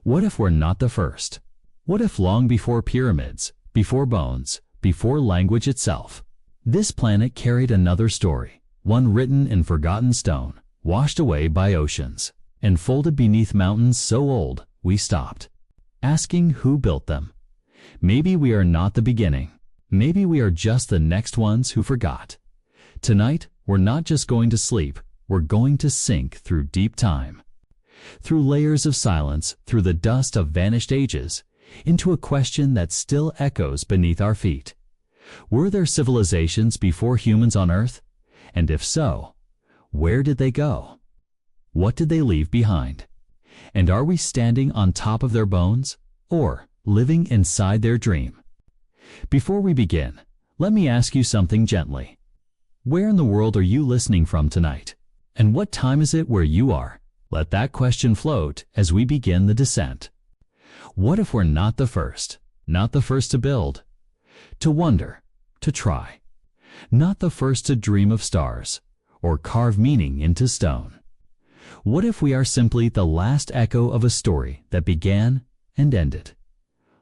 What if we're not the first? What if long before pyramids, before bones, before language itself, this planet carried another story, one written in forgotten stone, washed away by oceans, and folded beneath mountains so old we stopped asking who built them? Maybe we are not the beginning. Maybe we are just the next ones who forgot. Tonight, we're not just going to sleep, we're going to sink through deep time. Through layers of silence, through the dust of vanished ages, into a question that still echoes beneath our feet. Were there civilizations before humans on Earth? And if so, where did they go? What did they leave behind? And are we standing on top of their bones, or living inside their dream? Before we begin, let me ask you something gently. Where in the world are you listening from tonight? And what time is it where you are? Let that question float as we begin the descent. What if we're not the first? Not the first to build, to wonder, to try. Not the first to dream of stars, or carve meaning into stone. What if we are simply the last echo of a story that began and ended?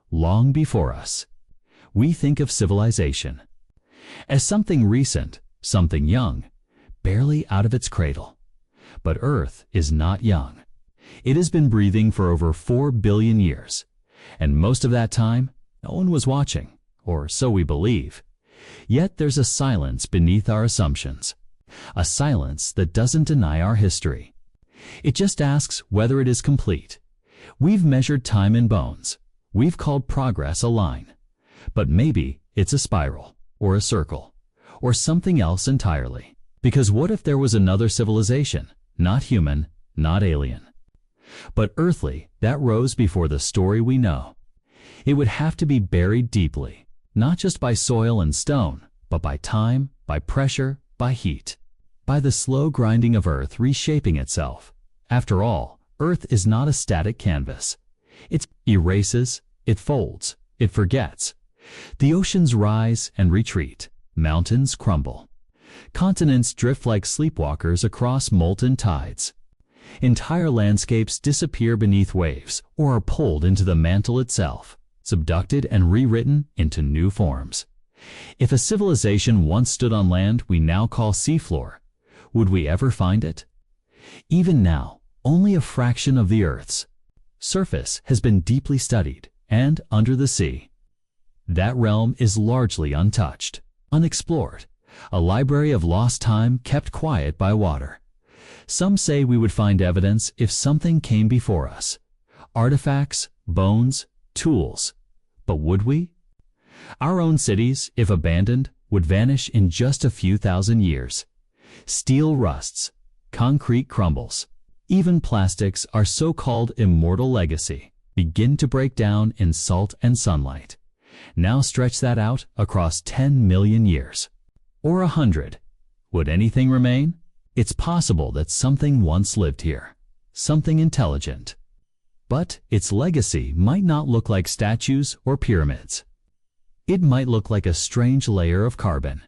Long before us, we think of civilization as something recent, something young, barely out of its cradle. But Earth is not young. It has been breathing for over 4 billion years, and most of that time, no one was watching, or so we believe. Yet there's a silence beneath our assumptions, a silence that doesn't deny our history. It just asks whether it is complete. We've measured time in bones. We've called progress a line. But maybe it's a spiral, or a circle, or something else entirely. Because what if there was another civilization, not human, not alien, but earthly, that rose before the story we know? It would have to be buried deeply, not just by soil and stone, but by time, by pressure, by heat, by the slow grinding of Earth reshaping itself. After all, Earth is not a static canvas. It erases, it folds, it forgets. The oceans rise and retreat. Mountains crumble. Continents drift like sleepwalkers across molten tides. Entire landscapes disappear beneath waves or are pulled into the mantle itself, subducted and rewritten into new forms. If a civilization once stood on land we now call seafloor, would we ever find it? Even now, only a fraction of the Earth's surface has been deeply studied, and under the sea, that realm is largely untouched, unexplored, a library of lost time kept quiet by water. Some say we would find evidence if something came before us, artifacts, bones, tools. But would we? Our own cities, if abandoned, would vanish in just a few thousand years. Steel rusts, concrete crumbles. Even plastics, our so-called immortal legacy, begin to break down in salt and sunlight. Now stretch that out across 10 million years. Or 100. Would anything remain? It's possible that something once lived here, something intelligent. But its legacy might not look like statues or pyramids. It might look like a strange layer of carbon,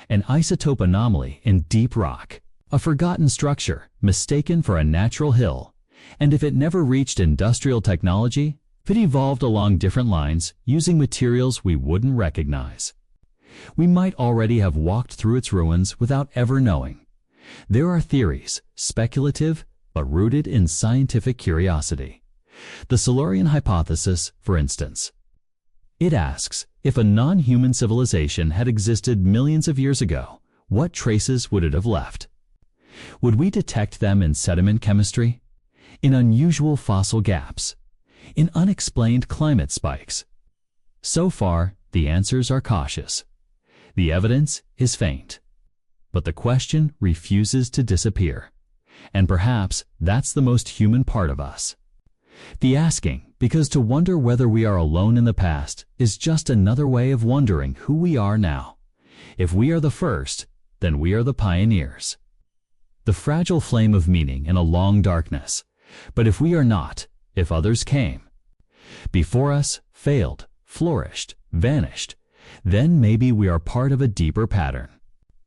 an isotope anomaly in deep rock, a forgotten structure mistaken for a natural hill. And if it never reached industrial technology, if it evolved along different lines using materials we wouldn't recognize, we might already have walked through its ruins without ever knowing. There are theories, speculative but rooted in scientific curiosity. The Silurian hypothesis, for instance. It asks, if a non-human civilization had existed millions of years ago, what traces would it have left? Would we detect them in sediment chemistry, in unusual fossil gaps, in unexplained climate spikes? So far, the answers are cautious. The evidence is faint. But the question refuses to disappear. And perhaps that's the most human part of us. The asking, because to wonder whether we are alone in the past is just another way of wondering who we are now. If we are the first, then we are the pioneers. The fragile flame of meaning in a long darkness. But if we are not, if others came before us, failed, flourished, vanished, then maybe we are part of a deeper pattern,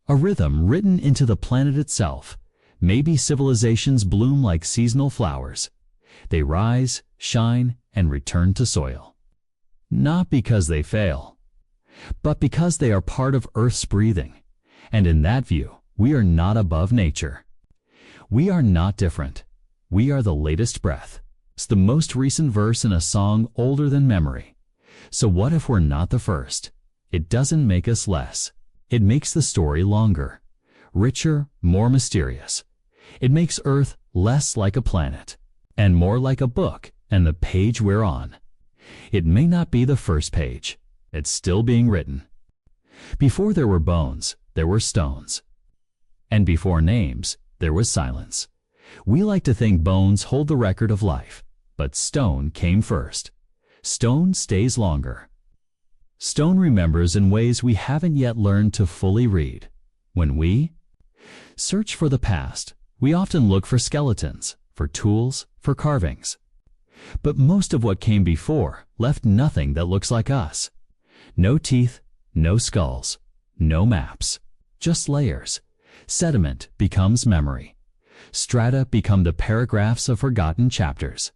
a rhythm written into the planet itself. Maybe civilizations bloom like seasonal flowers. They rise, shine, and return to soil. Not because they fail, but because they are part of Earth's breathing. And in that view, we are not above nature. We are not different. We are the latest breath. It's the most recent verse in a song older than memory. So what if we're not the first? It doesn't make us less. It makes the story longer, richer, more mysterious. It makes Earth less like a planet and more like a book and the page we're on. It may not be the first page. It's still being written. Before there were bones, there were stones. And before names, there was silence. We like to think bones hold the record of life, but stone came first. Stone stays longer. Stone remembers in ways we haven't yet learned to fully read. When we search for the past, we often look for skeletons, for tools, for carvings. But most of what came before left nothing that looks like us. No teeth, no skulls, no maps, just layers. Sediment becomes memory. Strata become the paragraphs of forgotten chapters.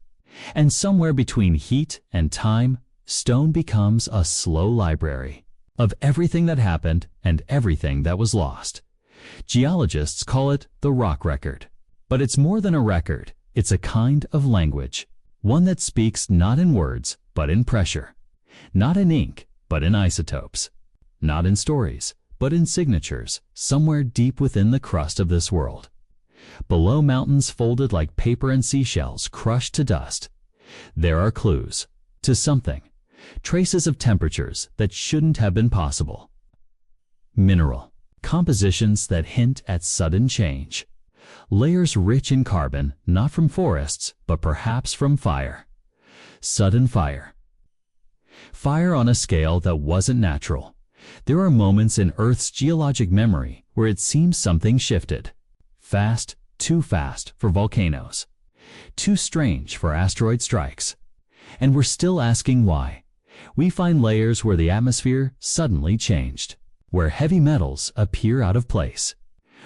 And somewhere between heat and time, stone becomes a slow library of everything that happened and everything that was lost. Geologists call it the rock record. But it's more than a record. It's a kind of language. One that speaks not in words, but in pressure. Not in ink, but in isotopes. Not in stories, but in signatures, somewhere deep within the crust of this world. Below mountains folded like paper and seashells crushed to dust, there are clues to something, traces of temperatures that shouldn't have been possible. Mineral compositions that hint at sudden change. Layers rich in carbon, not from forests, but perhaps from fire. Sudden fire. Fire on a scale that wasn't natural. There are moments in Earth's geologic memory where it seems something shifted. Fast, too fast for volcanoes. Too strange for asteroid strikes. And we're still asking why. We find layers where the atmosphere suddenly changed, where heavy metals appear out of place,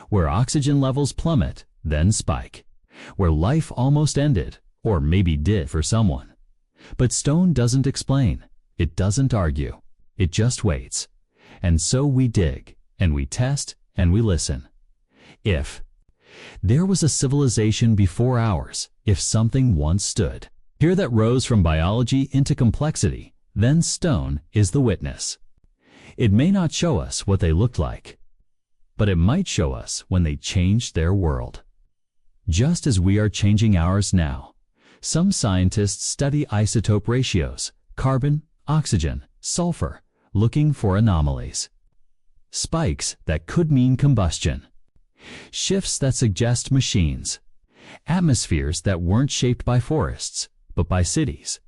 where oxygen levels plummet, then spike, where life almost ended, or maybe did for someone. But stone doesn't explain. It doesn't argue. It just waits. And so we dig, and we test, and we listen. If there was a civilization before ours, if something once stood here that rose from biology into complexity, then stone is the witness. It may not show us what they looked like, but it might show us when they changed their world. Just as we are changing ours now. Some scientists study isotope ratios, carbon, oxygen, sulfur, looking for anomalies. Spikes that could mean combustion. Shifts that suggest machines. Atmospheres that weren't shaped by forests, but by cities.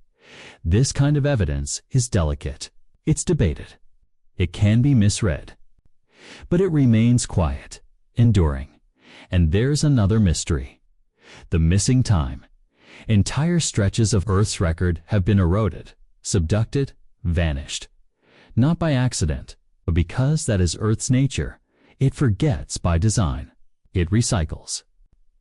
This kind of evidence is delicate. It's debated. It can be misread. But it remains quiet, enduring. And there's another mystery. The missing time. Entire stretches of Earth's record have been eroded, subducted, vanished. Not by accident, but because that is Earth's nature. It forgets by design. It recycles.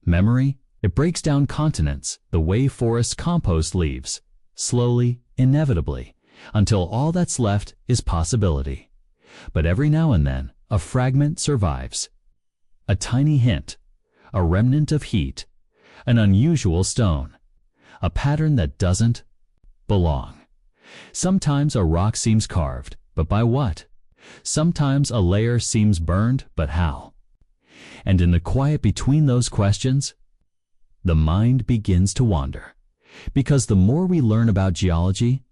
Memory, it breaks down continents the way forests compost leaves, slowly, inevitably, until all that's left is possibility. But every now and then, a fragment survives. A tiny hint, a remnant of heat, an unusual stone, a pattern that doesn't belong. Sometimes a rock seems carved, but by what? Sometimes a layer seems burned, but how? And in the quiet between those questions, the mind begins to wander. Because the more we learn about geology,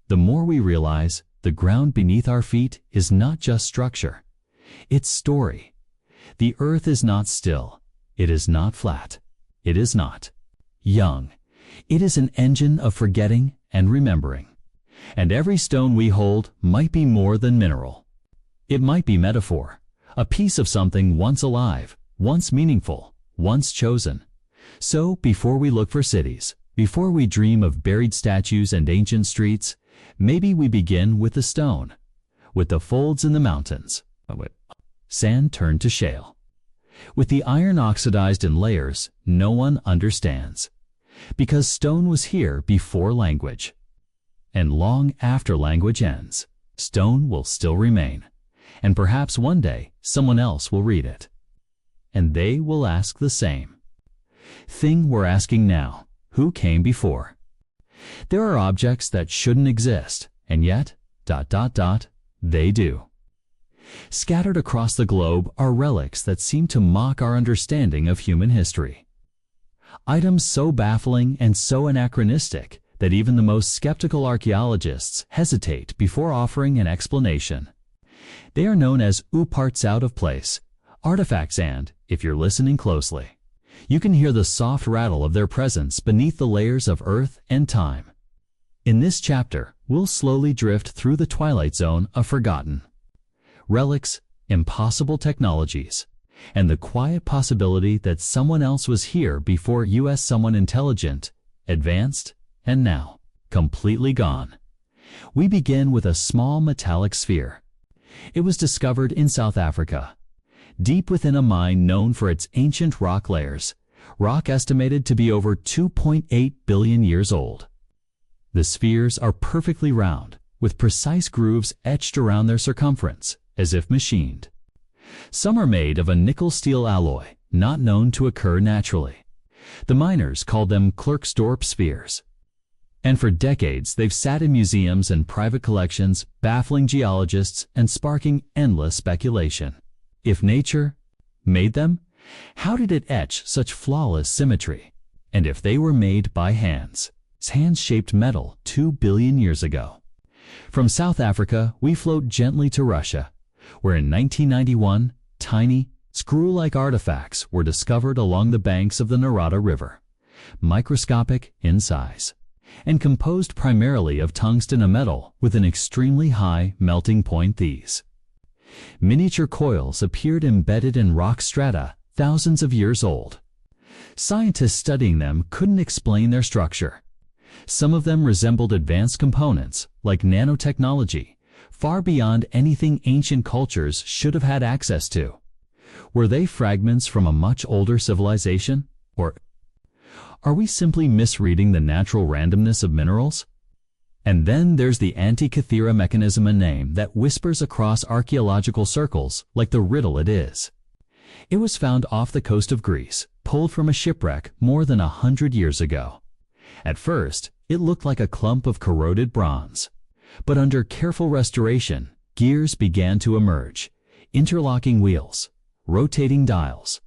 the more we realize the ground beneath our feet is not just structure. It's story. The earth is not still. It is not flat. It is not young. It is an engine of forgetting and remembering. And every stone we hold might be more than mineral. It might be metaphor, a piece of something once alive, once meaningful, once chosen. So before we look for cities, before we dream of buried statues and ancient streets, maybe we begin with the stone, with the folds in the mountains. Sand turned to shale. With the iron oxidized in layers no one understands. Because stone was here before language. And long after language ends, stone will still remain. And perhaps one day someone else will read it. And they will ask the same thing we're asking now: who came before? There are objects that shouldn't exist, and yet, they do. Scattered across the globe are relics that seem to mock our understanding of human history. Items so baffling and so anachronistic that even the most skeptical archaeologists hesitate before offering an explanation. They are known as parts out of place artifacts, and, if you're listening closely, you can hear the soft rattle of their presence beneath the layers of earth and time. In this chapter, we'll slowly drift through the twilight zone of forgotten relics, impossible technologies, and the quiet possibility that someone else was here before you, as someone intelligent, advanced, and now completely gone. We begin with a small metallic sphere. It was discovered in South Africa, deep within a mine known for its ancient rock layers, rock estimated to be over 2.8 billion years old. The spheres are perfectly round, with precise grooves etched around their circumference, as if machined. Some are made of a nickel-steel alloy, not known to occur naturally. The miners called them Klerksdorp spheres. And for decades they've sat in museums and private collections, baffling geologists and sparking endless speculation. If nature made them, how did it etch such flawless symmetry? And if they were made by hands-shaped metal 2 billion years ago? From South Africa, we float gently to Russia, where in 1991, tiny, screw-like artifacts were discovered along the banks of the Narada River, microscopic in size, and composed primarily of tungsten, a metal with an extremely high melting point. These miniature coils appeared embedded in rock strata thousands of years old. Scientists studying them couldn't explain their structure. Some of them resembled advanced components, like nanotechnology, far beyond anything ancient cultures should have had access to. Were they fragments from a much older civilization? Or are we simply misreading the natural randomness of minerals? And then there's the Antikythera mechanism, a name that whispers across archaeological circles like the riddle it is. It was found off the coast of Greece, pulled from a shipwreck more than 100 years ago. At first, it looked like a clump of corroded bronze. But under careful restoration, gears began to emerge, interlocking wheels, rotating dials,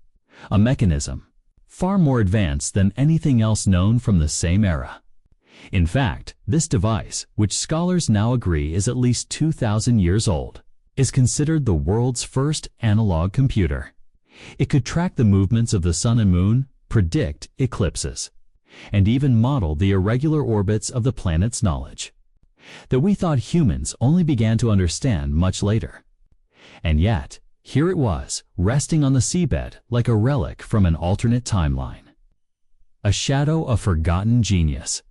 a mechanism far more advanced than anything else known from the same era. In fact, this device, which scholars now agree is at least 2,000 years old, is considered the world's first analog computer. It could track the movements of the sun and moon, predict eclipses, and even model the irregular orbits of the planet's knowledge that we thought humans only began to understand much later. And yet, here it was, resting on the seabed like a relic from an alternate timeline. A shadow of forgotten genius.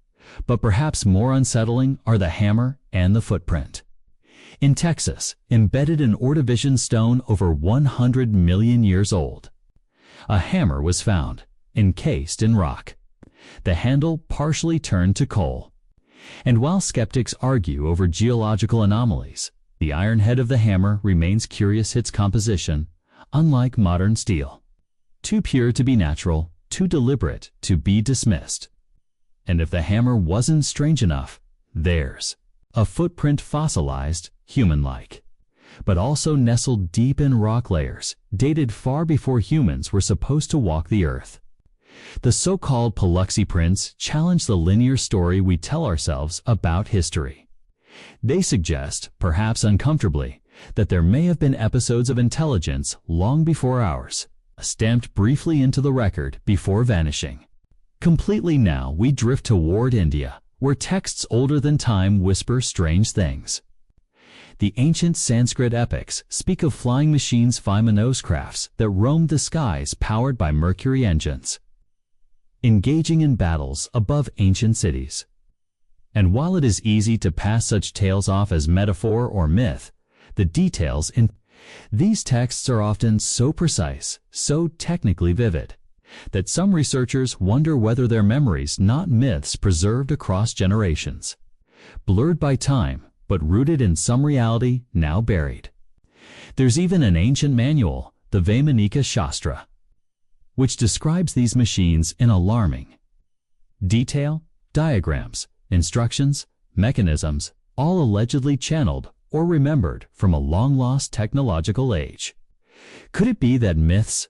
But perhaps more unsettling are the hammer and the footprint. In Texas, embedded in Ordovician stone over 100 million years old, a hammer was found, encased in rock, the handle partially turned to coal. And while skeptics argue over geological anomalies, the iron head of the hammer remains curious, its composition, unlike modern steel. Too pure to be natural, too deliberate to be dismissed. And if the hammer wasn't strange enough, there's a footprint, fossilized, human-like, but also nestled deep in rock layers, dated far before humans were supposed to walk the earth. The so-called Paluxy prints challenge the linear story we tell ourselves about history. They suggest, perhaps uncomfortably, that there may have been episodes of intelligence long before ours, stamped briefly into the record before vanishing. Completely now we drift toward India, where texts older than time whisper strange things. The ancient Sanskrit epics speak of flying machines, crafts that roamed the skies powered by mercury engines, engaging in battles above ancient cities. And while it is easy to pass such tales off as metaphor or myth, the details in these texts are often so precise, so technically vivid, that some researchers wonder whether they're memories, not myths, preserved across generations. Blurred by time, but rooted in some reality now buried. There's even an ancient manual, the Vaimanika Shastra, which describes these machines in alarming detail, diagrams, instructions, mechanisms, all allegedly channeled or remembered from a long-lost technological age. Could it be that myths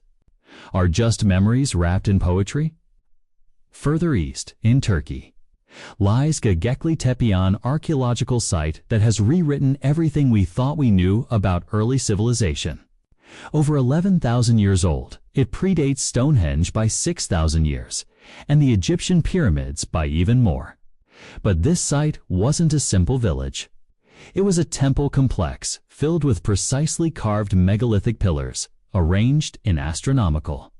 are just memories wrapped in poetry? Further east, in Turkey, lies Göbekli Tepe, an archaeological site that has rewritten everything we thought we knew about early civilization. Over 11,000 years old, it predates Stonehenge by 6,000 years, and the Egyptian pyramids by even more. But this site wasn't a simple village. It was a temple complex filled with precisely carved megalithic pillars, arranged in astronomical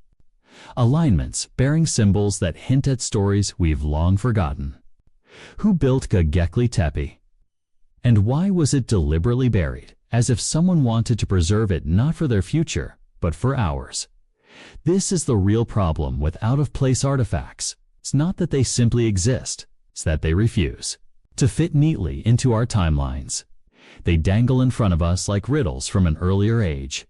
alignments bearing symbols that hint at stories we've long forgotten. Who built Göbekli Tepe? And why was it deliberately buried, as if someone wanted to preserve it not for their future, but for ours? This is the real problem with out-of-place artifacts. It's not that they simply exist, it's that they refuse to fit neatly into our timelines. They dangle in front of us like riddles from an earlier age,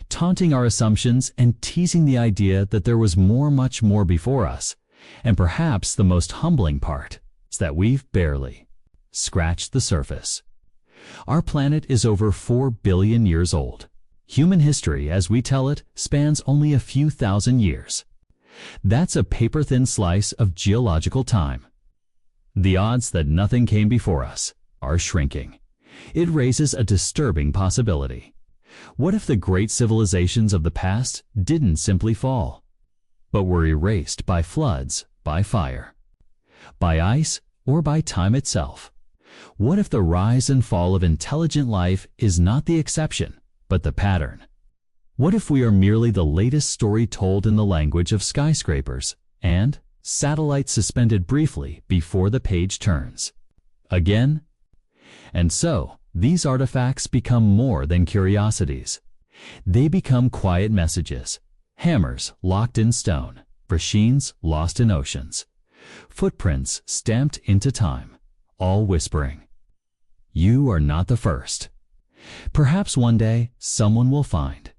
taunting our assumptions and teasing the idea that there was more, much more before us. And perhaps the most humbling part is that we've barely scratched the surface. Our planet is over 4 billion years old. Human history, as we tell it, spans only a few thousand years. That's a paper-thin slice of geological time. The odds that nothing came before us are shrinking. It raises a disturbing possibility. What if the great civilizations of the past didn't simply fall, but were erased by floods, by fire, by ice, or by time itself? What if the rise and fall of intelligent life is not the exception, but the pattern? What if we are merely the latest story told in the language of skyscrapers and satellites suspended briefly before the page turns again? And so, these artifacts become more than curiosities. They become quiet messages, hammers locked in stone, machines lost in oceans, footprints stamped into time, all whispering, "You are not the first." Perhaps one day someone will find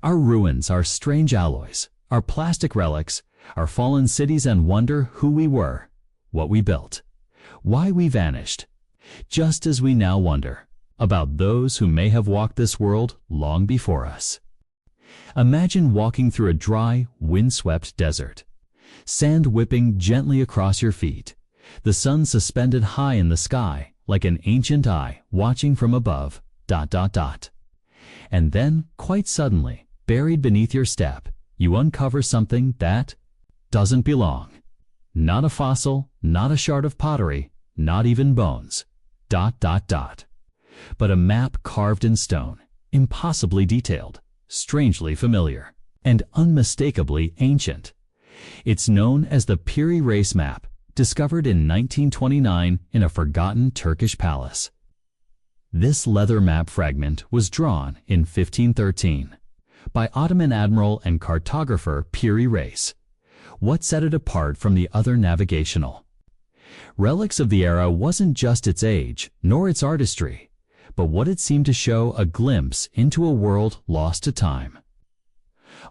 our ruins, our strange alloys, our plastic relics, our fallen cities, and wonder who we were, what we built, why we vanished, just as we now wonder about those who may have walked this world long before us. Imagine walking through a dry, windswept desert, sand whipping gently across your feet, the sun suspended high in the sky like an ancient eye watching from above, ... And then, quite suddenly, buried beneath your step, you uncover something that doesn't belong. Not a fossil, not a shard of pottery, not even bones, ... but a map carved in stone, impossibly detailed, strangely familiar, and unmistakably ancient. It's known as the Piri Reis map, discovered in 1929 in a forgotten Turkish palace. This leather map fragment was drawn in 1513 by Ottoman admiral and cartographer Piri Reis. What set it apart from the other navigational relics of the era wasn't just its age, nor its artistry, but what it seemed to show a glimpse into a world lost to time.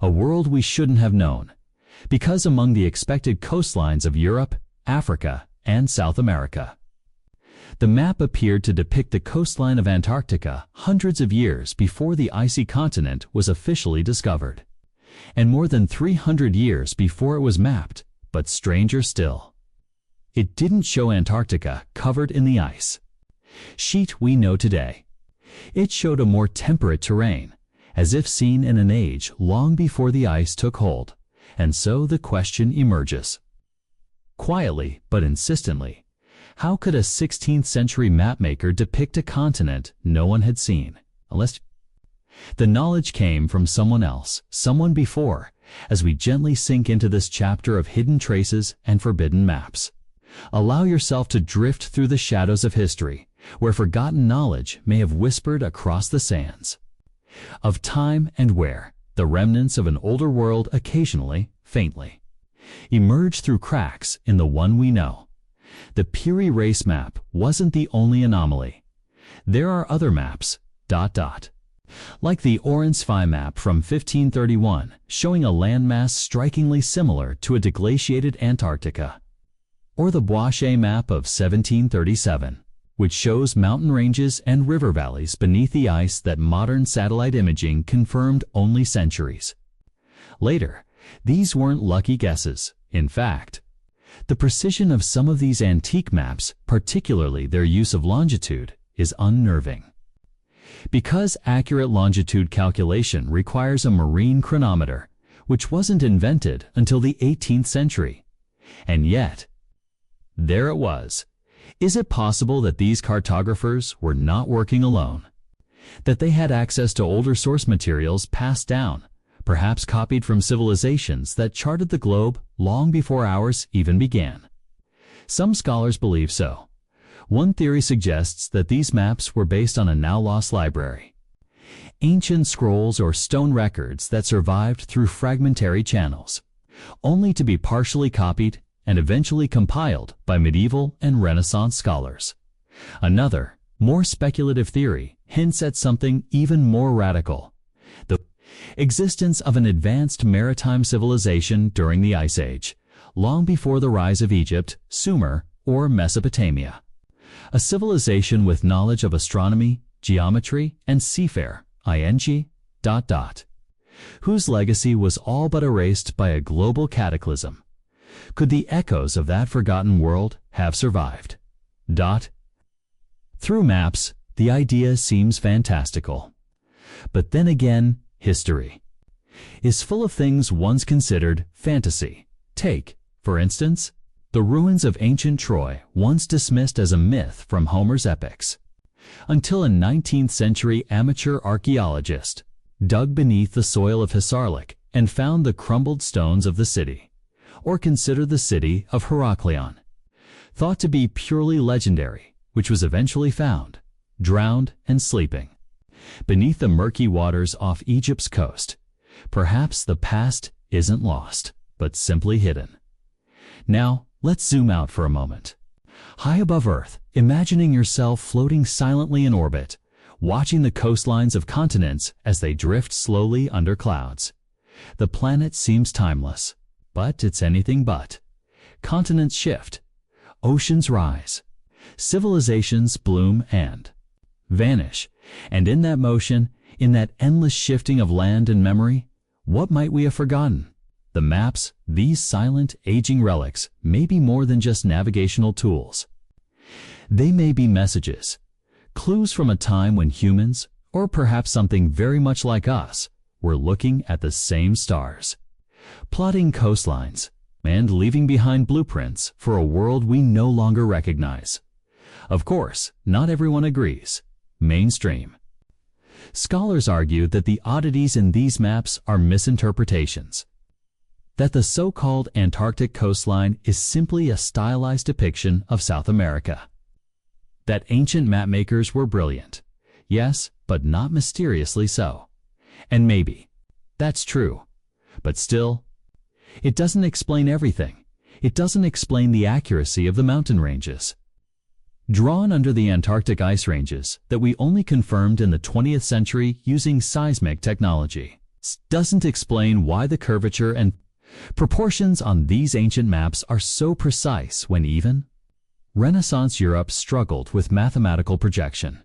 A world we shouldn't have known, because among the expected coastlines of Europe, Africa, and South America, the map appeared to depict the coastline of Antarctica hundreds of years before the icy continent was officially discovered, and more than 300 years before it was mapped. But stranger still, it didn't show Antarctica covered in the ice sheet we know today. It showed a more temperate terrain, as if seen in an age long before the ice took hold. And so the question emerges, quietly but insistently: how could a 16th century mapmaker depict a continent no one had seen, unless the knowledge came from someone else, someone before? As we gently sink into this chapter of hidden traces and forbidden maps, allow yourself to drift through the shadows of history, where forgotten knowledge may have whispered across the sands of time, and where the remnants of an older world occasionally faintly, emerge through cracks in the one we know. The Piri Reis map wasn't the only anomaly. There are other maps, like the Orensfy map from 1531, showing a landmass strikingly similar to a deglaciated Antarctica, or the Boischet map of 1737, which shows mountain ranges and river valleys beneath the ice that modern satellite imaging confirmed only centuries later. These weren't lucky guesses. In fact, the precision of some of these antique maps, particularly their use of longitude, is unnerving. Because accurate longitude calculation requires a marine chronometer, which wasn't invented until the 18th century. And yet, there it was. Is it possible that these cartographers were not working alone? That they had access to older source materials passed down, perhaps copied from civilizations that charted the globe long before ours even began? Some scholars believe so. One theory suggests that these maps were based on a now-lost library, ancient scrolls or stone records that survived through fragmentary channels, only to be partially copied and eventually compiled by medieval and Renaissance scholars. Another, more speculative theory hints at something even more radical: the existence of an advanced maritime civilization during the Ice Age, long before the rise of Egypt, Sumer, or Mesopotamia. A civilization with knowledge of astronomy, geometry, and seafare, whose legacy was all but erased by a global cataclysm. Could the echoes of that forgotten world have survived? Through maps, the idea seems fantastical. But then again, history is full of things once considered fantasy. Take, for instance, the ruins of ancient Troy, once dismissed as a myth from Homer's epics, until a 19th century amateur archaeologist dug beneath the soil of Hisarlik and found the crumbled stones of the city. Or consider the city of Heraklion, thought to be purely legendary, which was eventually found, drowned and sleeping, beneath the murky waters off Egypt's coast. Perhaps the past isn't lost, but simply hidden. Now, let's zoom out for a moment. High above Earth, imagining yourself floating silently in orbit, watching the coastlines of continents as they drift slowly under clouds. The planet seems timeless, but it's anything but. Continents shift, oceans rise, civilizations bloom and vanish. And in that motion, in that endless shifting of land and memory, what might we have forgotten? The maps, these silent, aging relics, may be more than just navigational tools. They may be messages, clues from a time when humans, or perhaps something very much like us, were looking at the same stars, plotting coastlines, and leaving behind blueprints for a world we no longer recognize. Of course, not everyone agrees. Mainstream scholars argue that the oddities in these maps are misinterpretations, that the so-called Antarctic coastline is simply a stylized depiction of South America, that ancient mapmakers were brilliant, yes, but not mysteriously so. And maybe that's true, but still, it doesn't explain everything. It doesn't explain the accuracy of the mountain ranges drawn under the Antarctic ice ranges that we only confirmed in the 20th century using seismic technology. Doesn't explain why the curvature and proportions on these ancient maps are so precise when even Renaissance Europe struggled with mathematical projection.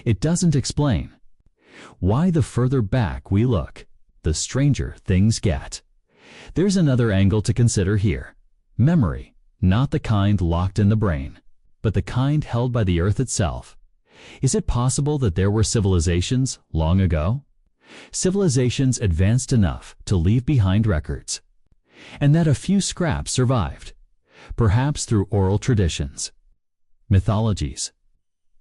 It doesn't explain why the further back we look, the stranger things get. There's another angle to consider here. Memory, not the kind locked in the brain, but the kind held by the Earth itself. Is it possible that there were civilizations long ago? Civilizations advanced enough to leave behind records, and that a few scraps survived, perhaps through oral traditions, mythologies.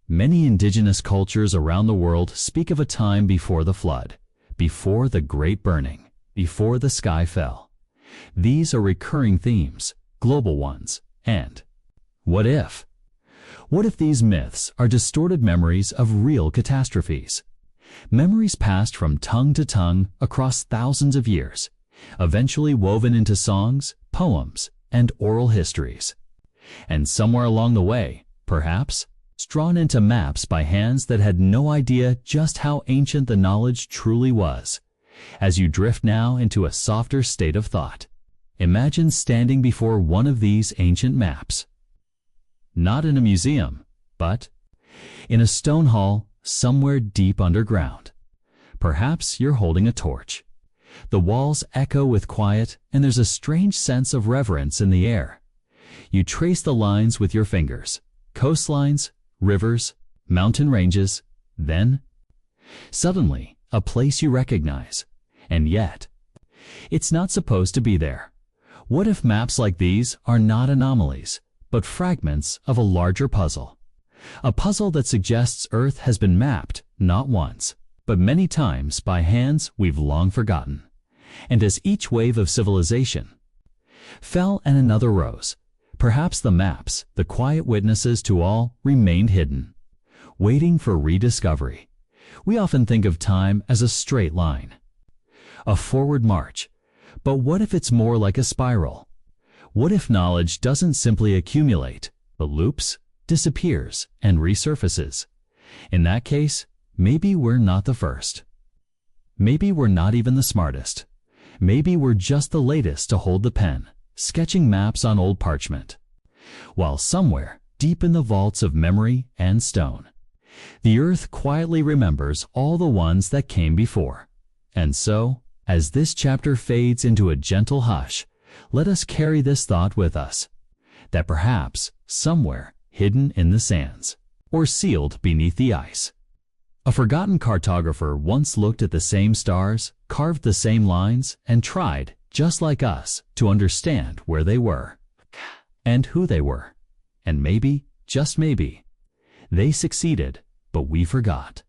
Many indigenous cultures around the world speak of a time before the flood, before the great burning, before the sky fell. These are recurring themes, global ones, and what if? What if these myths are distorted memories of real catastrophes? Memories passed from tongue to tongue across thousands of years, eventually woven into songs, poems, and oral histories. And somewhere along the way, perhaps, drawn into maps by hands that had no idea just how ancient the knowledge truly was. As you drift now into a softer state of thought, imagine standing before one of these ancient maps. Not in a museum, but in a stone hall somewhere deep underground. Perhaps you're holding a torch. The walls echo with quiet, and there's a strange sense of reverence in the air. You trace the lines with your fingers, coastlines, rivers, mountain ranges, then, suddenly, a place you recognize. And yet, it's not supposed to be there. What if maps like these are not anomalies, but fragments of a larger puzzle? A puzzle that suggests Earth has been mapped not once, but many times by hands we've long forgotten. And as each wave of civilization fell and another rose, perhaps the maps, the quiet witnesses to all, remained hidden, waiting for rediscovery. We often think of time as a straight line, a forward march. But what if it's more like a spiral? What if knowledge doesn't simply accumulate, but loops, disappears, and resurfaces? In that case, maybe we're not the first. Maybe we're not even the smartest. Maybe we're just the latest to hold the pen, sketching maps on old parchment. While somewhere, deep in the vaults of memory and stone, the Earth quietly remembers all the ones that came before. And so, as this chapter fades into a gentle hush, let us carry this thought with us, that perhaps, somewhere, hidden in the sands, or sealed beneath the ice, a forgotten cartographer once looked at the same stars, carved the same lines, and tried, just like us, to understand where they were, and who they were. And maybe, just maybe, they succeeded, but we forgot.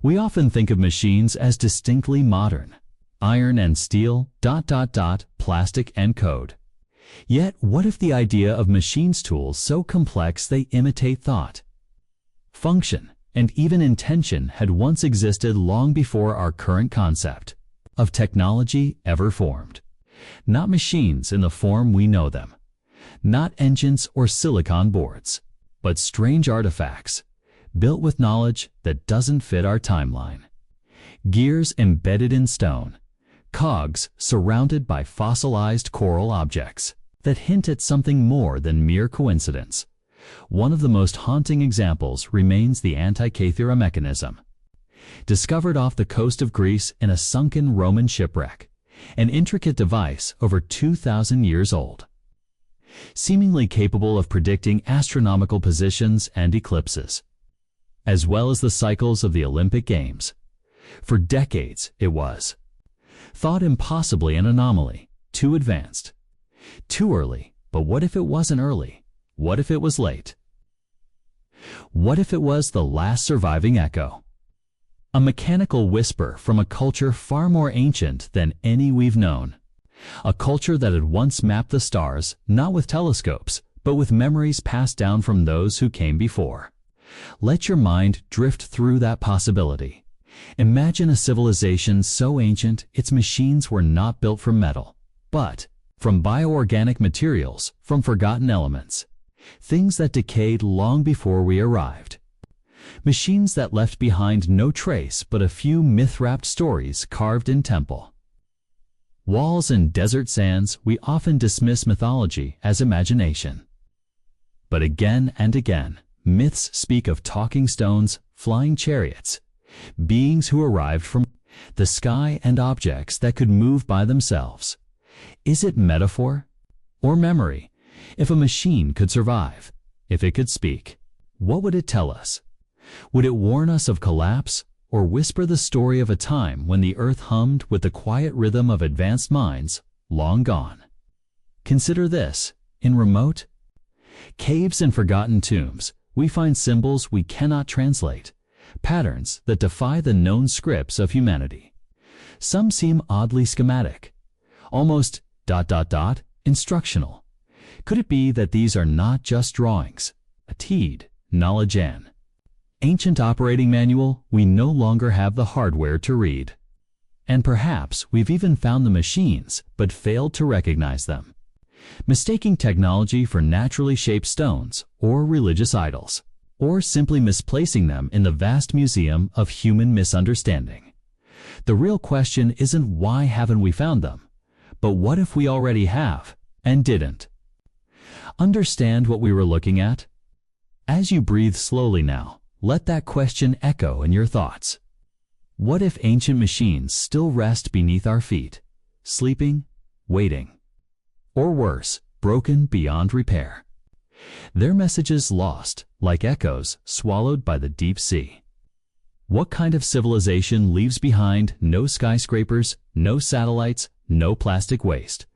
We often think of machines as distinctly modern. Iron and steel, ... plastic and code. Yet, what if the idea of machines' tools so complex they imitate thought? Function, and even intention had once existed long before our current concept of technology ever formed. Not machines in the form we know them, not engines or silicon boards, but strange artifacts, built with knowledge that doesn't fit our timeline. Gears embedded in stone, cogs surrounded by fossilized coral objects that hint at something more than mere coincidence. One of the most haunting examples remains the Antikythera mechanism, discovered off the coast of Greece in a sunken Roman shipwreck, an intricate device over 2,000 years old, seemingly capable of predicting astronomical positions and eclipses, as well as the cycles of the Olympic Games. For decades, it was thought impossibly an anomaly, too advanced, too early. But what if it wasn't early? What if it was late? What if it was the last surviving echo? A mechanical whisper from a culture far more ancient than any we've known. A culture that had once mapped the stars, not with telescopes, but with memories passed down from those who came before. Let your mind drift through that possibility. Imagine a civilization so ancient its machines were not built from metal, but from bioorganic materials, from forgotten elements, things that decayed long before we arrived. Machines that left behind no trace but a few myth-wrapped stories carved in temple walls and desert sands. We often dismiss mythology as imagination. But again and again, myths speak of talking stones, flying chariots, beings who arrived from the sky, and objects that could move by themselves. Is it metaphor or memory? If a machine could survive, if it could speak, what would it tell us? Would it warn us of collapse, or whisper the story of a time when the earth hummed with the quiet rhythm of advanced minds long gone? Consider this: in remote caves and forgotten tombs, we find symbols we cannot translate, patterns that defy the known scripts of humanity. Some seem oddly schematic, almost ... instructional. Could it be that these are not just drawings, a teed, knowledge, an ancient operating manual we no longer have the hardware to read? And perhaps we've even found the machines but failed to recognize them, mistaking technology for naturally shaped stones or religious idols, or simply misplacing them in the vast museum of human misunderstanding. The real question isn't why haven't we found them, but what if we already have and didn't? Understand what we were looking at? As you breathe slowly now, let that question echo in your thoughts. What if ancient machines still rest beneath our feet, sleeping, waiting, or worse, broken beyond repair? Their messages lost, like echoes swallowed by the deep sea. What kind of civilization leaves behind no skyscrapers, no satellites, no plastic waste,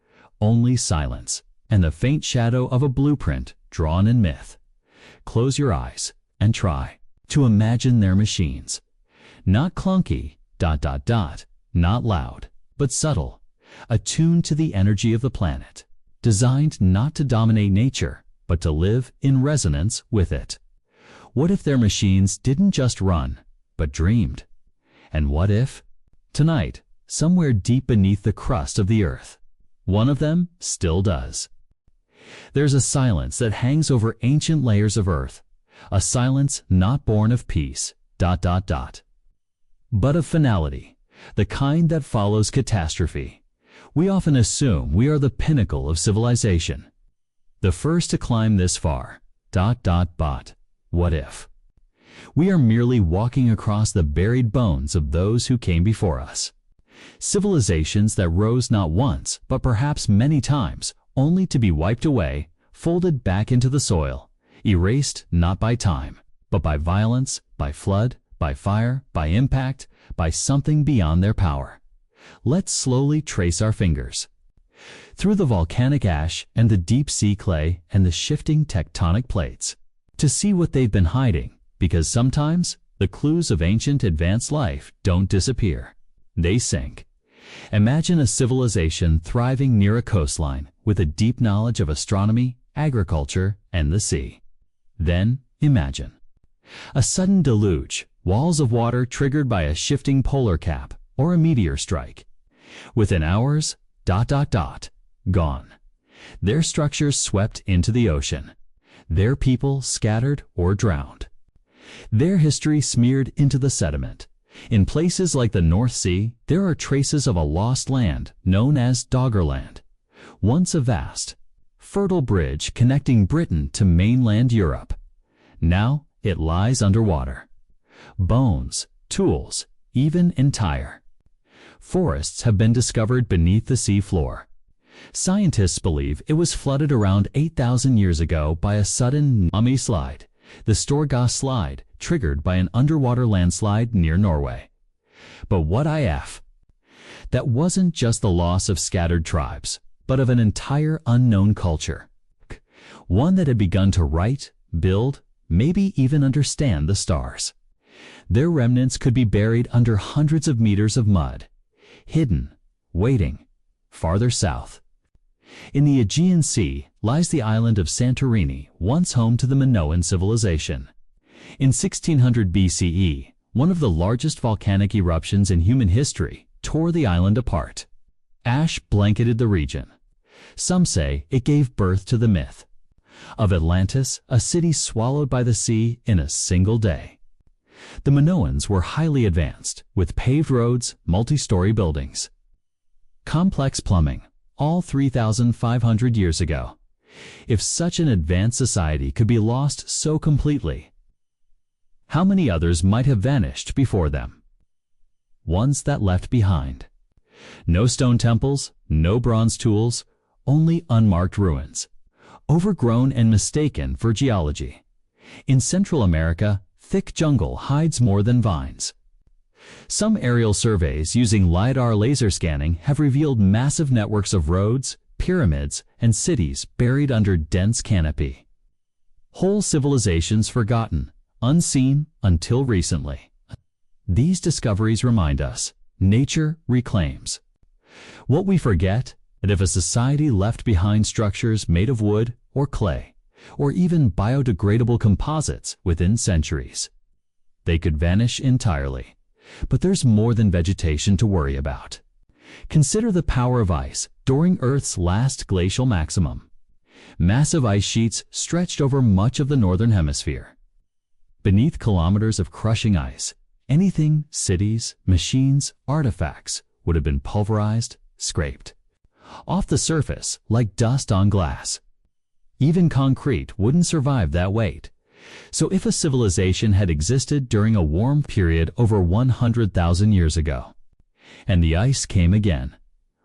only silence and the faint shadow of a blueprint drawn in myth? Close your eyes and try to imagine their machines. Not clunky, not loud, but subtle, attuned to the energy of the planet, designed not to dominate nature, but to live in resonance with it. What if their machines didn't just run, but dreamed? And what if, tonight, somewhere deep beneath the crust of the earth, one of them still does? There's a silence that hangs over ancient layers of earth, a silence not born of peace, but of finality, the kind that follows catastrophe. We often assume we are the pinnacle of civilization, the first to climb this far, but what if? We are merely walking across the buried bones of those who came before us. Civilizations that rose not once, but perhaps many times, only to be wiped away, folded back into the soil, erased not by time, but by violence, by flood, by fire, by impact, by something beyond their power. Let's slowly trace our fingers through the volcanic ash and the deep sea clay and the shifting tectonic plates to see what they've been hiding, because sometimes the clues of ancient advanced life don't disappear. They sink. Imagine a civilization thriving near a coastline with a deep knowledge of astronomy, agriculture, and the sea. Then imagine a sudden deluge, walls of water triggered by a shifting polar cap or a meteor strike. Within hours, gone. Their structures swept into the ocean. Their people scattered or drowned. Their history smeared into the sediment. In places like the North Sea, there are traces of a lost land known as Doggerland, once a vast, fertile bridge connecting Britain to mainland Europe. Now it lies underwater. Bones, tools, even entire forests have been discovered beneath the sea floor. Scientists believe it was flooded around 8,000 years ago by a sudden tsunami slide, the Storgass slide, triggered by an underwater landslide near Norway. But what if? That wasn't just the loss of scattered tribes, but of an entire unknown culture. One that had begun to write, build, maybe even understand the stars. Their remnants could be buried under hundreds of meters of mud, hidden, waiting, farther south. In the Aegean Sea lies the island of Santorini, once home to the Minoan civilization. In 1600 BCE, one of the largest volcanic eruptions in human history tore the island apart. Ash blanketed the region. Some say it gave birth to the myth of Atlantis, a city swallowed by the sea in a single day. The Minoans were highly advanced, with paved roads, multi-story buildings, complex plumbing, all 3,500 years ago. If such an advanced society could be lost so completely, how many others might have vanished before them? Ones that left behind. No stone temples, no bronze tools, only unmarked ruins, overgrown and mistaken for geology. In Central America, thick jungle hides more than vines. Some aerial surveys using LiDAR laser scanning have revealed massive networks of roads, pyramids, and cities buried under dense canopy. Whole civilizations forgotten, unseen until recently. These discoveries remind us, nature reclaims. What we forget, that if a society left behind structures made of wood or clay, or even biodegradable composites within centuries, they could vanish entirely. But there's more than vegetation to worry about. Consider the power of ice during Earth's last glacial maximum. Massive ice sheets stretched over much of the northern hemisphere. Beneath kilometers of crushing ice, anything, cities, machines, artifacts, would have been pulverized, scraped off the surface like dust on glass. Even concrete wouldn't survive that weight. So if a civilization had existed during a warm period over 100,000 years ago, and the ice came again,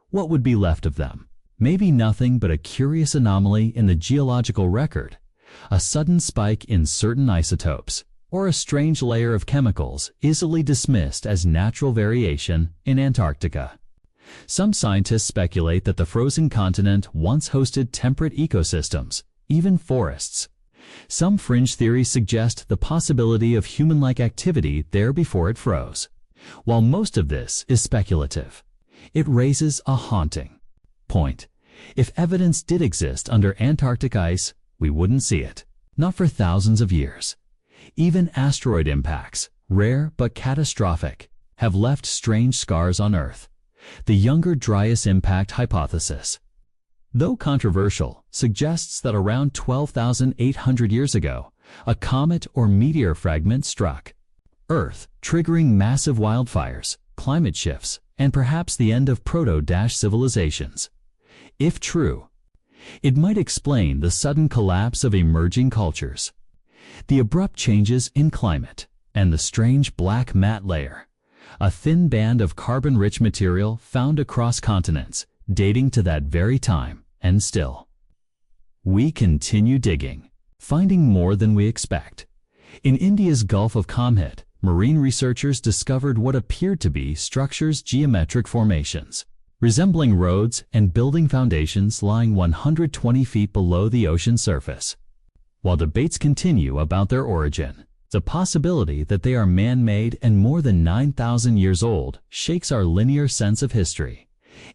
what would be left of them? Maybe nothing but a curious anomaly in the geological record, a sudden spike in certain isotopes, or a strange layer of chemicals easily dismissed as natural variation in Antarctica. Some scientists speculate that the frozen continent once hosted temperate ecosystems, even forests. Some fringe theories suggest the possibility of human-like activity there before it froze. While most of this is speculative, it raises a haunting point. If evidence did exist under Antarctic ice, we wouldn't see it, not for thousands of years. Even asteroid impacts, rare but catastrophic, have left strange scars on Earth. The Younger Dryas impact hypothesis, though controversial, suggests that around 12,800 years ago, a comet or meteor fragment struck Earth, triggering massive wildfires, climate shifts, and perhaps the end of proto-civilizations. If true, it might explain the sudden collapse of emerging cultures, the abrupt changes in climate, and the strange black mat layer, a thin band of carbon-rich material found across continents, dating to that very time, and still. We continue digging, finding more than we expect. In India's Gulf of Kamhit, marine researchers discovered what appeared to be structures' geometric formations, resembling roads and building foundations lying 120 feet below the ocean surface. While debates continue about their origin, the possibility that they are man-made and more than 9,000 years old shakes our linear sense of history.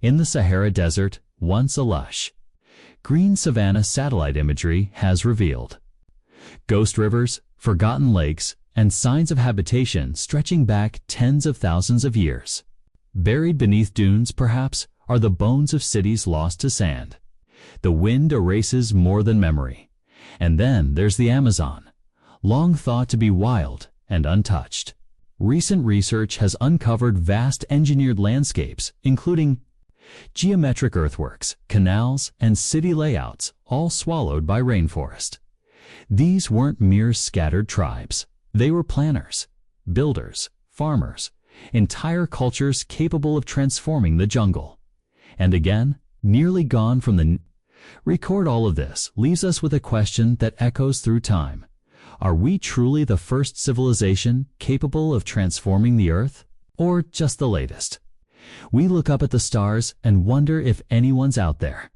In the Sahara Desert, once a lush green savanna, satellite imagery has revealed ghost rivers, forgotten lakes, and signs of habitation stretching back tens of thousands of years. Buried beneath dunes, perhaps, are the bones of cities lost to sand. The wind erases more than memory. And then there's the Amazon, long thought to be wild and untouched. Recent research has uncovered vast engineered landscapes, including geometric earthworks, canals, and city layouts, all swallowed by rainforest. These weren't mere scattered tribes. They were planners, builders, farmers, entire cultures capable of transforming the jungle. And again, nearly gone from the record. All of this leaves us with a question that echoes through time. Are we truly the first civilization capable of transforming the Earth? Or just the latest? We look up at the stars and wonder if anyone's out there.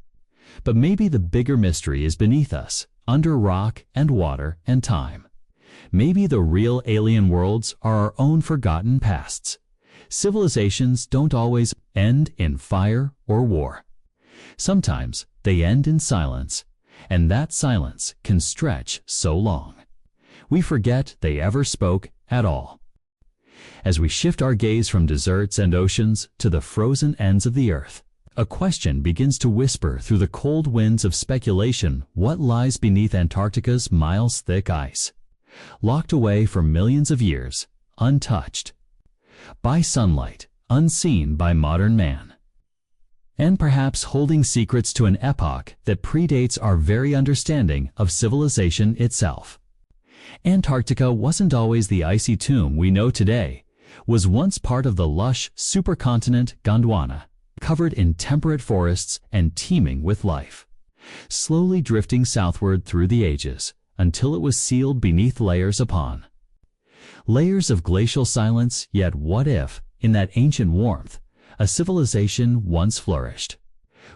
But maybe the bigger mystery is beneath us, under rock and water and time. Maybe the real alien worlds are our own forgotten pasts. Civilizations don't always end in fire or war. Sometimes they end in silence, and that silence can stretch so long we forget they ever spoke at all. As we shift our gaze from deserts and oceans to the frozen ends of the Earth, a question begins to whisper through the cold winds of speculation: what lies beneath Antarctica's miles-thick ice, locked away for millions of years, untouched by sunlight, unseen by modern man, and perhaps holding secrets to an epoch that predates our very understanding of civilization itself. Antarctica wasn't always the icy tomb we know today, was once part of the lush supercontinent Gondwana, covered in temperate forests and teeming with life, slowly drifting southward through the ages until it was sealed beneath layers upon layers of glacial silence. Yet what if, in that ancient warmth, a civilization once flourished,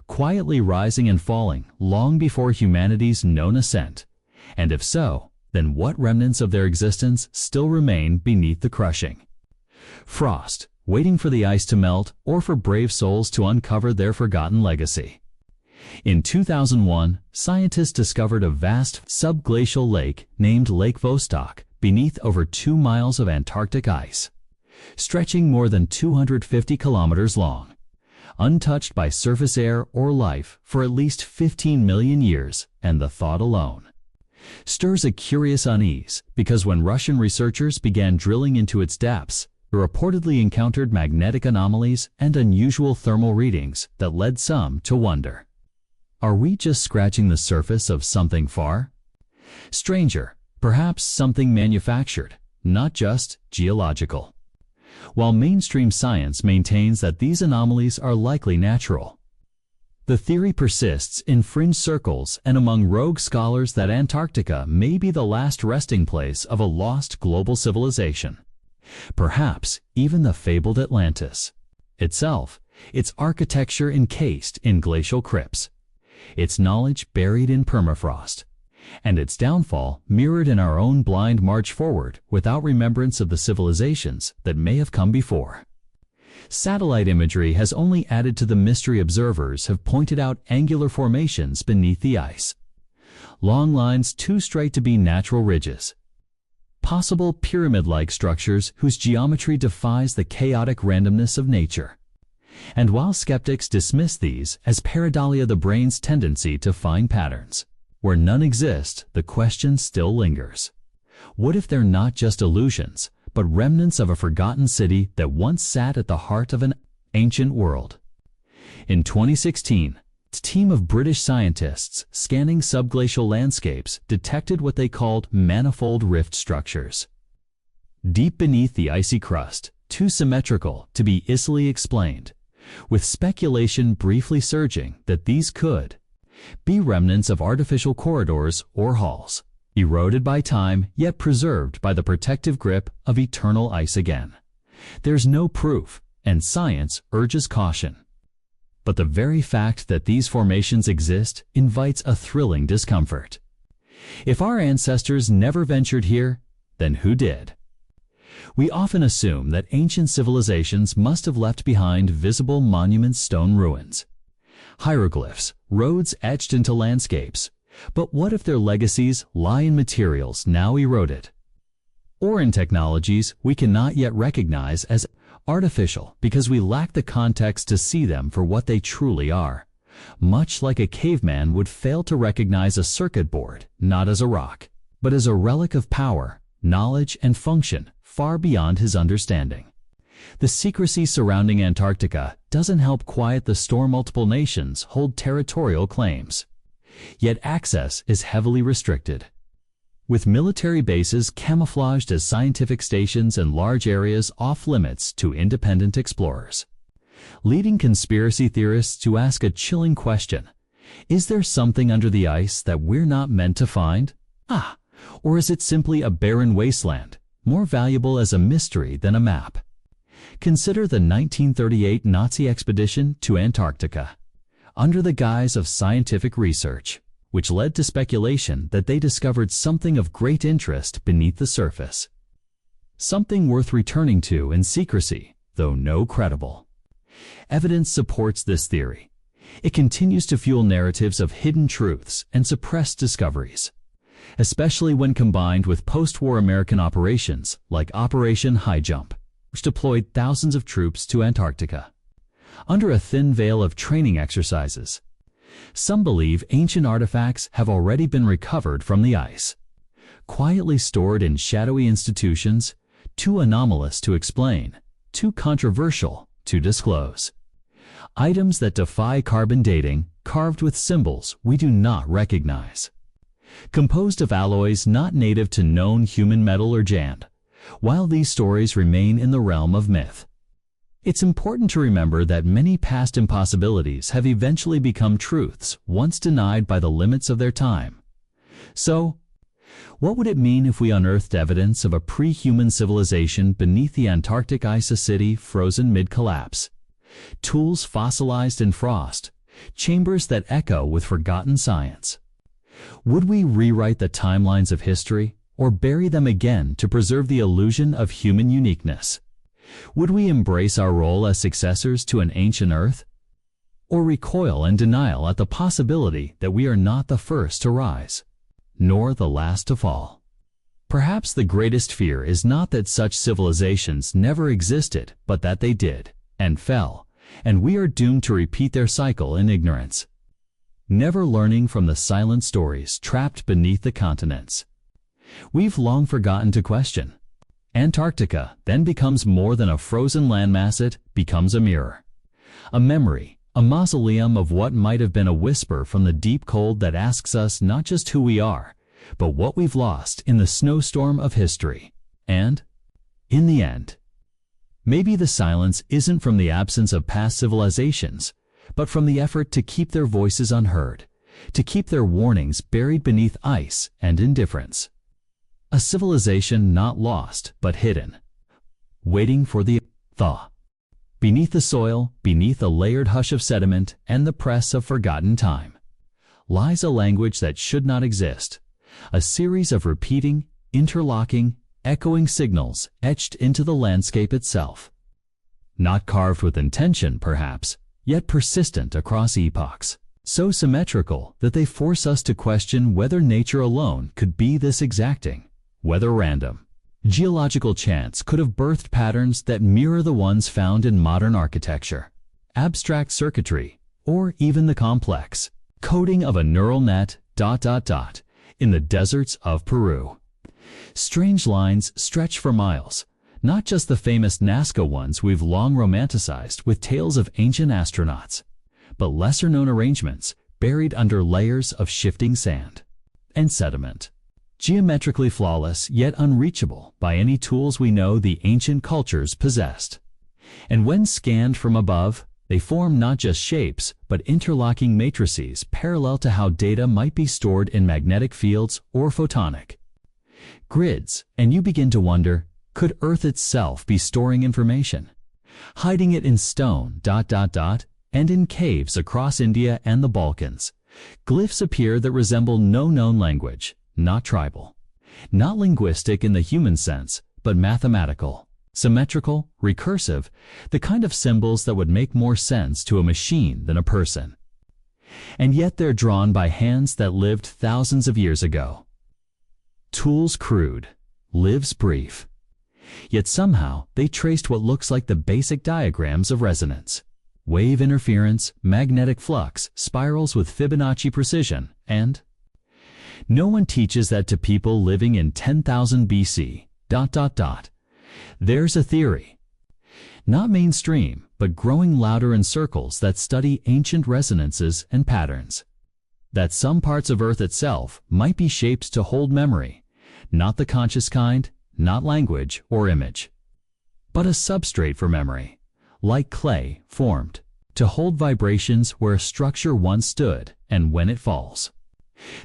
quietly rising and falling long before humanity's known ascent? And if so, then what remnants of their existence still remain beneath the crushing frost, waiting for the ice to melt or for brave souls to uncover their forgotten legacy? In 2001, scientists discovered a vast subglacial lake named Lake Vostok beneath over 2 miles of Antarctic ice. stretching more than 250 kilometers long, untouched by surface air or life for at least 15 million years, and the thought alone stirs a curious unease because when Russian researchers began drilling into its depths, they reportedly encountered magnetic anomalies and unusual thermal readings that led some to wonder. Are we just scratching the surface of something far stranger, perhaps something manufactured, not just geological? While mainstream science maintains that these anomalies are likely natural, the theory persists in fringe circles and among rogue scholars that Antarctica may be the last resting place of a lost global civilization. Perhaps even the fabled Atlantis itself, its architecture encased in glacial crypts, its knowledge buried in permafrost, and its downfall mirrored in our own blind march forward without remembrance of the civilizations that may have come before. Satellite imagery has only added to the mystery. Observers have pointed out angular formations beneath the ice, long lines too straight to be natural ridges, possible pyramid-like structures whose geometry defies the chaotic randomness of nature. And while skeptics dismiss these as pareidolia, the brain's tendency to find patterns where none exist, the question still lingers. What if they're not just illusions, but remnants of a forgotten city that once sat at the heart of an ancient world? In 2016, a team of British scientists scanning subglacial landscapes detected what they called manifold rift structures deep beneath the icy crust, too symmetrical to be easily explained, with speculation briefly surging that these could be remnants of artificial corridors or halls, eroded by time yet preserved by the protective grip of eternal ice again. There's no proof, and science urges caution. But the very fact that these formations exist invites a thrilling discomfort. If our ancestors never ventured here, then who did? We often assume that ancient civilizations must have left behind visible monuments, stone ruins, hieroglyphs, roads etched into landscapes. But what if their legacies lie in materials now eroded, or in technologies we cannot yet recognize as artificial because we lack the context to see them for what they truly are, much like a caveman would fail to recognize a circuit board not as a rock, but as a relic of power, knowledge, and function far beyond his understanding. The secrecy surrounding Antarctica doesn't help quiet the storm. Multiple nations hold territorial claims, yet access is heavily restricted, with military bases camouflaged as scientific stations and large areas off limits to independent explorers, leading conspiracy theorists to ask a chilling question: is there something under the ice that we're not meant to find? Or is it simply a barren wasteland, more valuable as a mystery than a map? Consider the 1938 Nazi expedition to Antarctica, under the guise of scientific research, which led to speculation that they discovered something of great interest beneath the surface. Something worth returning to in secrecy, though no credible evidence supports this theory. It continues to fuel narratives of hidden truths and suppressed discoveries, especially when combined with post-war American operations like Operation High Jump, which deployed thousands of troops to Antarctica under a thin veil of training exercises. Some believe ancient artifacts have already been recovered from the ice, quietly stored in shadowy institutions, too anomalous to explain, too controversial to disclose. Items that defy carbon dating, carved with symbols we do not recognize, composed of alloys not native to known human metal or jand. While these stories remain in the realm of myth, it's important to remember that many past impossibilities have eventually become truths once denied by the limits of their time. So, what would it mean if we unearthed evidence of a pre-human civilization beneath the Antarctic ice, a city frozen mid-collapse, tools fossilized in frost, chambers that echo with forgotten science? Would we rewrite the timelines of history, or bury them again to preserve the illusion of human uniqueness? Would we embrace our role as successors to an ancient Earth, or recoil in denial at the possibility that we are not the first to rise, nor the last to fall? Perhaps the greatest fear is not that such civilizations never existed, but that they did, and fell, and we are doomed to repeat their cycle in ignorance, never learning from the silent stories trapped beneath the continents. We've long forgotten to question. Antarctica then becomes more than a frozen landmass, it becomes a mirror, a memory, a mausoleum of what might have been a whisper from the deep cold that asks us not just who we are, but what we've lost in the snowstorm of history. And, in the end, maybe the silence isn't from the absence of past civilizations, but from the effort to keep their voices unheard, to keep their warnings buried beneath ice and indifference. A civilization not lost, but hidden, waiting for the thaw. Beneath the soil, beneath a layered hush of sediment and the press of forgotten time, lies a language that should not exist, a series of repeating, interlocking, echoing signals etched into the landscape itself. Not carved with intention, perhaps, yet persistent across epochs, so symmetrical that they force us to question whether nature alone could be this exacting, whether random, geological chance could have birthed patterns that mirror the ones found in modern architecture, abstract circuitry, or even the complex coding of a neural net ... in the deserts of Peru. Strange lines stretch for miles, not just the famous Nazca ones we've long romanticized with tales of ancient astronauts, but lesser-known arrangements buried under layers of shifting sand and sediment, geometrically flawless yet unreachable by any tools we know the ancient cultures possessed. And when scanned from above, they form not just shapes, but interlocking matrices parallel to how data might be stored in magnetic fields or photonic grids, and you begin to wonder, could Earth itself be storing information, hiding it in stone ... and in caves across India and the Balkans? Glyphs appear that resemble no known language, not tribal, not linguistic in the human sense, but mathematical, symmetrical, recursive, the kind of symbols that would make more sense to a machine than a person. And yet they're drawn by hands that lived thousands of years ago. Tools crude, lives brief. Yet somehow they traced what looks like the basic diagrams of resonance, wave interference, magnetic flux, spirals with Fibonacci precision, and no one teaches that to people living in 10,000 BC. There's a theory, not mainstream, but growing louder in circles that study ancient resonances and patterns, that some parts of Earth itself might be shaped to hold memory, not the conscious kind, not language or image, but a substrate for memory, like clay formed to hold vibrations where a structure once stood, and when it falls,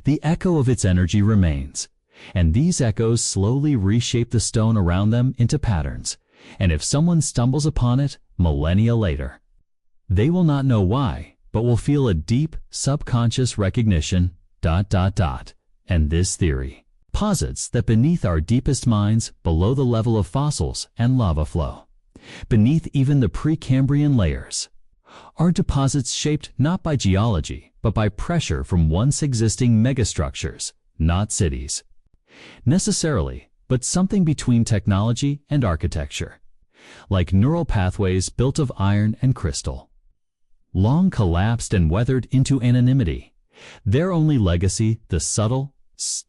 the echo of its energy remains, and these echoes slowly reshape the stone around them into patterns, and if someone stumbles upon it millennia later, they will not know why, but will feel a deep, subconscious recognition, ... And this theory posits that beneath our deepest minds, below the level of fossils and lava flow, beneath even the Precambrian layers, are deposits shaped not by geology, but by pressure from once existing megastructures, not cities, necessarily, but something between technology and architecture, like neural pathways built of iron and crystal, long collapsed and weathered into anonymity, their only legacy the subtle,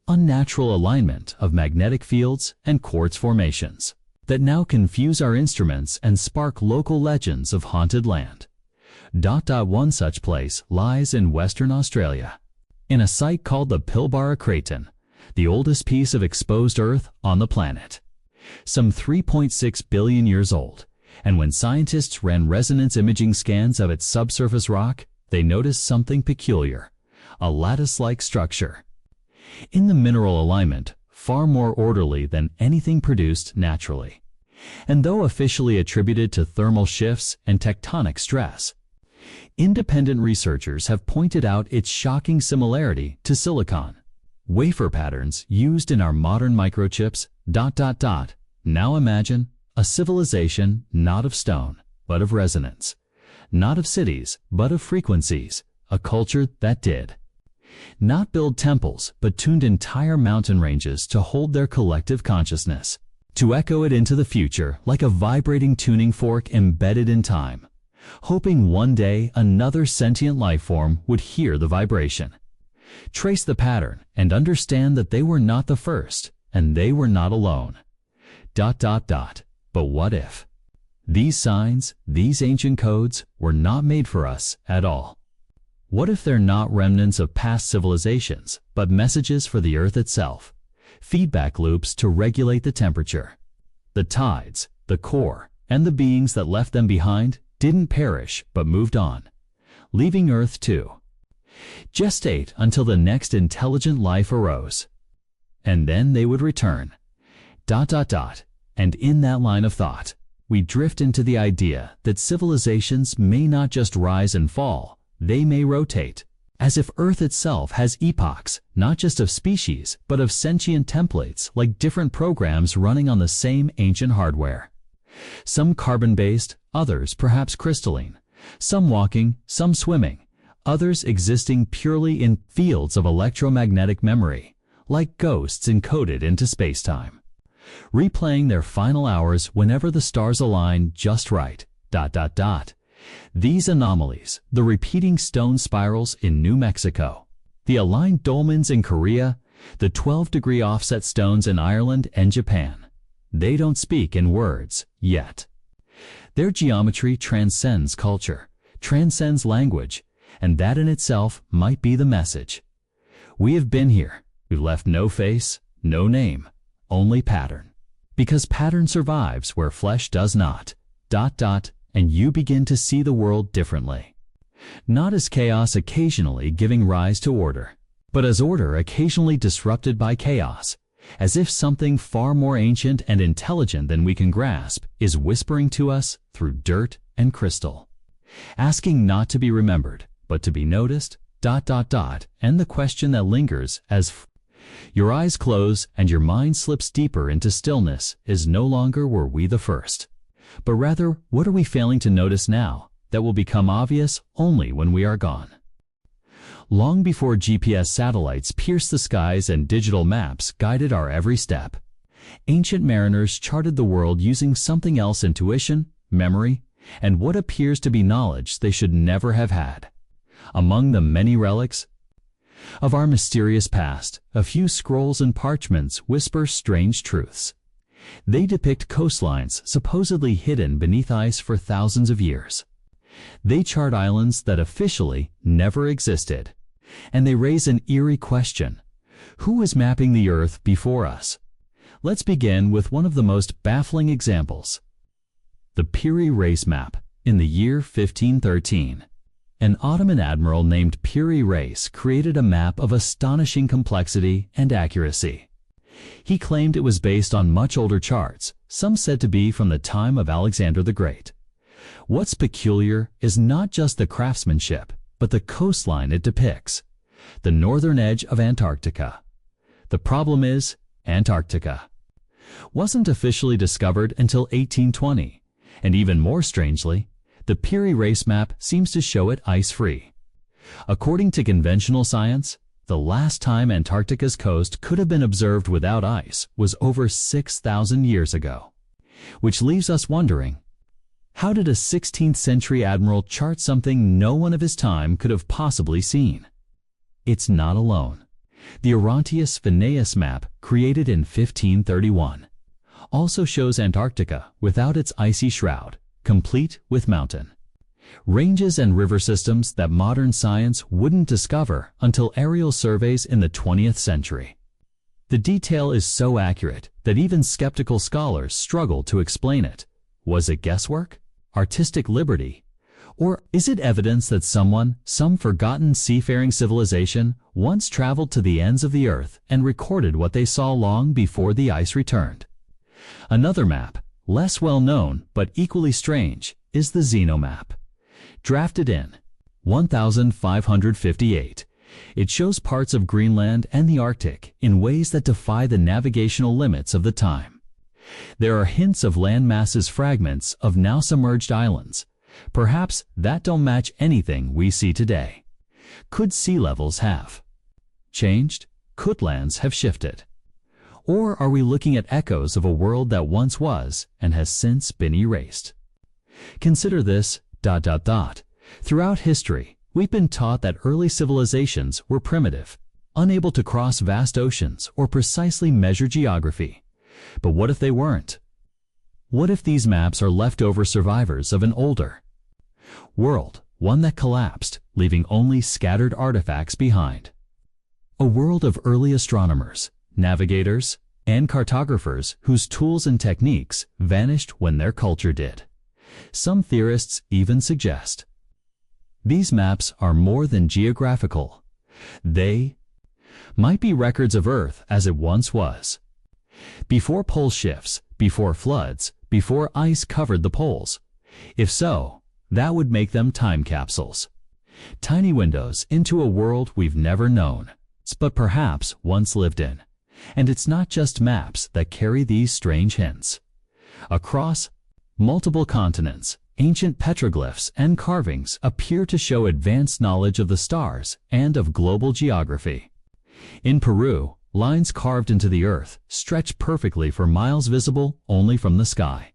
unnatural alignment of magnetic fields and quartz formations that now confuse our instruments and spark local legends of haunted land. One such place lies in Western Australia, in a site called the Pilbara Craton, the oldest piece of exposed Earth on the planet, some 3.6 billion years old, and when scientists ran resonance imaging scans of its subsurface rock, they noticed something peculiar, a lattice-like structure. In the mineral alignment, far more orderly than anything produced naturally. And though officially attributed to thermal shifts and tectonic stress, independent researchers have pointed out its shocking similarity to silicon wafer patterns used in our modern microchips. Now imagine a civilization not of stone, but of resonance, not of cities, but of frequencies, a culture that did. Not build temples, but tuned entire mountain ranges to hold their collective consciousness, to echo it into the future like a vibrating tuning fork embedded in time, hoping one day another sentient life form would hear the vibration. Trace the pattern and understand that they were not the first, and they were not alone. ... But what if these signs, these ancient codes, were not made for us at all? What if they're not remnants of past civilizations, but messages for the Earth itself, feedback loops to regulate the temperature? The tides, the core, and the beings that left them behind didn't perish but moved on, leaving Earth to gestate until the next intelligent life arose. And then they would return. ... And in that line of thought, we drift into the idea that civilizations may not just rise and fall, they may rotate, as if Earth itself has epochs, not just of species, but of sentient templates like different programs running on the same ancient hardware. Some carbon-based, others perhaps crystalline, some walking, some swimming, others existing purely in fields of electromagnetic memory, like ghosts encoded into space-time, replaying their final hours whenever the stars align just right. ... These anomalies, the repeating stone spirals in New Mexico, the aligned dolmens in Korea, the 12-degree offset stones in Ireland and Japan, they don't speak in words yet. Their geometry transcends culture, transcends language, and that in itself might be the message. We have been here, we've left no face, no name, only pattern. Because pattern survives where flesh does not. ... And you begin to see the world differently. Not as chaos occasionally giving rise to order, but as order occasionally disrupted by chaos, as if something far more ancient and intelligent than we can grasp is whispering to us through dirt and crystal, asking not to be remembered, but to be noticed. ... And the question that lingers as your eyes close and your mind slips deeper into stillness is no longer were we the first, but rather, what are we failing to notice now that will become obvious only when we are gone? Long before GPS satellites pierced the skies and digital maps guided our every step, ancient mariners charted the world using something else: intuition, memory, and what appears to be knowledge they should never have had. Among the many relics of our mysterious past, a few scrolls and parchments whisper strange truths. They depict coastlines supposedly hidden beneath ice for thousands of years. They chart islands that officially never existed. And they raise an eerie question: who was mapping the Earth before us? Let's begin with one of the most baffling examples: the Piri Reis map in the year 1513. An Ottoman admiral named Piri Reis created a map of astonishing complexity and accuracy. He claimed it was based on much older charts, some said to be from the time of Alexander the Great. What's peculiar is not just the craftsmanship, but the coastline it depicts, the northern edge of Antarctica. The problem is, Antarctica wasn't officially discovered until 1820, and even more strangely, the Piri Reis map seems to show it ice-free. According to conventional science, the last time Antarctica's coast could have been observed without ice was over 6,000 years ago. Which leaves us wondering, how did a 16th century admiral chart something no one of his time could have possibly seen? It's not alone. The Orontius Phineas map, created in 1531, also shows Antarctica without its icy shroud, complete with mountain ranges and river systems that modern science wouldn't discover until aerial surveys in the 20th century. The detail is so accurate that even skeptical scholars struggle to explain it. Was it guesswork? Artistic liberty? Or is it evidence that someone, some forgotten seafaring civilization, once traveled to the ends of the earth and recorded what they saw long before the ice returned? Another map, less well known but equally strange, is the Zeno map. Drafted in 1558, it shows parts of Greenland and the Arctic in ways that defy the navigational limits of the time. There are hints of land masses, fragments of now submerged islands, perhaps that don't match anything we see today. Could sea levels have changed? Could lands have shifted? Or are we looking at echoes of a world that once was and has since been erased? Consider this, ... Throughout history, we've been taught that early civilizations were primitive, unable to cross vast oceans or precisely measure geography. But what if they weren't? What if these maps are leftover survivors of an older world, one that collapsed, leaving only scattered artifacts behind? A world of early astronomers, navigators, and cartographers whose tools and techniques vanished when their culture did. Some theorists even suggest these maps are more than geographical. They might be records of Earth as it once was. Before pole shifts, before floods, before ice covered the poles. If so, that would make them time capsules. Tiny windows into a world we've never known, but perhaps once lived in. And it's not just maps that carry these strange hints. Across multiple continents, ancient petroglyphs and carvings appear to show advanced knowledge of the stars and of global geography. In Peru, lines carved into the earth stretch perfectly for miles visible only from the sky.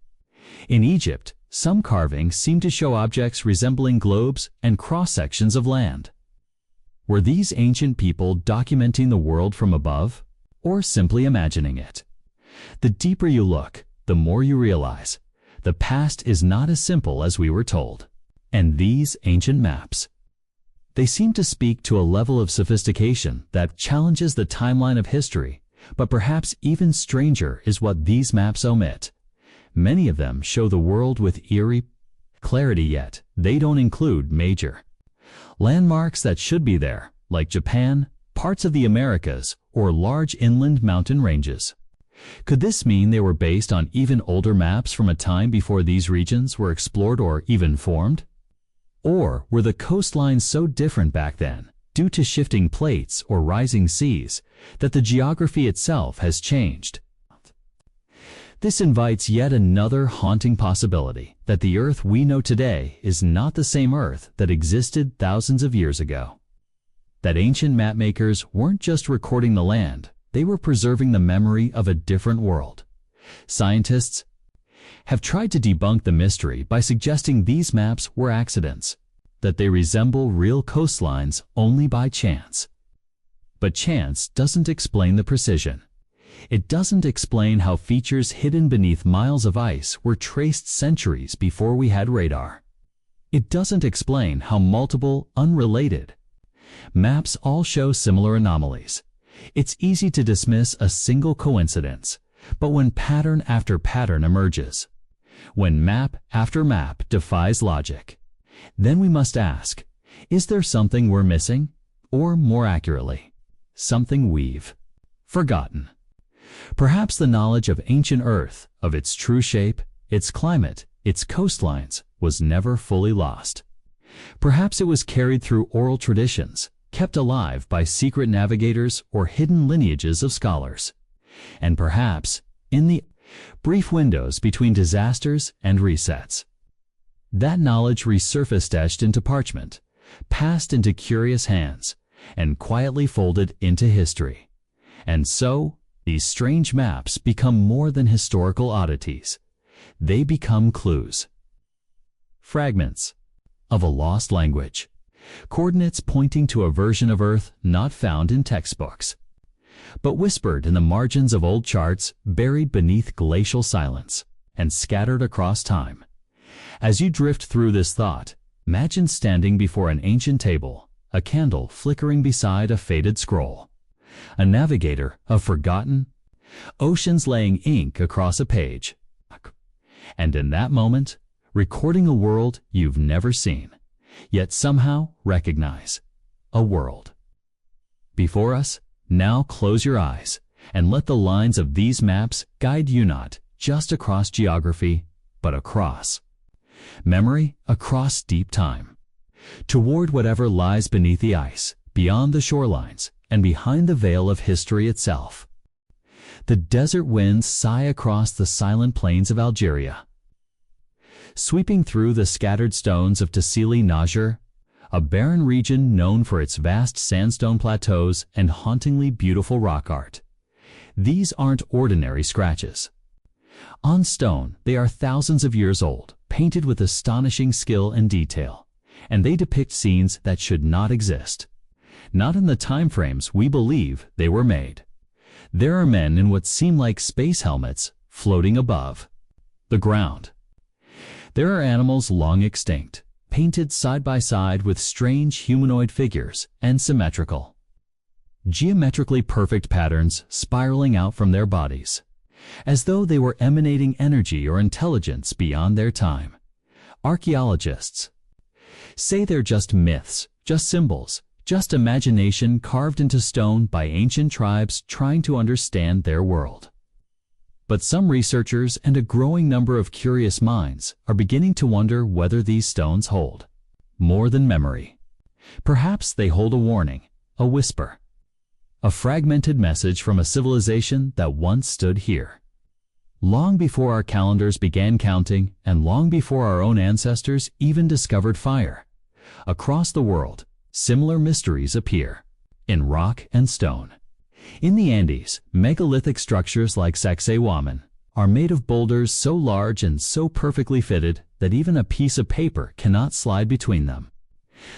In Egypt, some carvings seem to show objects resembling globes and cross-sections of land. Were these ancient people documenting the world from above, or simply imagining it? The deeper you look, the more you realize the past is not as simple as we were told. And these ancient maps, they seem to speak to a level of sophistication that challenges the timeline of history, but perhaps even stranger is what these maps omit. Many of them show the world with eerie clarity, yet they don't include major landmarks that should be there, like Japan, parts of the Americas, or large inland mountain ranges. Could this mean they were based on even older maps from a time before these regions were explored or even formed? Or were the coastlines so different back then, due to shifting plates or rising seas, that the geography itself has changed? This invites yet another haunting possibility, that the Earth we know today is not the same Earth that existed thousands of years ago. That ancient mapmakers weren't just recording the land, they were preserving the memory of a different world. Scientists have tried to debunk the mystery by suggesting these maps were accidents, that they resemble real coastlines only by chance. But chance doesn't explain the precision. It doesn't explain how features hidden beneath miles of ice were traced centuries before we had radar. It doesn't explain how multiple, unrelated maps all show similar anomalies. It's easy to dismiss a single coincidence, but when pattern after pattern emerges, when map after map defies logic, then we must ask, is there something we're missing? Or more accurately, something we've forgotten? Perhaps the knowledge of ancient Earth, of its true shape, its climate, its coastlines, was never fully lost. Perhaps it was carried through oral traditions, kept alive by secret navigators or hidden lineages of scholars. And perhaps, in the brief windows between disasters and resets, that knowledge resurfaced, etched into parchment, passed into curious hands, and quietly folded into history. And so, these strange maps become more than historical oddities. They become clues. Fragments of a lost language. Coordinates pointing to a version of Earth not found in textbooks, but whispered in the margins of old charts, buried beneath glacial silence, and scattered across time. As you drift through this thought, imagine standing before an ancient table, a candle flickering beside a faded scroll, a navigator of forgotten oceans laying ink across a page, and in that moment, recording a world you've never seen, yet somehow recognize. A world before us. Now close your eyes and let the lines of these maps guide you, not just across geography, but across memory, across deep time, toward whatever lies beneath the ice, beyond the shorelines, and behind the veil of history itself. The desert winds sigh across the silent plains of Algeria, sweeping through the scattered stones of Tassili Najjar, a barren region known for its vast sandstone plateaus and hauntingly beautiful rock art. These aren't ordinary scratches. On stone, they are thousands of years old, painted with astonishing skill and detail, and they depict scenes that should not exist. Not in the time frames we believe they were made. There are men in what seem like space helmets floating above the ground. There are animals long extinct, painted side by side with strange humanoid figures and symmetrical, geometrically perfect patterns spiraling out from their bodies, as though they were emanating energy or intelligence beyond their time. Archaeologists say they're just myths, just symbols, just imagination carved into stone by ancient tribes trying to understand their world. But some researchers and a growing number of curious minds are beginning to wonder whether these stones hold more than memory. Perhaps they hold a warning, a whisper, a fragmented message from a civilization that once stood here. Long before our calendars began counting, and long before our own ancestors even discovered fire, across the world, similar mysteries appear in rock and stone. In the Andes, megalithic structures like Sacsayhuaman are made of boulders so large and so perfectly fitted that even a piece of paper cannot slide between them.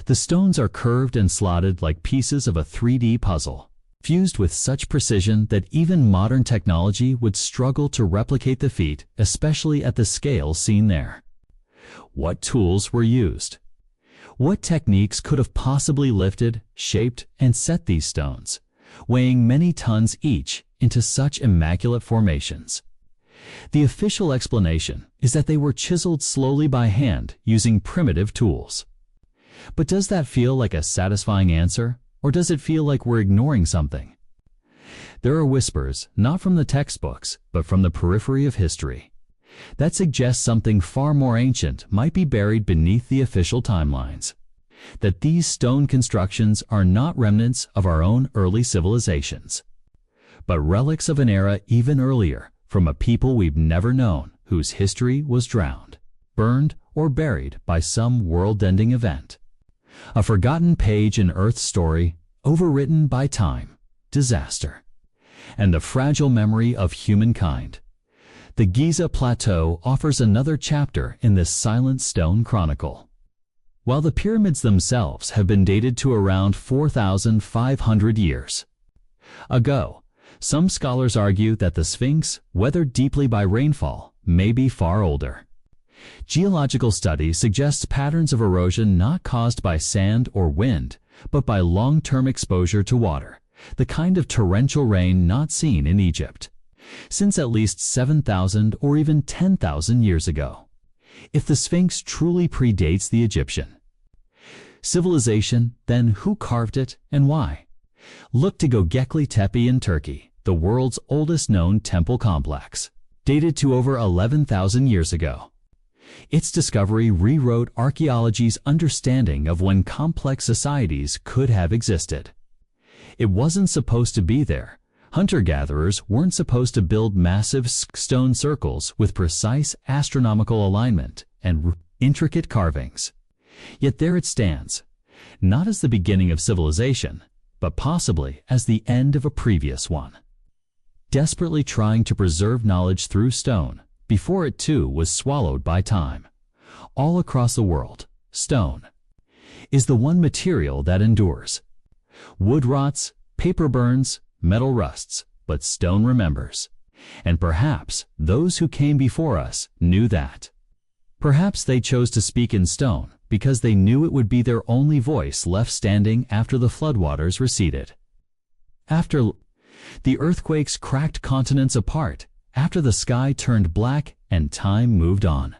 The stones are curved and slotted like pieces of a 3D puzzle, fused with such precision that even modern technology would struggle to replicate the feat, especially at the scale seen there. What tools were used? What techniques could have possibly lifted, shaped, and set these stones, weighing many tons each, into such immaculate formations? The official explanation is that they were chiseled slowly by hand using primitive tools. But does that feel like a satisfying answer, or does it feel like we're ignoring something? There are whispers, not from the textbooks, but from the periphery of history, that suggests something far more ancient might be buried beneath the official timelines. That these stone constructions are not remnants of our own early civilizations, but relics of an era even earlier, from a people we've never known, whose history was drowned, burned, or buried by some world-ending event. A forgotten page in Earth's story, overwritten by time, disaster, and the fragile memory of humankind. The Giza Plateau offers another chapter in this silent stone chronicle. While the pyramids themselves have been dated to around 4,500 years ago, some scholars argue that the Sphinx, weathered deeply by rainfall, may be far older. Geological studies suggest patterns of erosion not caused by sand or wind, but by long-term exposure to water, the kind of torrential rain not seen in Egypt since at least 7,000 or even 10,000 years ago. If the Sphinx truly predates the Egyptian civilization, then who carved it and why? Look to Göbekli Tepe in Turkey, the world's oldest known temple complex, dated to over 11,000 years ago. Its discovery rewrote archaeology's understanding of when complex societies could have existed. It wasn't supposed to be there. Hunter-gatherers weren't supposed to build massive stone circles with precise astronomical alignment and intricate carvings. Yet there it stands, not as the beginning of civilization, but possibly as the end of a previous one. Desperately trying to preserve knowledge through stone, before it too was swallowed by time. All across the world, stone is the one material that endures. Wood rots, paper burns, metal rusts, but stone remembers. And perhaps those who came before us knew that. Perhaps they chose to speak in stone because they knew it would be their only voice left standing after the floodwaters receded. After the earthquakes cracked continents apart, after the sky turned black and time moved on.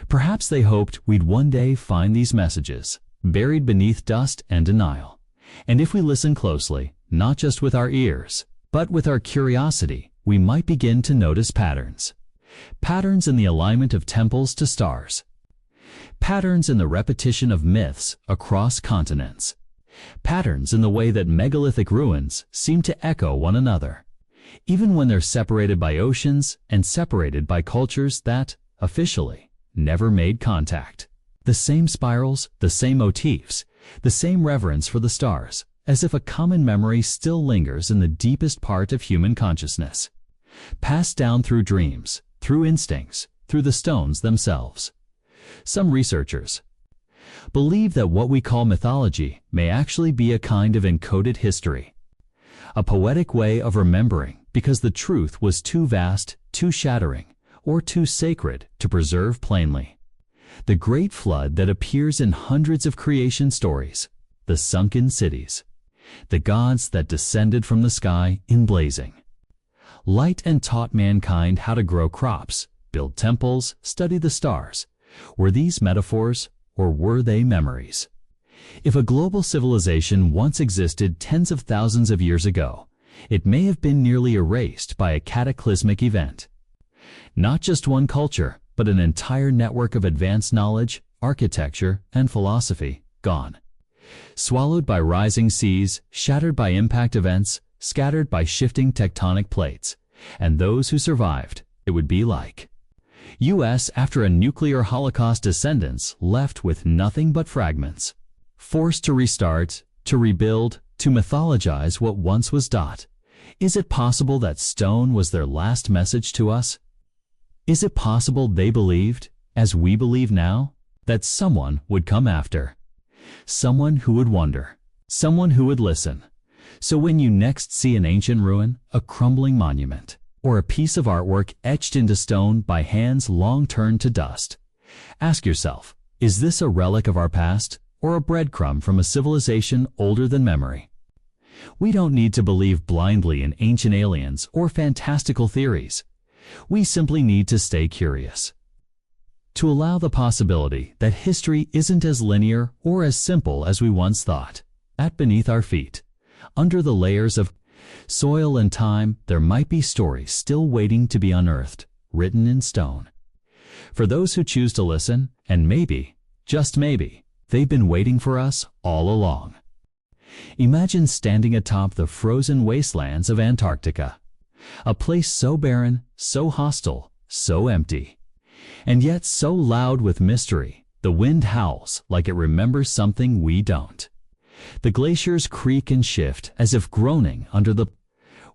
Perhaps they hoped we'd one day find these messages, buried beneath dust and denial. And if we listen closely, not just with our ears, but with our curiosity, we might begin to notice patterns. Patterns in the alignment of temples to stars. Patterns in the repetition of myths across continents. Patterns in the way that megalithic ruins seem to echo one another, even when they're separated by oceans and separated by cultures that, officially, never made contact. The same spirals, the same motifs, the same reverence for the stars, as if a common memory still lingers in the deepest part of human consciousness, passed down through dreams, through instincts, through the stones themselves. Some researchers believe that what we call mythology may actually be a kind of encoded history, a poetic way of remembering because the truth was too vast, too shattering, or too sacred to preserve plainly. The great flood that appears in hundreds of creation stories, the sunken cities, the gods that descended from the sky in blazing light and taught mankind how to grow crops, build temples, study the stars. Were these metaphors, or were they memories? If a global civilization once existed tens of thousands of years ago, it may have been nearly erased by a cataclysmic event. Not just one culture, but an entire network of advanced knowledge, architecture, and philosophy gone. Swallowed by rising seas, shattered by impact events, scattered by shifting tectonic plates. And those who survived, it would be like U.S. after a nuclear holocaust, descendants left with nothing but fragments. Forced to restart, to rebuild, to mythologize what once was. Is it possible that stone was their last message to us? Is it possible they believed, as we believe now, that someone would come after? Someone who would wonder, someone who would listen. So when you next see an ancient ruin, a crumbling monument, or a piece of artwork etched into stone by hands long turned to dust, ask yourself, is this a relic of our past, or a breadcrumb from a civilization older than memory? We don't need to believe blindly in ancient aliens or fantastical theories. We simply need to stay curious. To allow the possibility that history isn't as linear or as simple as we once thought. At beneath our feet, under the layers of soil and time, there might be stories still waiting to be unearthed, written in stone. For those who choose to listen, and maybe, just maybe, they've been waiting for us all along. Imagine standing atop the frozen wastelands of Antarctica, a place so barren, so hostile, so empty, and yet so loud with mystery, the wind howls like it remembers something we don't. The glaciers creak and shift as if groaning under the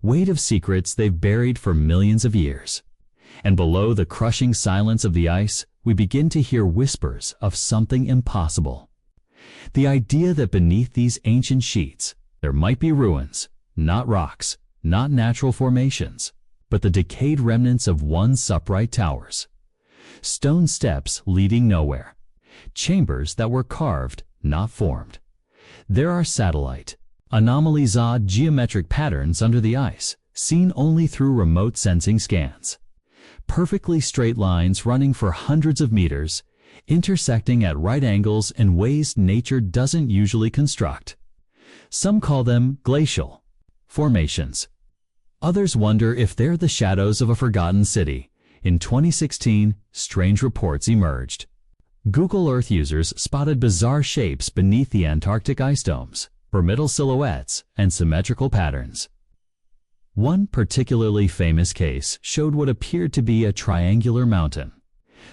weight of secrets they've buried for millions of years. And below the crushing silence of the ice, we begin to hear whispers of something impossible. The idea that beneath these ancient sheets, there might be ruins, not rocks, not natural formations, but the decayed remnants of once upright towers. Stone steps leading nowhere. Chambers that were carved, not formed. There are satellite, anomalous-odd geometric patterns under the ice, seen only through remote sensing scans. Perfectly straight lines running for hundreds of meters, intersecting at right angles in ways nature doesn't usually construct. Some call them glacial formations. Others wonder if they're the shadows of a forgotten city. In 2016, strange reports emerged. Google Earth users spotted bizarre shapes beneath the Antarctic ice domes, pyramidal silhouettes, and symmetrical patterns. One particularly famous case showed what appeared to be a triangular mountain,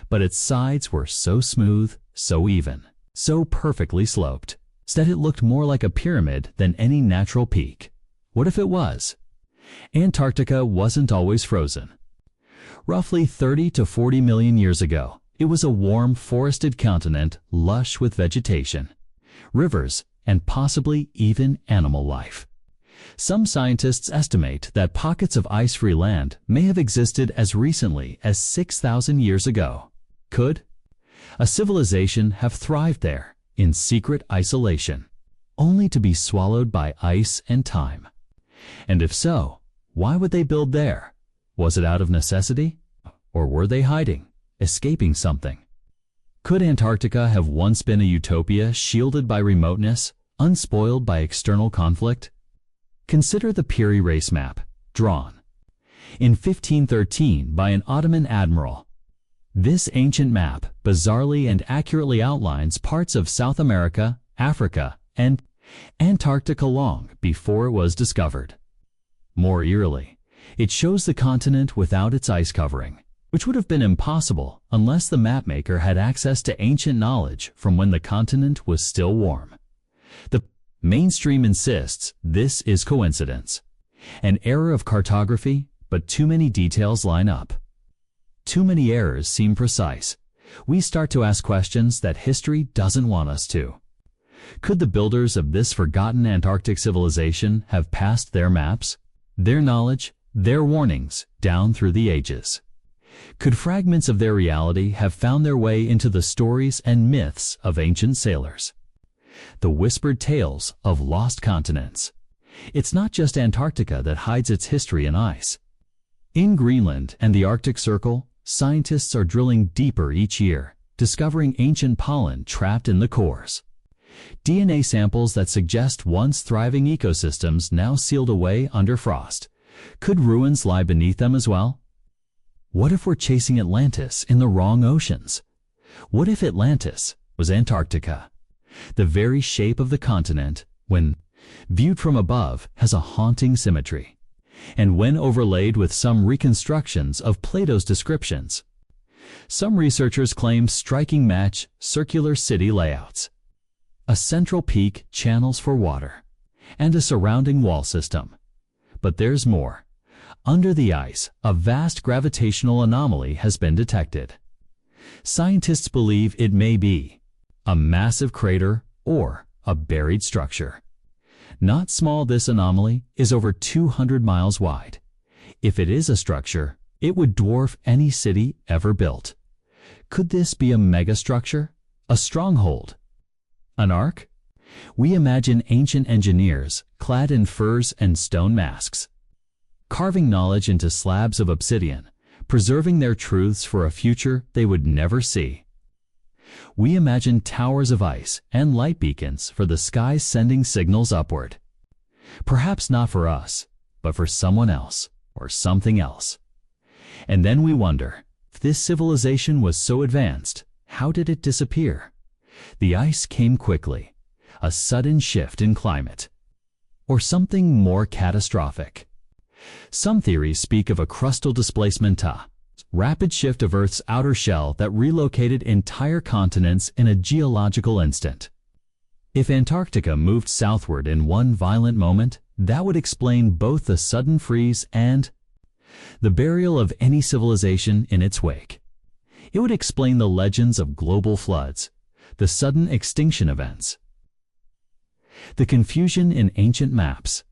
but its sides were so smooth, so even, so perfectly sloped, that it looked more like a pyramid than any natural peak. What if it was? Antarctica wasn't always frozen. Roughly 30 to 40 million years ago, it was a warm, forested continent lush with vegetation, rivers, and possibly even animal life. Some scientists estimate that pockets of ice-free land may have existed as recently as 6,000 years ago. Could a civilization have thrived there in secret isolation, only to be swallowed by ice and time? And if so, why would they build there? Was it out of necessity? Or were they hiding, escaping something? Could Antarctica have once been a utopia shielded by remoteness, unspoiled by external conflict? Consider the Piri race map, drawn in 1513 by an Ottoman admiral. This ancient map bizarrely and accurately outlines parts of South America, Africa, and Antarctica long before it was discovered. More eerily, it shows the continent without its ice covering, which would have been impossible unless the mapmaker had access to ancient knowledge from when the continent was still warm. The mainstream insists this is coincidence, an error of cartography, but too many details line up. Too many errors seem precise. We start to ask questions that history doesn't want us to. Could the builders of this forgotten Antarctic civilization have passed their maps, their knowledge, their warnings down through the ages? Could fragments of their reality have found their way into the stories and myths of ancient sailors? The whispered tales of lost continents. It's not just Antarctica that hides its history in ice. In Greenland and the Arctic Circle, scientists are drilling deeper each year, discovering ancient pollen trapped in the cores. DNA samples that suggest once thriving ecosystems now sealed away under frost. Could ruins lie beneath them as well? What if we're chasing Atlantis in the wrong oceans? What if Atlantis was Antarctica? The very shape of the continent, when viewed from above, has a haunting symmetry. And when overlaid with some reconstructions of Plato's descriptions, some researchers claim striking match circular city layouts. A central peak channels for water, and a surrounding wall system. But there's more. Under the ice, a vast gravitational anomaly has been detected. Scientists believe it may be a massive crater or a buried structure. Not small, this anomaly is over 200 miles wide. If it is a structure, it would dwarf any city ever built. Could this be a megastructure? A stronghold? An ark? We imagine ancient engineers clad in furs and stone masks, carving knowledge into slabs of obsidian, preserving their truths for a future they would never see. We imagine towers of ice and light beacons for the skies sending signals upward. Perhaps not for us, but for someone else or something else. And then we wonder, if this civilization was so advanced, how did it disappear? The ice came quickly, a sudden shift in climate, or something more catastrophic. Some theories speak of a crustal displacement, rapid shift of Earth's outer shell that relocated entire continents in a geological instant. If Antarctica moved southward in one violent moment, that would explain both the sudden freeze and the burial of any civilization in its wake. It would explain the legends of global floods, the sudden extinction events, the confusion in ancient maps.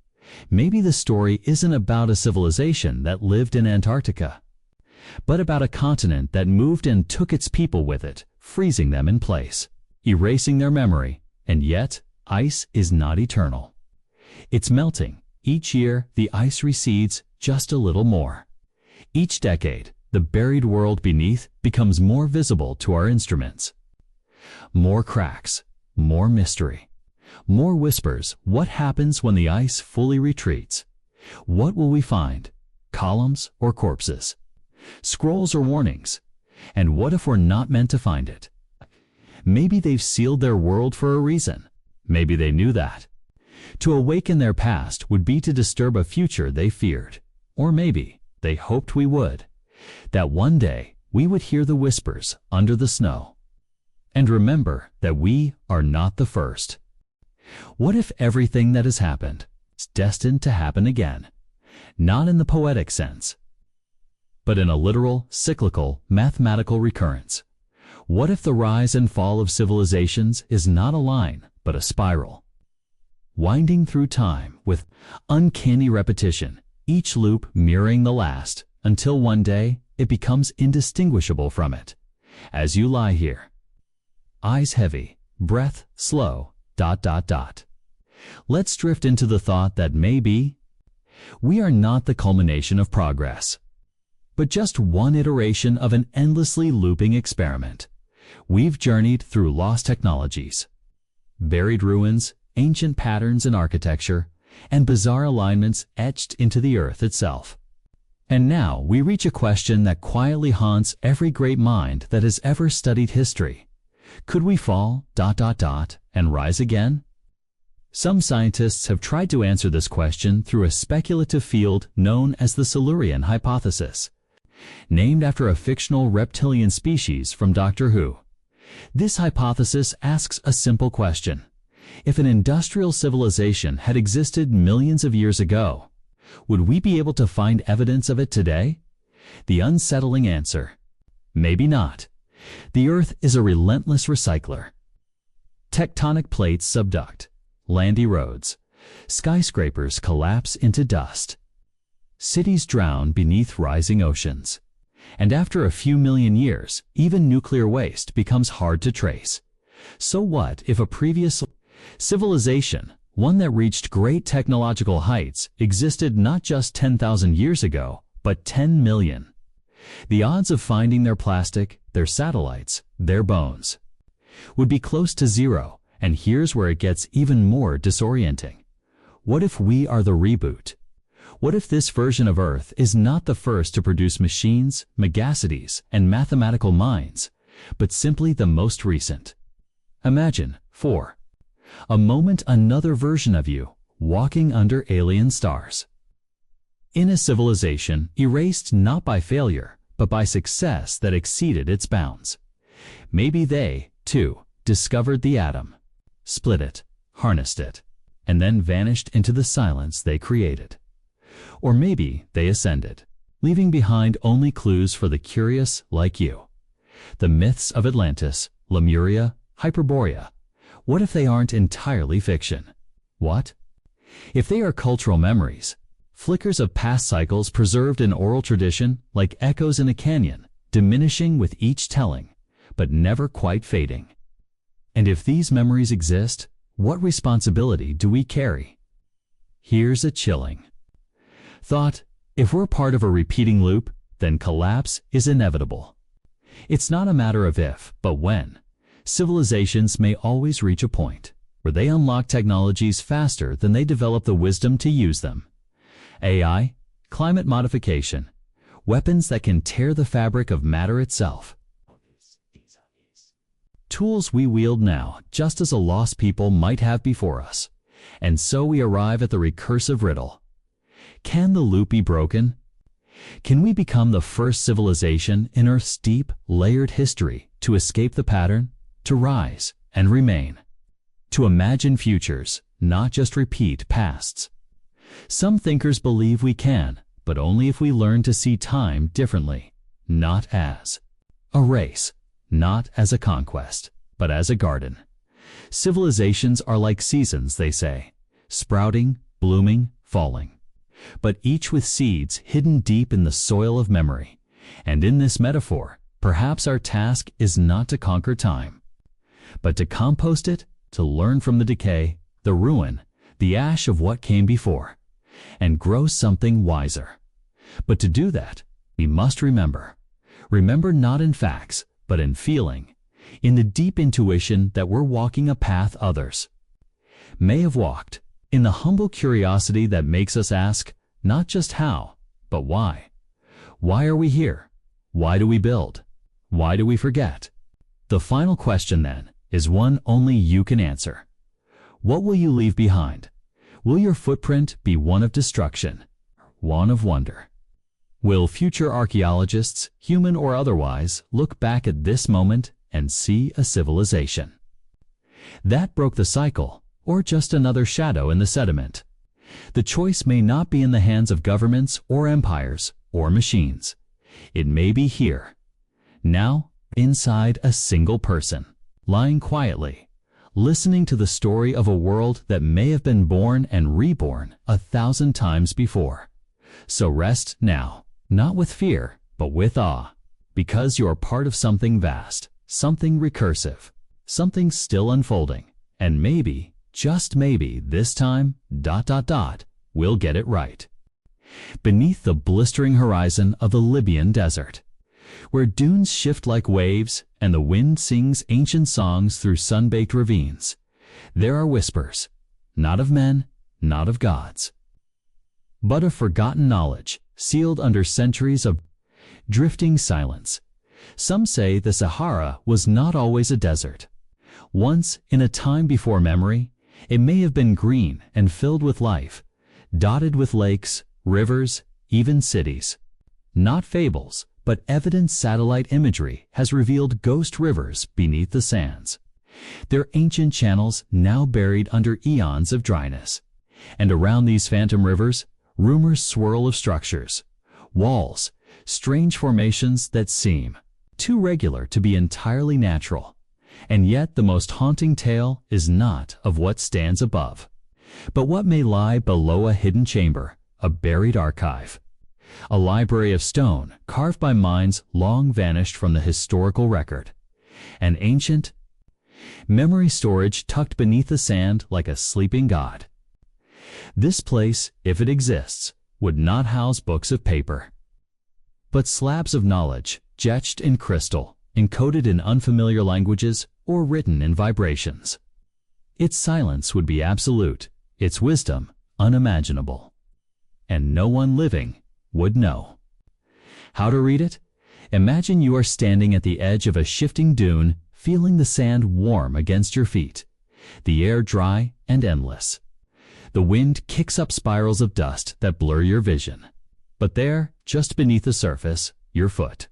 Maybe the story isn't about a civilization that lived in Antarctica, but about a continent that moved and took its people with it, freezing them in place, erasing their memory. And yet, ice is not eternal. It's melting. Each year, the ice recedes just a little more. Each decade, the buried world beneath becomes more visible to our instruments. More cracks, more mystery, more whispers. What happens when the ice fully retreats? What will we find? Columns or corpses? Scrolls or warnings? And what if we're not meant to find it? Maybe they've sealed their world for a reason. Maybe they knew that. To awaken their past would be to disturb a future they feared. Or maybe they hoped we would. That one day we would hear the whispers under the snow. And remember that we are not the first. What if everything that has happened is destined to happen again? Not in the poetic sense, but in a literal, cyclical, mathematical recurrence. What if the rise and fall of civilizations is not a line, but a spiral, winding through time with uncanny repetition, each loop mirroring the last, until one day it becomes indistinguishable from it? As you lie here, eyes heavy, breath slow, ... Let's drift into the thought that maybe we are not the culmination of progress, but just one iteration of an endlessly looping experiment. We've journeyed through lost technologies, buried ruins, ancient patterns in architecture, and bizarre alignments etched into the earth itself. And now we reach a question that quietly haunts every great mind that has ever studied history. Could we fall ... and rise again? Some scientists have tried to answer this question through a speculative field known as the Silurian hypothesis. named after a fictional reptilian species from Doctor Who. This hypothesis asks a simple question. If an industrial civilization had existed millions of years ago, would we be able to find evidence of it today? The unsettling answer: maybe not. The Earth is a relentless recycler. Tectonic plates subduct, land erodes, skyscrapers collapse into dust. Cities drown beneath rising oceans. And after a few million years, even nuclear waste becomes hard to trace. So what if a previous civilization, one that reached great technological heights, existed not just 10,000 years ago, but 10 million? The odds of finding their plastic, their satellites, their bones would be close to zero, and here's where it gets even more disorienting. What if we are the reboot? What if this version of Earth is not the first to produce machines, megacities, and mathematical minds, but simply the most recent? Imagine, for a moment, another version of you walking under alien stars. In a civilization erased not by failure, but by success that exceeded its bounds. Maybe they, too, discovered the atom, split it, harnessed it, and then vanished into the silence they created. Or maybe they ascended, leaving behind only clues for the curious like you. The myths of Atlantis, Lemuria, Hyperborea. What if they aren't entirely fiction? What if they are cultural memories, flickers of past cycles preserved in oral tradition like echoes in a canyon, diminishing with each telling, but never quite fading? And if these memories exist, what responsibility do we carry? Here's a chilling thought: if we're part of a repeating loop, then collapse is inevitable. It's not a matter of if, but when. Civilizations may always reach a point where they unlock technologies faster than they develop the wisdom to use them. AI, climate modification, weapons that can tear the fabric of matter itself. Tools we wield now, just as a lost people might have before us. And so we arrive at the recursive riddle. Can the loop be broken? Can we become the first civilization in Earth's deep, layered history to escape the pattern, to rise and remain, to imagine futures, not just repeat pasts? Some thinkers believe we can, but only if we learn to see time differently, not as a race, not as a conquest, but as a garden. Civilizations are like seasons, they say, sprouting, blooming, falling, but each with seeds hidden deep in the soil of memory. And in this metaphor, perhaps our task is not to conquer time, but to compost it, to learn from the decay, the ruin, the ash of what came before, and grow something wiser. But to do that, we must remember not in facts, but in feeling, in the deep intuition that we're walking a path others may have walked, in the humble curiosity that makes us ask not just how, but why. Why are we here? Why do we build? Why do we forget? The final question, then, is one only you can answer. What will you leave behind? Will your footprint be one of destruction, one of wonder? Will future archaeologists, human or otherwise, look back at this moment and see a civilization that broke the cycle, or just another shadow in the sediment? The choice may not be in the hands of governments or empires or machines. It may be here, now, inside a single person, lying quietly, listening to the story of a world that may have been born and reborn 1,000 times before. So rest now, not with fear, but with awe, because you are part of something vast, something recursive, something still unfolding, and maybe, just maybe, this time, we'll get it right. Beneath the blistering horizon of the Libyan desert, where dunes shift like waves and the wind sings ancient songs through sun-baked ravines, there are whispers, not of men, not of gods, but of forgotten knowledge, sealed under centuries of drifting silence. Some say the Sahara was not always a desert. Once, in a time before memory, it may have been green and filled with life, dotted with lakes, rivers, even cities. Not fables, but evident satellite imagery has revealed ghost rivers beneath the sands. Their ancient channels now buried under eons of dryness. And around these phantom rivers, rumors swirl of structures, walls, strange formations that seem too regular to be entirely natural. And yet the most haunting tale is not of what stands above, but what may lie below a hidden chamber, a buried archive. A library of stone carved by minds long vanished from the historical record. An ancient memory storage tucked beneath the sand like a sleeping god. This place, if it exists, would not house books of paper, but slabs of knowledge, etched in crystal, encoded in unfamiliar languages, or written in vibrations. Its silence would be absolute, its wisdom unimaginable, and no one living would know. How to read it? Imagine you are standing at the edge of a shifting dune, feeling the sand warm against your feet, the air dry and endless. The wind kicks up spirals of dust that blur your vision. But there, just beneath the surface, your foot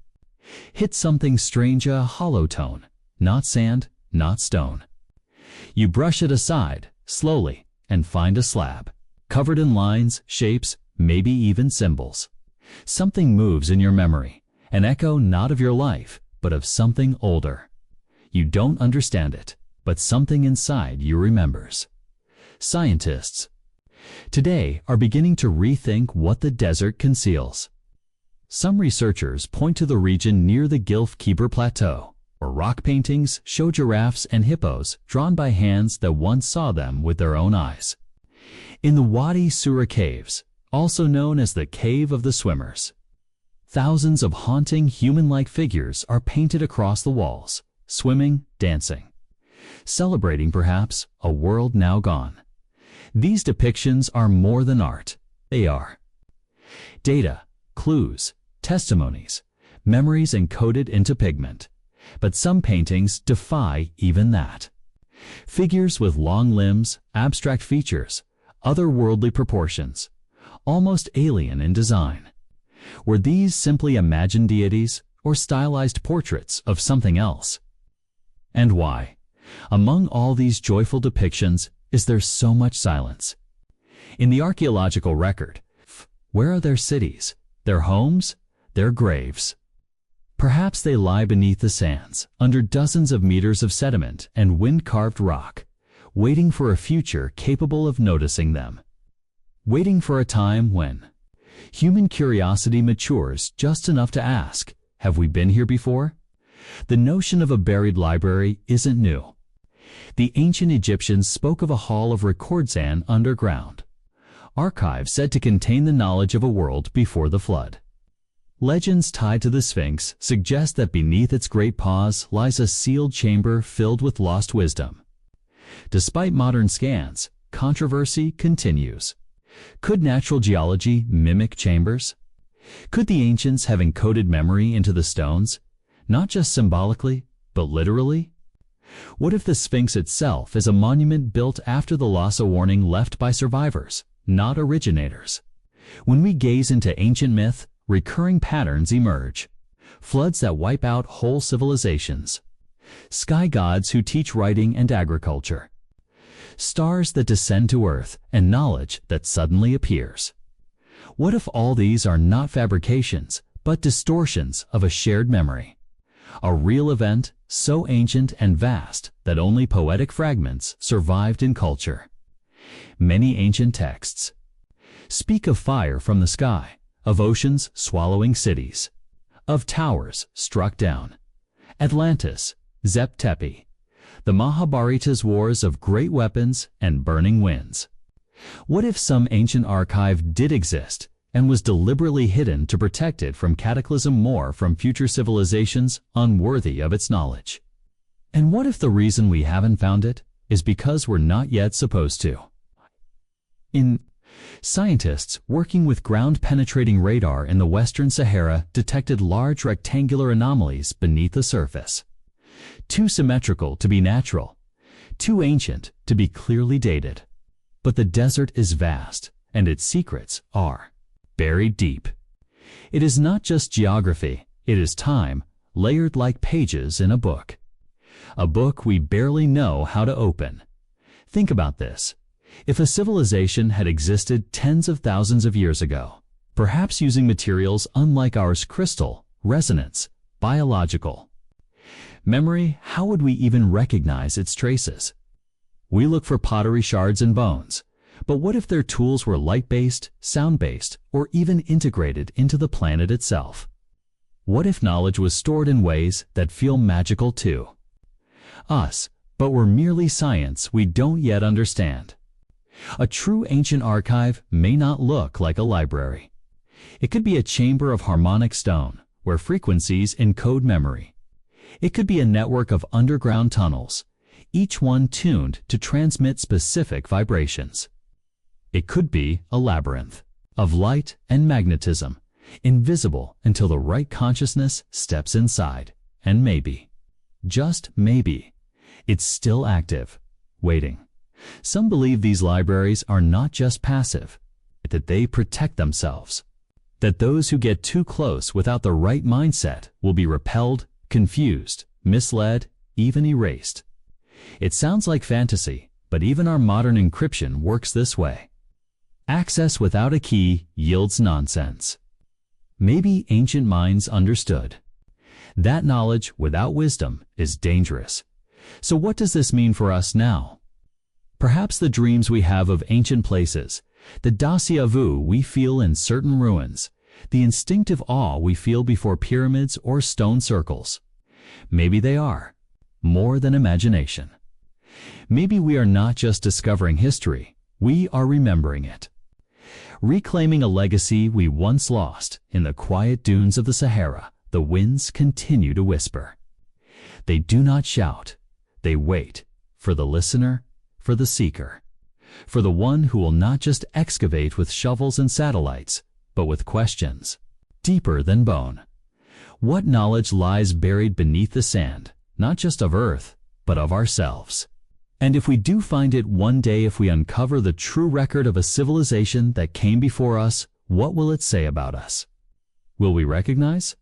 hits something strange, a hollow tone, not sand, not stone. You brush it aside, slowly, and find a slab, covered in lines, shapes, maybe even symbols. Something moves in your memory, an echo not of your life, but of something older. You don't understand it, but something inside you remembers. Scientists today are beginning to rethink what the desert conceals. Some researchers point to the region near the Gilf Khyber Plateau, where rock paintings show giraffes and hippos drawn by hands that once saw them with their own eyes. In the Wadi Sura Caves, also known as the Cave of the Swimmers, thousands of haunting human-like figures are painted across the walls, swimming, dancing, celebrating perhaps a world now gone. These depictions are more than art. They are data, clues, testimonies, memories encoded into pigment. But some paintings defy even that. Figures with long limbs, abstract features, otherworldly proportions, almost alien in design. Were these simply imagined deities or stylized portraits of something else? And why, among all these joyful depictions, is there so much silence? In the archaeological record, where are their cities, their homes, their graves? Perhaps they lie beneath the sands, under dozens of meters of sediment and wind-carved rock, waiting for a future capable of noticing them. Waiting for a time when human curiosity matures just enough to ask, have we been here before? The notion of a buried library isn't new. The ancient Egyptians spoke of a hall of recordzan underground, archives said to contain the knowledge of a world before the flood. Legends tied to the Sphinx suggest that beneath its great paws lies a sealed chamber filled with lost wisdom. Despite modern scans, controversy continues. Could natural geology mimic chambers? Could the ancients have encoded memory into the stones, not just symbolically, but literally? What if the Sphinx itself is a monument built after the loss, a warning left by survivors, not originators? When we gaze into ancient myth, recurring patterns emerge. Floods that wipe out whole civilizations. Sky gods who teach writing and agriculture. Stars that descend to Earth and knowledge that suddenly appears. What if all these are not fabrications, but distortions of a shared memory? A real event so ancient and vast that only poetic fragments survived in culture. Many ancient texts speak of fire from the sky, of oceans swallowing cities, of towers struck down. Atlantis, Zep Tepi, the Mahabharata's wars of great weapons and burning winds. What if some ancient archive did exist and was deliberately hidden to protect it from cataclysm, more from future civilizations unworthy of its knowledge? And what if the reason we haven't found it is because we're not yet supposed to? Scientists working with ground-penetrating radar in the Western Sahara detected large rectangular anomalies beneath the surface. Too symmetrical to be natural, too ancient to be clearly dated. But the desert is vast, and its secrets are buried deep. It is not just geography, it is time, layered like pages in a book. A book we barely know how to open. Think about this. If a civilization had existed tens of thousands of years ago, perhaps using materials unlike ours, crystal, resonance, biological memory, how would we even recognize its traces? We look for pottery shards and bones, but what if their tools were light-based, sound-based, or even integrated into the planet itself? What if knowledge was stored in ways that feel magical to us, but were merely science we don't yet understand? A true ancient archive may not look like a library. It could be a chamber of harmonic stone, where frequencies encode memory. It could be a network of underground tunnels, each one tuned to transmit specific vibrations. It could be a labyrinth of light and magnetism, invisible until the right consciousness steps inside. And maybe, just maybe, it's still active, waiting. Some believe these libraries are not just passive, that they protect themselves. That those who get too close without the right mindset will be repelled, confused, misled, even erased. It sounds like fantasy, but even our modern encryption works this way. Access without a key yields nonsense. Maybe ancient minds understood. That knowledge without wisdom is dangerous. So what does this mean for us now? Perhaps the dreams we have of ancient places, the déjà vu we feel in certain ruins, the instinctive awe we feel before pyramids or stone circles. Maybe they are more than imagination. Maybe we are not just discovering history, we are remembering it. Reclaiming a legacy we once lost. In the quiet dunes of the Sahara, the winds continue to whisper. They do not shout, they wait for the listener, for the seeker, for the one who will not just excavate with shovels and satellites, but with questions deeper than bone. What knowledge lies buried beneath the sand, not just of Earth, but of ourselves? And if we do find it one day, if we uncover the true record of a civilization that came before us, what will it say about us? Will we recognize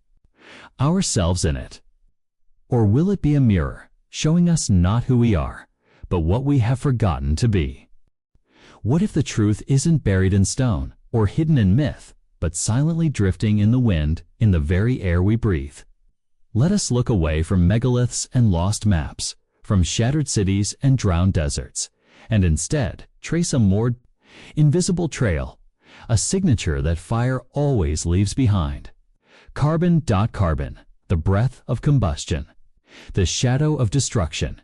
ourselves in it? Or will it be a mirror, showing us not who we are, but what we have forgotten to be? What if the truth isn't buried in stone or hidden in myth, but silently drifting in the wind, in the very air we breathe? Let us look away from megaliths and lost maps, from shattered cities and drowned deserts, and instead trace a more invisible trail, a signature that fire always leaves behind. Carbon, the breath of combustion, the shadow of destruction.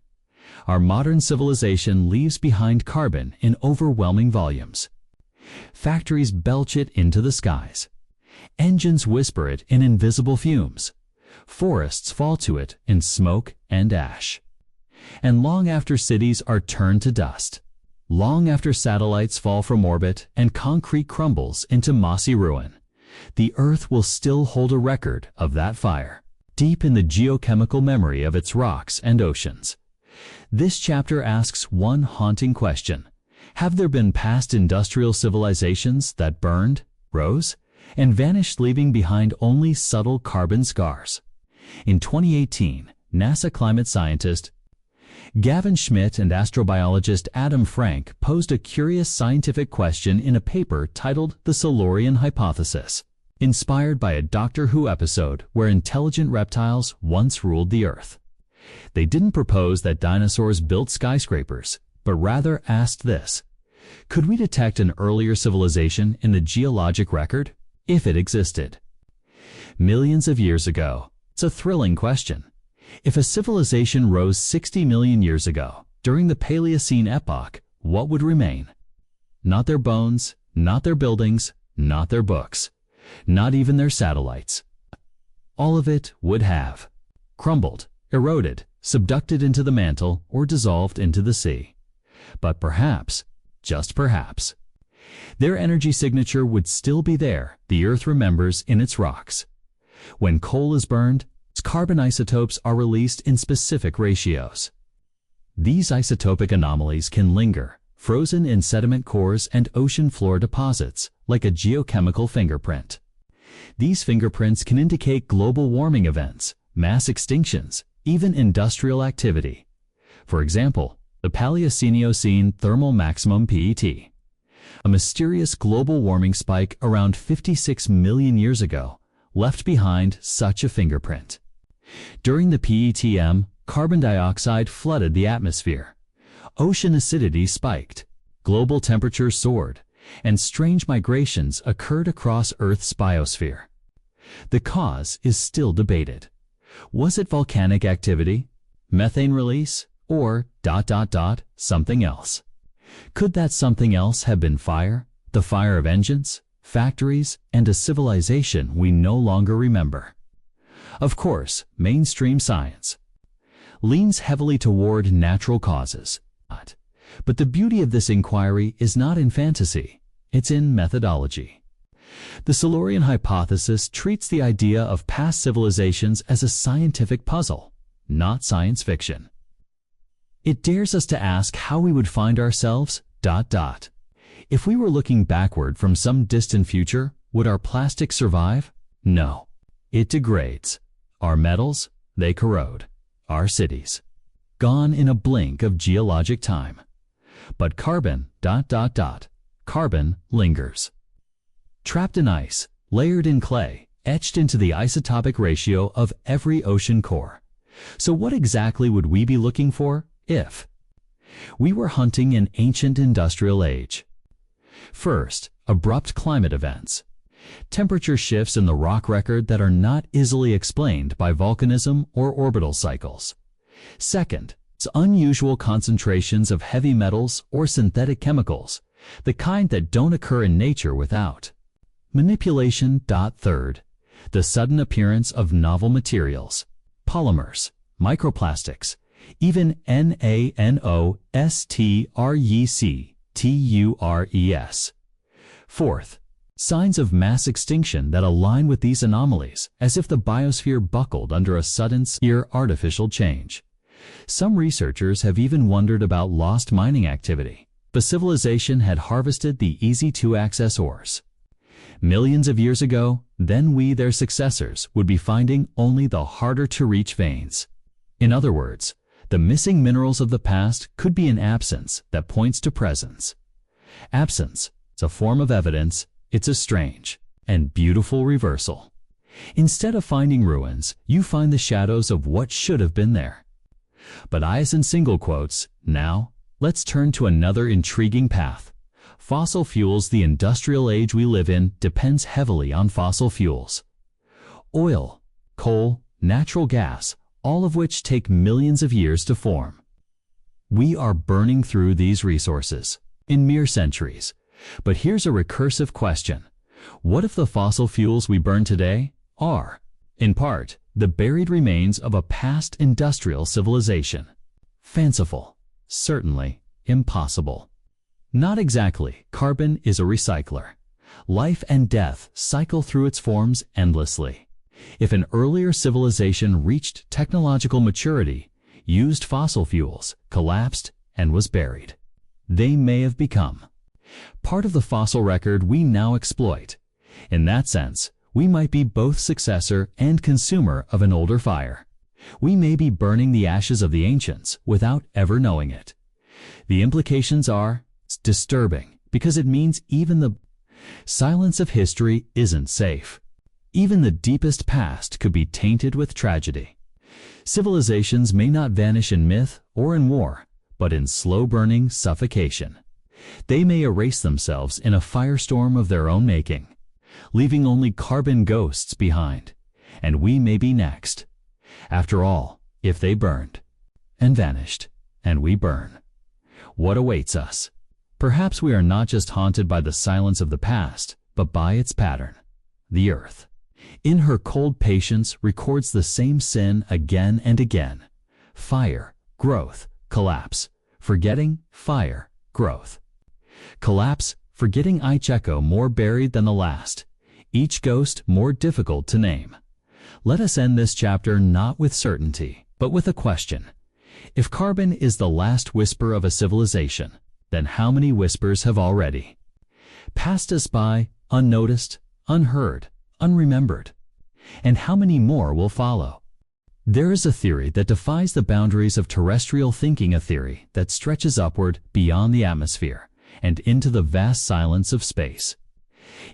Our modern civilization leaves behind carbon in overwhelming volumes. Factories belch it into the skies. Engines whisper it in invisible fumes. Forests fall to it in smoke and ash. And long after cities are turned to dust, long after satellites fall from orbit and concrete crumbles into mossy ruin, the Earth will still hold a record of that fire, deep in the geochemical memory of its rocks and oceans. This chapter asks one haunting question. Have there been past industrial civilizations that burned, rose, and vanished, leaving behind only subtle carbon scars? In 2018, NASA climate scientist Gavin Schmidt and astrobiologist Adam Frank posed a curious scientific question in a paper titled The Silurian Hypothesis, inspired by a Doctor Who episode where intelligent reptiles once ruled the Earth. They didn't propose that dinosaurs built skyscrapers, but rather asked this: could we detect an earlier civilization in the geologic record, if it existed? Millions of years ago. It's a thrilling question. If a civilization rose 60 million years ago, during the Paleocene epoch, what would remain? Not their bones, not their buildings, not their books, not even their satellites. All of it would have crumbled, eroded, subducted into the mantle, or dissolved into the sea. But perhaps, just perhaps, their energy signature would still be there. The Earth remembers in its rocks. When coal is burned, its carbon isotopes are released in specific ratios. These isotopic anomalies can linger, frozen in sediment cores and ocean floor deposits, like a geochemical fingerprint. These fingerprints can indicate global warming events, mass extinctions, even industrial activity. For example, the Paleocene thermal maximum PET, a mysterious global warming spike around 56 million years ago, left behind such a fingerprint. During the PETM, carbon dioxide flooded the atmosphere. Ocean acidity spiked, global temperatures soared, and strange migrations occurred across Earth's biosphere. The cause is still debated. Was it volcanic activity, methane release, or ... something else? Could that something else have been fire, the fire of engines, factories, and a civilization we no longer remember? Of course, mainstream science leans heavily toward natural causes. But the beauty of this inquiry is not in fantasy, it's in methodology. The Silurian hypothesis treats the idea of past civilizations as a scientific puzzle, not science fiction. It dares us to ask how we would find ourselves ... If we were looking backward from some distant future, would our plastic survive? No. It degrades. Our metals, they corrode. Our cities, gone in a blink of geologic time. But carbon ... carbon lingers. Trapped in ice, layered in clay, etched into the isotopic ratio of every ocean core. So what exactly would we be looking for if we were hunting an ancient industrial age? First, abrupt climate events. Temperature shifts in the rock record that are not easily explained by volcanism or orbital cycles. Second, it's unusual concentrations of heavy metals or synthetic chemicals, the kind that don't occur in nature without manipulation. Third, the sudden appearance of novel materials, polymers, microplastics, even nanostructures. Fourth, signs of mass extinction that align with these anomalies, as if the biosphere buckled under a sudden severe artificial change. Some researchers have even wondered about lost mining activity. The civilization had harvested the easy-to-access ores millions of years ago, then we, their successors, would be finding only the harder-to-reach veins. In other words, the missing minerals of the past could be an absence that points to presence. Absence, it's a form of evidence, it's a strange and beautiful reversal. Instead of finding ruins, you find the shadows of what should have been there. But eyes in single quotes, now, let's turn to another intriguing path. Fossil fuels. The industrial age we live in depends heavily on fossil fuels. Oil, coal, natural gas, all of which take millions of years to form. We are burning through these resources in mere centuries. But here's a recursive question. What if the fossil fuels we burn today are, in part, the buried remains of a past industrial civilization? Fanciful. Certainly impossible. Not exactly. Carbon is a recycler. Life and death cycle through its forms endlessly. If an earlier civilization reached technological maturity, used fossil fuels, collapsed, and was buried, they may have become part of the fossil record we now exploit. In that sense, we might be both successor and consumer of an older fire. We may be burning the ashes of the ancients without ever knowing it. The implications are disturbing because it means even the silence of history isn't safe. Even the deepest past could be tainted with tragedy. Civilizations may not vanish in myth or in war, but in slow-burning suffocation. They may erase themselves in a firestorm of their own making, leaving only carbon ghosts behind, and we may be next. After all, if they burned and vanished, and we burn, what awaits us? Perhaps we are not just haunted by the silence of the past, but by its pattern. The Earth, in her cold patience, records the same sin again and again. Fire, growth, collapse. Forgetting, fire, growth. Collapse, forgetting, each echo more buried than the last. Each ghost more difficult to name. Let us end this chapter not with certainty, but with a question. If carbon is the last whisper of a civilization, then how many whispers have already passed us by, unnoticed, unheard, unremembered. And how many more will follow? There is a theory that defies the boundaries of terrestrial thinking, a theory that stretches upward beyond the atmosphere and into the vast silence of space.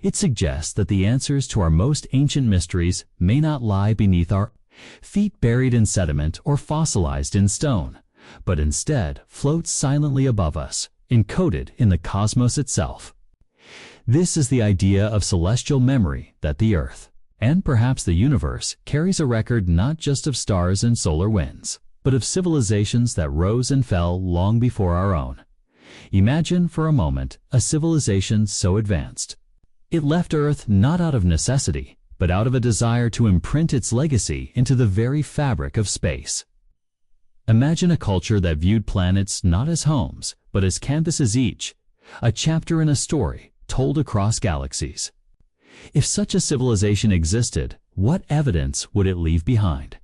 It suggests that the answers to our most ancient mysteries may not lie beneath our feet, buried in sediment or fossilized in stone, but instead float silently above us, encoded in the cosmos itself. This is the idea of celestial memory, that the Earth, and perhaps the universe, carries a record not just of stars and solar winds, but of civilizations that rose and fell long before our own. Imagine for a moment a civilization so advanced. It left Earth not out of necessity, but out of a desire to imprint its legacy into the very fabric of space. Imagine a culture that viewed planets not as homes, but as canvases each, a chapter in a story told across galaxies. If such a civilization existed, what evidence would it leave behind?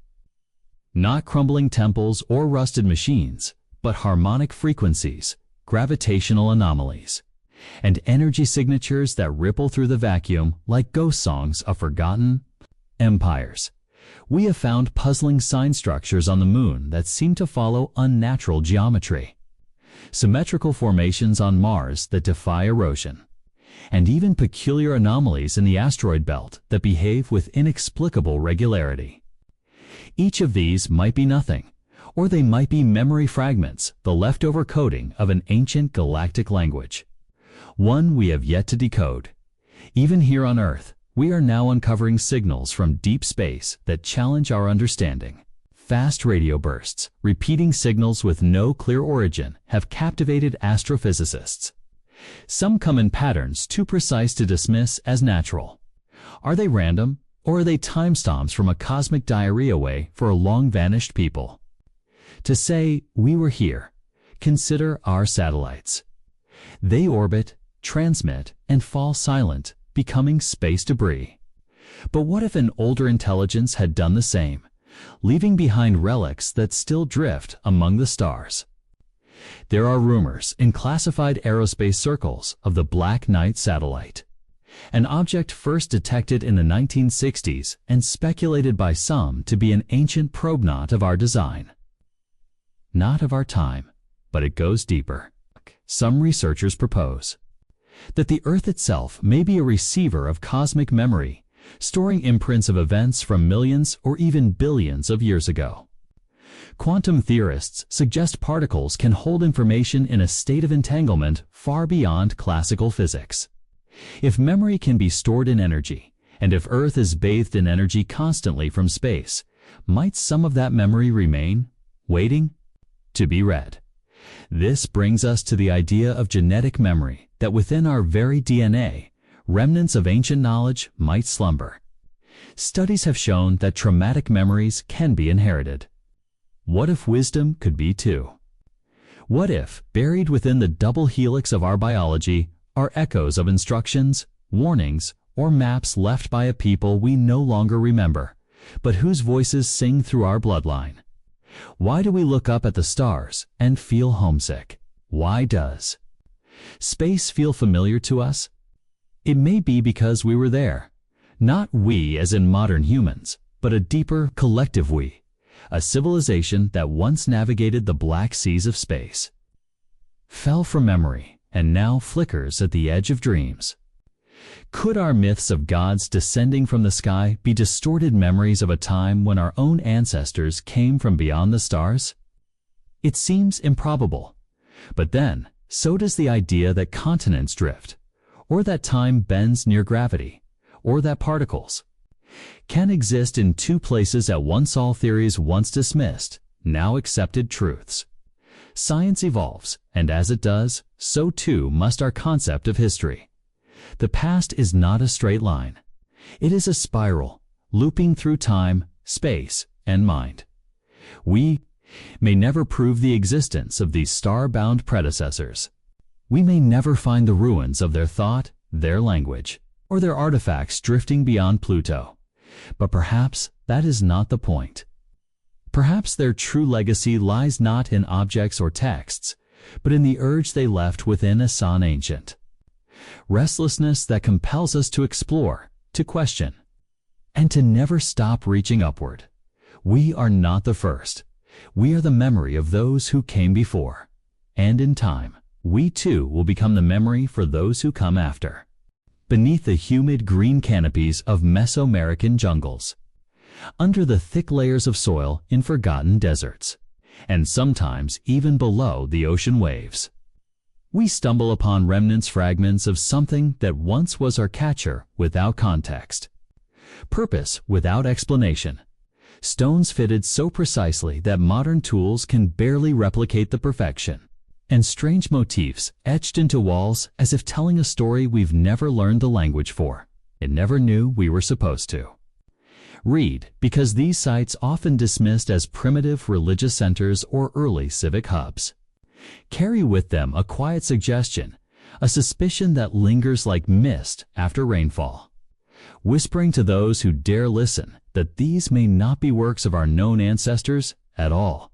Not crumbling temples or rusted machines, but harmonic frequencies, gravitational anomalies, and energy signatures that ripple through the vacuum like ghost songs of forgotten empires. We have found puzzling sign structures on the moon that seem to follow unnatural geometry, symmetrical formations on Mars that defy erosion, and even peculiar anomalies in the asteroid belt that behave with inexplicable regularity. Each of these might be nothing, or they might be memory fragments, the leftover coding of an ancient galactic language, one we have yet to decode. Even here on Earth, we are now uncovering signals from deep space that challenge our understanding. Fast radio bursts, repeating signals with no clear origin, have captivated astrophysicists. Some come in patterns too precise to dismiss as natural. Are they random, or are they timestamps from a cosmic diary away for a long-vanished people? To say, "We were here," consider our satellites. They orbit, transmit, and fall silent, becoming space debris. But what if an older intelligence had done the same, leaving behind relics that still drift among the stars? There are rumors in classified aerospace circles of the Black Knight satellite, an object first detected in the 1960s and speculated by some to be an ancient probe, not of our design, not of our time, but it goes deeper. Some researchers propose that the Earth itself may be a receiver of cosmic memory, storing imprints of events from millions or even billions of years ago. Quantum theorists suggest particles can hold information in a state of entanglement far beyond classical physics. If memory can be stored in energy, and if Earth is bathed in energy constantly from space, might some of that memory remain, waiting to be read? This brings us to the idea of genetic memory, that within our very DNA, remnants of ancient knowledge might slumber. Studies have shown that traumatic memories can be inherited. What if wisdom could be too? What if, buried within the double helix of our biology, are echoes of instructions, warnings, or maps left by a people we no longer remember, but whose voices sing through our bloodline? Why do we look up at the stars and feel homesick? Why does space feel familiar to us? It may be because we were there. Not we as in modern humans, but a deeper collective we, a civilization that once navigated the black seas of space, fell from memory, and now flickers at the edge of dreams. Could our myths of gods descending from the sky be distorted memories of a time when our own ancestors came from beyond the stars? It seems improbable. But then, so does the idea that continents drift, or that time bends near gravity, or that particles can exist in two places at once. All theories once dismissed, now accepted truths. Science evolves, and as it does, so too must our concept of history. The past is not a straight line. It is a spiral, looping through time, space, and mind. We may never prove the existence of these star-bound predecessors. We may never find the ruins of their thought, their language, or their artifacts drifting beyond Pluto. But perhaps that is not the point. Perhaps their true legacy lies not in objects or texts, but in the urge they left within us on ancient. Restlessness that compels us to explore, to question, and to never stop reaching upward. We are not the first. We are the memory of those who came before. And in time, we too will become the memory for those who come after. Beneath the humid green canopies of Mesoamerican jungles, under the thick layers of soil in forgotten deserts, and sometimes even below the ocean waves, we stumble upon fragments of something that once was our catcher without context, purpose without explanation, stones fitted so precisely that modern tools can barely replicate the perfection, and strange motifs etched into walls as if telling a story we've never learned the language for, and never knew we were supposed to. Read, because these sites often dismissed as primitive religious centers or early civic hubs, carry with them a quiet suggestion, a suspicion that lingers like mist after rainfall, whispering to those who dare listen that these may not be works of our known ancestors at all,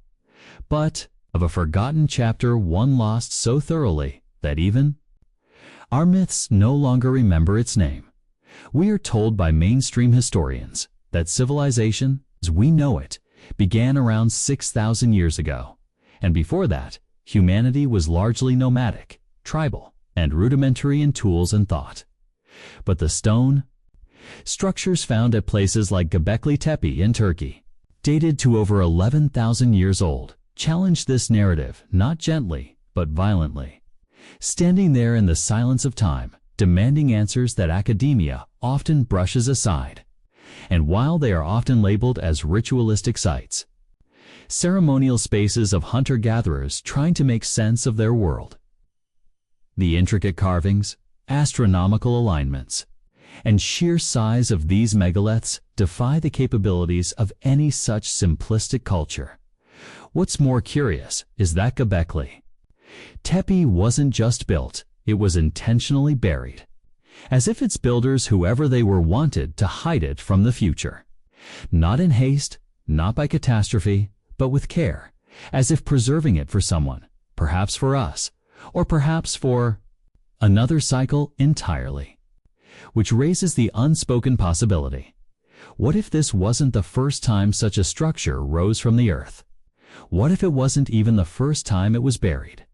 but of a forgotten chapter one lost so thoroughly that even our myths no longer remember its name. We are told by mainstream historians that civilization, as we know it, began around 6,000 years ago, and before that, humanity was largely nomadic, tribal, and rudimentary in tools and thought. But the stone structures found at places like Göbekli Tepe in Turkey, dated to over 11,000 years old, challenge this narrative not gently, but violently, standing there in the silence of time, demanding answers that academia often brushes aside. And while they are often labeled as ritualistic sites, ceremonial spaces of hunter-gatherers trying to make sense of their world, the intricate carvings, astronomical alignments, and sheer size of these megaliths defy the capabilities of any such simplistic culture. What's more curious is that Göbekli Tepe wasn't just built, it was intentionally buried, as if its builders, whoever they were, wanted to hide it from the future. Not in haste, not by catastrophe, but with care, as if preserving it for someone, perhaps for us, or perhaps for another cycle entirely. Which raises the unspoken possibility. What if this wasn't the first time such a structure rose from the earth? What if it wasn't even the first time it was buried?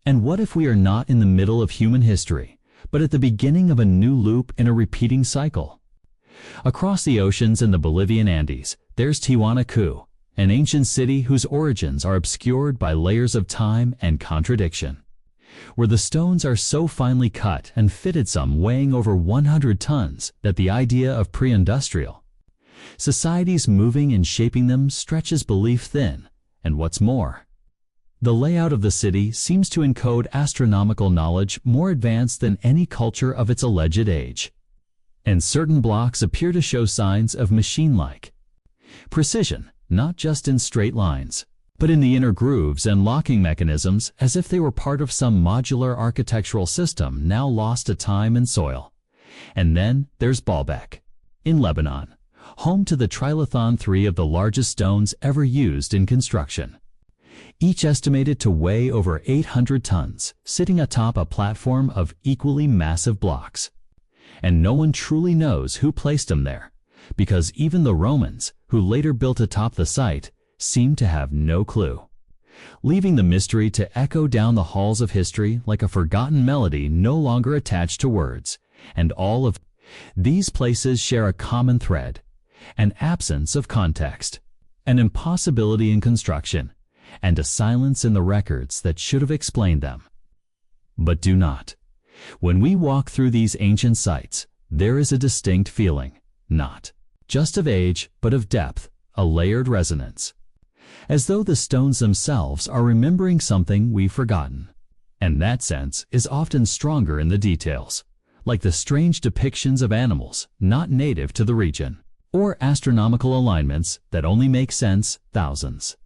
And what if we are not in the middle of human history, but at the beginning of a new loop in a repeating cycle? Across the oceans in the Bolivian Andes, there's Tiwanaku, an ancient city whose origins are obscured by layers of time and contradiction, where the stones are so finely cut and fitted, some weighing over 100 tons, that the idea of pre-industrial societies moving and shaping them stretches belief thin. And what's more, the layout of the city seems to encode astronomical knowledge more advanced than any culture of its alleged age. And certain blocks appear to show signs of machine-like precision, not just in straight lines, but in the inner grooves and locking mechanisms, as if they were part of some modular architectural system now lost to time and soil. And then there's Baalbek, in Lebanon, home to the trilithon, 3 of the largest stones ever used in construction, each estimated to weigh over 800 tons, sitting atop a platform of equally massive blocks. And no one truly knows who placed them there, because even the Romans, who later built atop the site, seem to have no clue, leaving the mystery to echo down the halls of history like a forgotten melody no longer attached to words. And all of these places share a common thread: an absence of context, an impossibility in construction, and a silence in the records that should have explained them, but do not. When we walk through these ancient sites, there is a distinct feeling, not just of age, but of depth, a layered resonance, as though the stones themselves are remembering something we've forgotten. And that sense is often stronger in the details, like the strange depictions of animals not native to the region, or astronomical alignments that only make sense thousands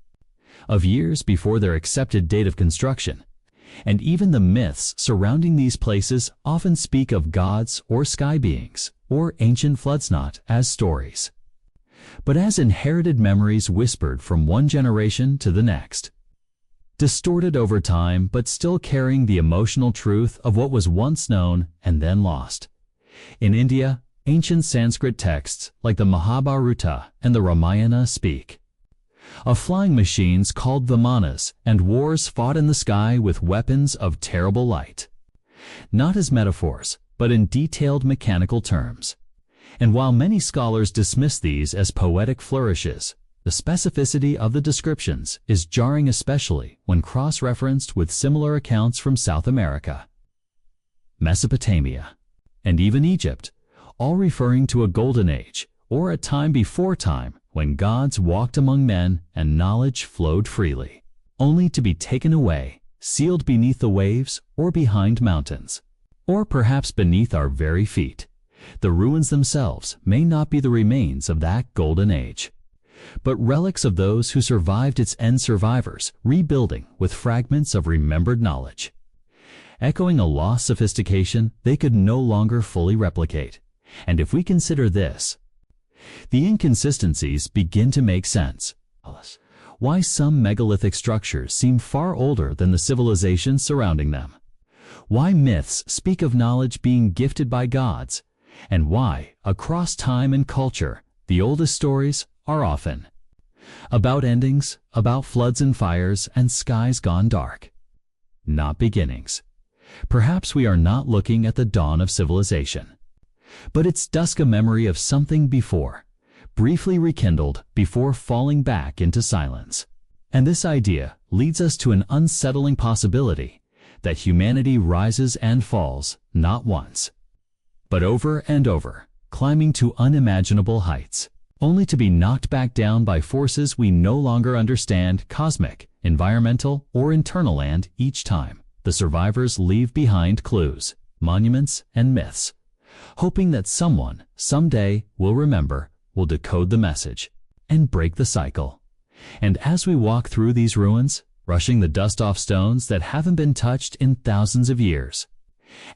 of years before their accepted date of construction. And even the myths surrounding these places often speak of gods or sky beings or ancient floods not as stories, but as inherited memories whispered from one generation to the next, distorted over time but still carrying the emotional truth of what was once known and then lost. In India, Ancient Sanskrit texts like the Mahabharata and the Ramayana speak of flying machines called vimanas and wars fought in the sky with weapons of terrible light, not as metaphors, but in detailed mechanical terms. And while many scholars dismiss these as poetic flourishes, the specificity of the descriptions is jarring, especially when cross-referenced with similar accounts from South America, Mesopotamia, and even Egypt, all referring to a golden age, or a time before time, when gods walked among men and knowledge flowed freely, only to be taken away, sealed beneath the waves or behind mountains, or perhaps beneath our very feet. The ruins themselves may not be the remains of that golden age, but relics of those who survived its end, survivors rebuilding with fragments of remembered knowledge, echoing a lost sophistication they could no longer fully replicate. And if we consider this, the inconsistencies begin to make sense. Why some megalithic structures seem far older than the civilizations surrounding them, why myths speak of knowledge being gifted by gods, and why, across time and culture, the oldest stories are often about endings, about floods and fires and skies gone dark, not beginnings. Perhaps we are not looking at the dawn of civilization, but its dusk, a memory of something before, briefly rekindled before falling back into silence. And this idea leads us to an unsettling possibility that humanity rises and falls not once, but over and over, climbing to unimaginable heights, only to be knocked back down by forces we no longer understand, cosmic, environmental, or internal, and each time the survivors leave behind clues, monuments, and myths, hoping that someone, someday, will remember, will decode the message, and break the cycle. And as we walk through these ruins, brushing the dust off stones that haven't been touched in thousands of years,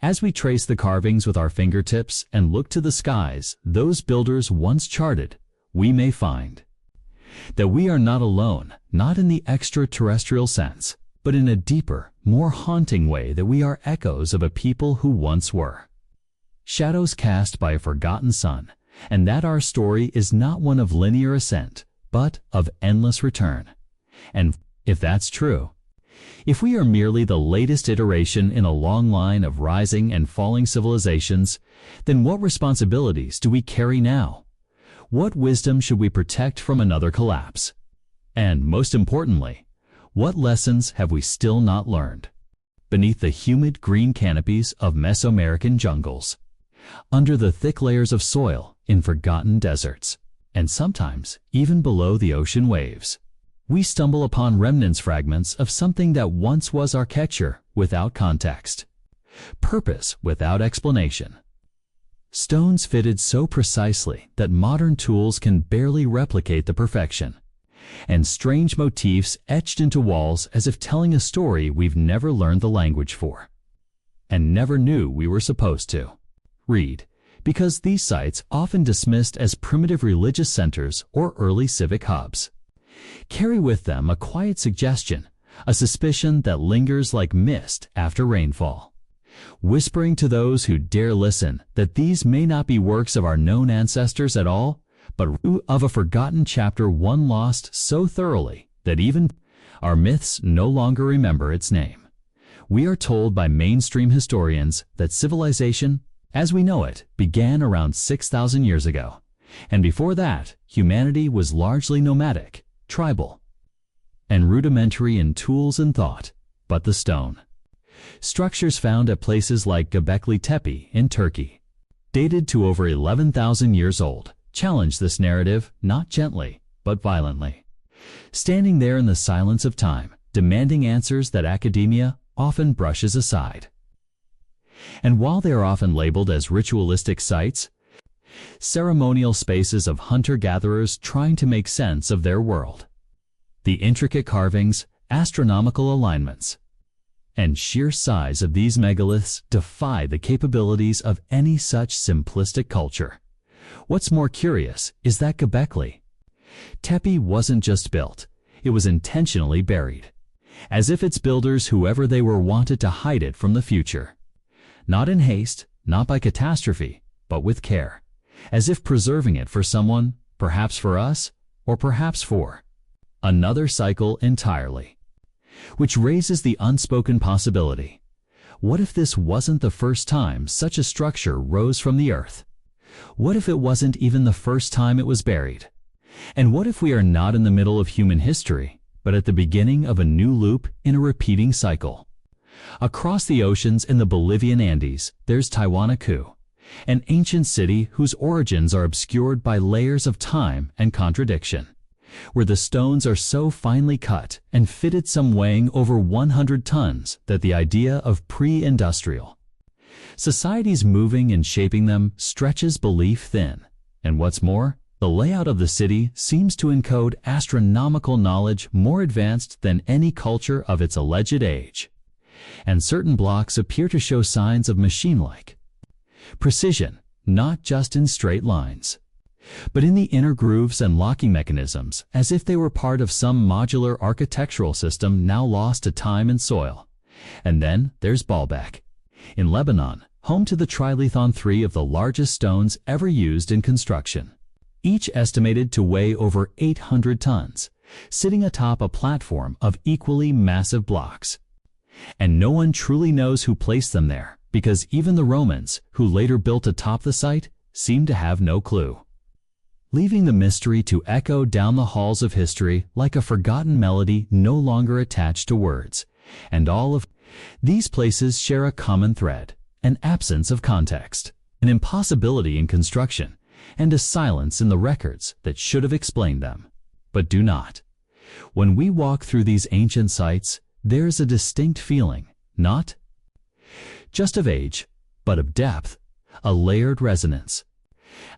as we trace the carvings with our fingertips and look to the skies those builders once charted, we may find that we are not alone, not in the extraterrestrial sense, but in a deeper, more haunting way, that we are echoes of a people who once were, shadows cast by a forgotten sun, and that our story is not one of linear ascent, but of endless return. And if that's true, if we are merely the latest iteration in a long line of rising and falling civilizations, then what responsibilities do we carry now? What wisdom should we protect from another collapse? And most importantly, what lessons have we still not learned? Beneath the humid green canopies of Mesoamerican jungles, under the thick layers of soil in forgotten deserts, and sometimes even below the ocean waves, we stumble upon remnants, fragments of something that once was architecture without context, purpose without explanation, stones fitted so precisely that modern tools can barely replicate the perfection, and strange motifs etched into walls as if telling a story we've never learned the language for, and never knew we were supposed to read, because these sites, often dismissed as primitive religious centers or early civic hubs, carry with them a quiet suggestion, a suspicion that lingers like mist after rainfall, whispering to those who dare listen that these may not be works of our known ancestors at all, but of a forgotten chapter, one lost so thoroughly that even our myths no longer remember its name. We are told by mainstream historians that civilization, as we know it, began around 6,000 years ago, and before that, humanity was largely nomadic, tribal, and rudimentary in tools and thought, but the stone structures found at places like Göbekli Tepe in Turkey, dated to over 11,000 years old, challenge this narrative not gently, but violently, standing there in the silence of time, demanding answers that academia often brushes aside. And while they are often labeled as ritualistic sites, ceremonial spaces of hunter-gatherers trying to make sense of their world, the intricate carvings, astronomical alignments, and sheer size of these megaliths defy the capabilities of any such simplistic culture. What's more curious is that Göbekli Tepe wasn't just built, it was intentionally buried, as if its builders, whoever they were, wanted to hide it from the future. Not in haste, not by catastrophe, but with care, as if preserving it for someone, perhaps for us, or perhaps for another cycle entirely. Which raises the unspoken possibility. What if this wasn't the first time such a structure rose from the earth? What if it wasn't even the first time it was buried? And what if we are not in the middle of human history, but at the beginning of a new loop in a repeating cycle? Across the oceans in the Bolivian Andes, there's Tiwanaku, an ancient city whose origins are obscured by layers of time and contradiction, where the stones are so finely cut and fitted, some weighing over 100 tons, that the idea of pre-industrial societies moving and shaping them stretches belief thin. And what's more, the layout of the city seems to encode astronomical knowledge more advanced than any culture of its alleged age. And certain blocks appear to show signs of machine-like precision, not just in straight lines, but in the inner grooves and locking mechanisms, as if they were part of some modular architectural system now lost to time and soil. And then there's Baalbek, in Lebanon, home to the trilithon, 3 of the largest stones ever used in construction, each estimated to weigh over 800 tons, sitting atop a platform of equally massive blocks. And no one truly knows who placed them there, because even the Romans, who later built atop the site, seem to have no clue, leaving the mystery to echo down the halls of history like a forgotten melody no longer attached to words. And all of these places share a common thread: an absence of context, an impossibility in construction, and a silence in the records that should have explained them, but do not. When we walk through these ancient sites, there's a distinct feeling, not just of age, but of depth, a layered resonance,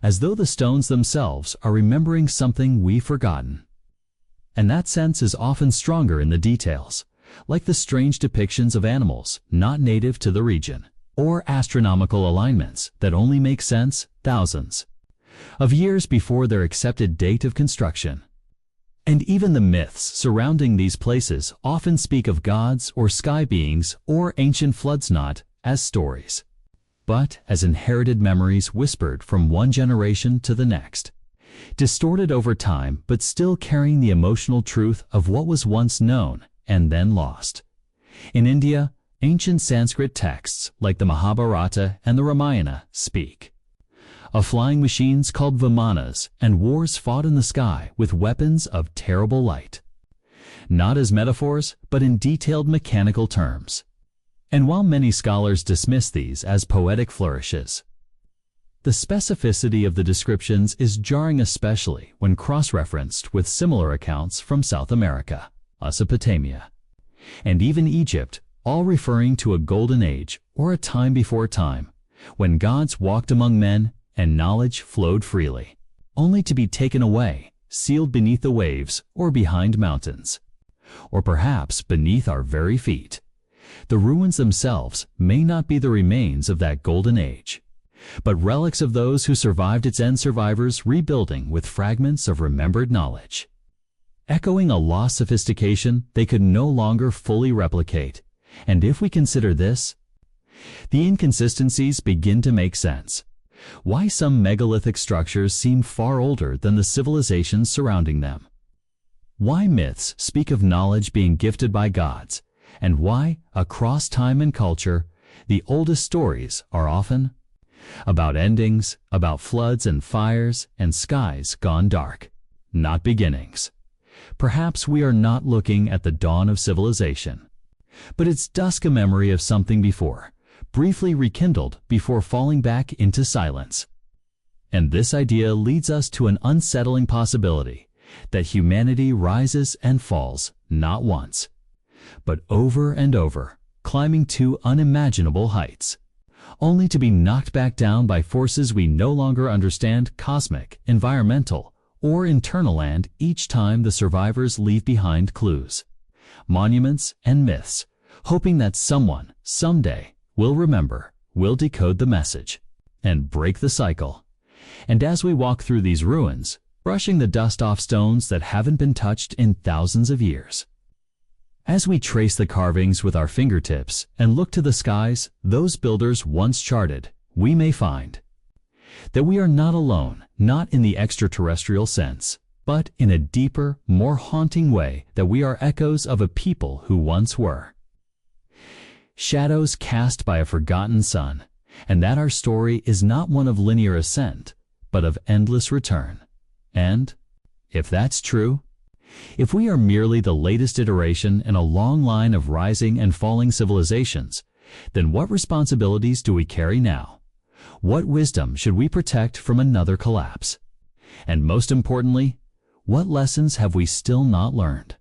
as though the stones themselves are remembering something we've forgotten. And that sense is often stronger in the details, like the strange depictions of animals not native to the region, or astronomical alignments that only make sense thousands of years before their accepted date of construction. And even the myths surrounding these places often speak of gods or sky beings or ancient floods not as stories, but as inherited memories whispered from one generation to the next, distorted over time but still carrying the emotional truth of what was once known and then lost. In India, ancient Sanskrit texts like the Mahabharata and the Ramayana speak of flying machines called vimanas and wars fought in the sky with weapons of terrible light, not as metaphors but in detailed mechanical terms. And while many scholars dismiss these as poetic flourishes, the specificity of the descriptions is jarring, especially when cross-referenced with similar accounts from South America, Mesopotamia, and even Egypt, all referring to a golden age or a time before time, when gods walked among men and knowledge flowed freely, only to be taken away, sealed beneath the waves or behind mountains, or perhaps beneath our very feet. The ruins themselves may not be the remains of that golden age, but relics of those who survived its end, survivors rebuilding with fragments of remembered knowledge, echoing a lost sophistication they could no longer fully replicate. And if we consider this, the inconsistencies begin to make sense. Why some megalithic structures seem far older than the civilizations surrounding them. Why myths speak of knowledge being gifted by gods, and why, across time and culture, the oldest stories are often about endings, about floods and fires and skies gone dark, not beginnings. Perhaps we are not looking at the dawn of civilization, but its dusk, a memory of something before, briefly rekindled before falling back into silence. And this idea leads us to an unsettling possibility that humanity rises and falls not once, but over and over, climbing to unimaginable heights, only to be knocked back down by forces we no longer understand, cosmic, environmental, or internal, and each time the survivors leave behind clues, monuments, and myths, hoping that someone, someday, will remember, will decode the message, and break the cycle. And as we walk through these ruins, brushing the dust off stones that haven't been touched in thousands of years, as we trace the carvings with our fingertips and look to the skies those builders once charted, we may find That we are not alone, not in the extraterrestrial sense, but in a deeper, more haunting way, that we are echoes of a people who once were. Shadows cast by a forgotten sun, and that our story is not one of linear ascent, but of endless return. And, if that's true, if we are merely the latest iteration in a long line of rising and falling civilizations, then what responsibilities do we carry now? What wisdom should we protect from another collapse? And most importantly, what lessons have we still not learned?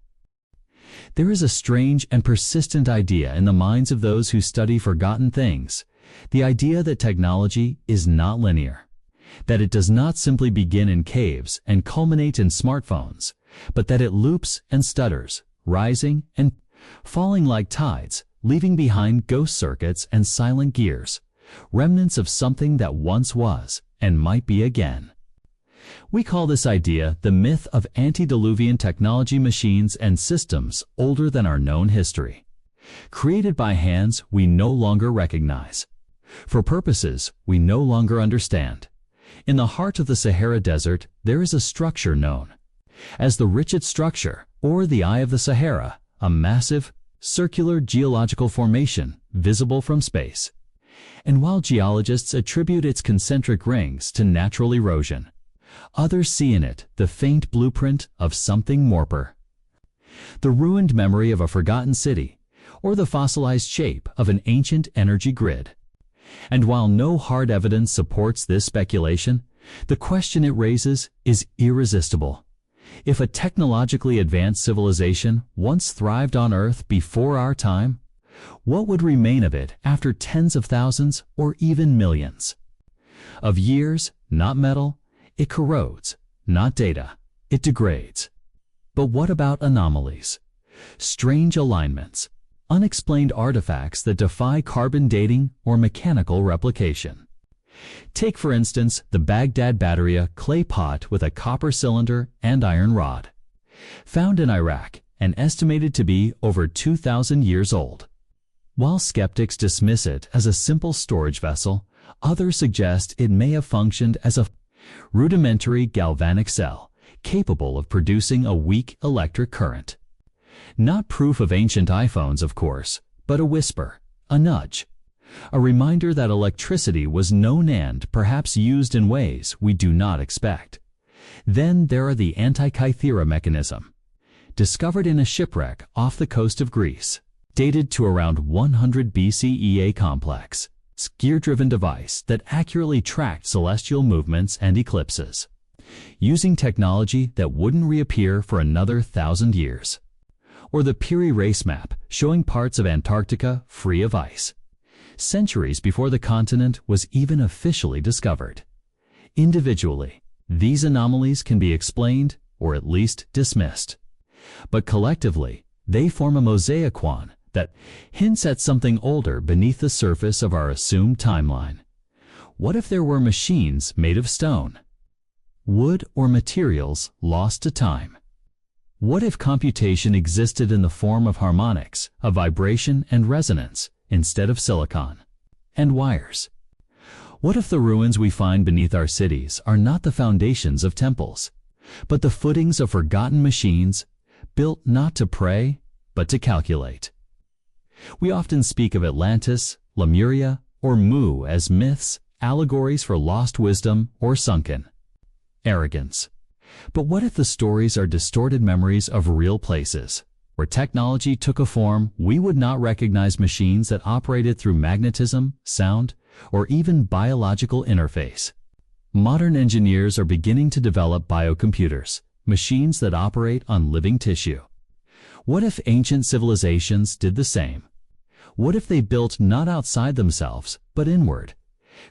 There is a strange and persistent idea in the minds of those who study forgotten things, the idea that technology is not linear, that it does not simply begin in caves and culminate in smartphones, but that it loops and stutters, rising and falling like tides, leaving behind ghost circuits and silent gears, remnants of something that once was and might be again. We call this idea the myth of antediluvian technology, machines and systems older than our known history, created by hands we no longer recognize, for purposes we no longer understand. In the heart of the Sahara Desert, there is a structure known as the Richat structure, or the Eye of the Sahara, a massive, circular geological formation visible from space. And while geologists attribute its concentric rings to natural erosion, others see in it the faint blueprint of something morper. The ruined memory of a forgotten city, or the fossilized shape of an ancient energy grid. And while no hard evidence supports this speculation, the question it raises is irresistible. If a technologically advanced civilization once thrived on Earth before our time, what would remain of it after tens of thousands or even millions of years? Not metal, it corrodes; not data, it degrades. But what about anomalies? Strange alignments, unexplained artifacts that defy carbon dating or mechanical replication. Take, for instance, the Baghdad Batteria clay pot with a copper cylinder and iron rod, found in Iraq and estimated to be over 2,000 years old. While skeptics dismiss it as a simple storage vessel, others suggest it may have functioned as a rudimentary galvanic cell capable of producing a weak electric current. Not proof of ancient iPhones, of course, but a whisper, a nudge, a reminder that electricity was known and perhaps used in ways we do not expect. Then there are the Antikythera mechanism, discovered in a shipwreck off the coast of Greece, dated to around 100 BCE. A complex, gear-driven device that accurately tracked celestial movements and eclipses, using technology that wouldn't reappear for another 1,000 years. Or the Peary race map, showing parts of Antarctica free of ice, centuries before the continent was even officially discovered. Individually, these anomalies can be explained, or at least dismissed. But collectively, they form a mosaic that hints at something older beneath the surface of our assumed timeline. What if there were machines made of stone, wood, or materials lost to time? What if computation existed in the form of harmonics, of vibration and resonance, instead of silicon and wires? What if the ruins we find beneath our cities are not the foundations of temples, but the footings of forgotten machines, built not to pray, but to calculate? We often speak of Atlantis, Lemuria, or Mu as myths, allegories for lost wisdom or sunken arrogance. But what if the stories are distorted memories of real places, where technology took a form we would not recognize, machines that operated through magnetism, sound, or even biological interface? Modern engineers are beginning to develop biocomputers, machines that operate on living tissue. What if ancient civilizations did the same? What if they built not outside themselves, but inward,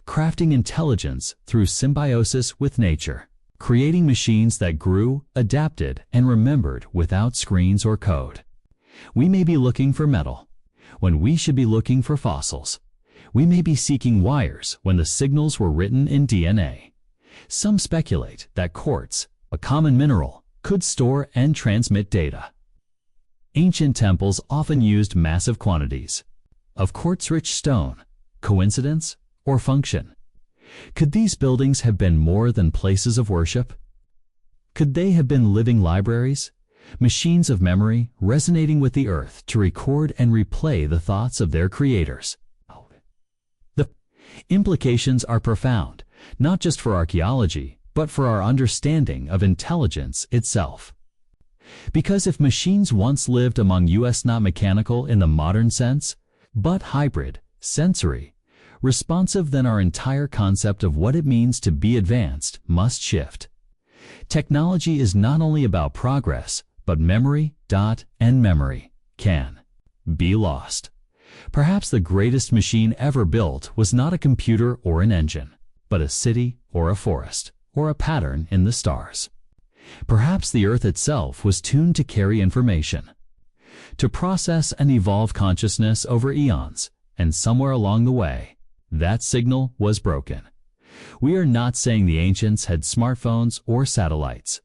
crafting intelligence through symbiosis with nature, creating machines that grew, adapted, and remembered without screens or code? We may be looking for metal, when we should be looking for fossils. We may be seeking wires when the signals were written in DNA. Some speculate that quartz, a common mineral, could store and transmit data. Ancient temples often used massive quantities of quartz-rich stone. Coincidence or function? Could these buildings have been more than places of worship? Could they have been living libraries, machines of memory resonating with the earth to record and replay the thoughts of their creators? The implications are profound, not just for archaeology, but for our understanding of intelligence itself. Because if machines once lived among us not mechanical in the modern sense, but hybrid, sensory, responsive, then our entire concept of what it means to be advanced must shift. Technology is not only about progress, but memory, and memory can be lost. Perhaps the greatest machine ever built was not a computer or an engine, but a city or a forest or a pattern in the stars. Perhaps the earth itself was tuned to carry information, to process and evolve consciousness over eons, and somewhere along the way, that signal was broken. We are not saying the ancients had smartphones or satellites,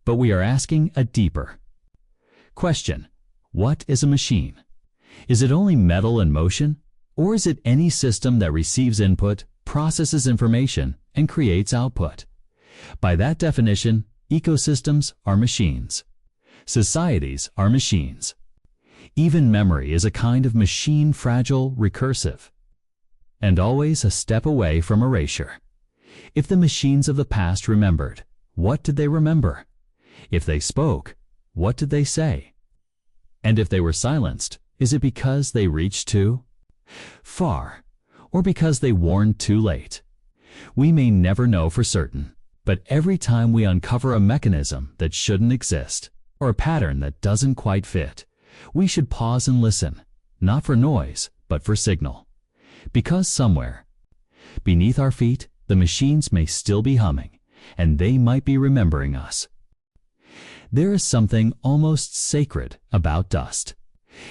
but we are asking a deeper question. What is a machine? Is it only metal and motion, or is it any system that receives input, processes information, and creates output? By that definition, ecosystems are machines. Societies are machines. Even memory is a kind of machine, fragile, recursive, and always a step away from erasure. If the machines of the past remembered, what did they remember? If they spoke, what did they say? And if they were silenced, is it because they reached too far, or because they warned too late? We may never know for certain, but every time we uncover a mechanism that shouldn't exist, or a pattern that doesn't quite fit, we should pause and listen, not for noise, but for signal. Because somewhere beneath our feet, the machines may still be humming, and they might be remembering us. There is something almost sacred about dust.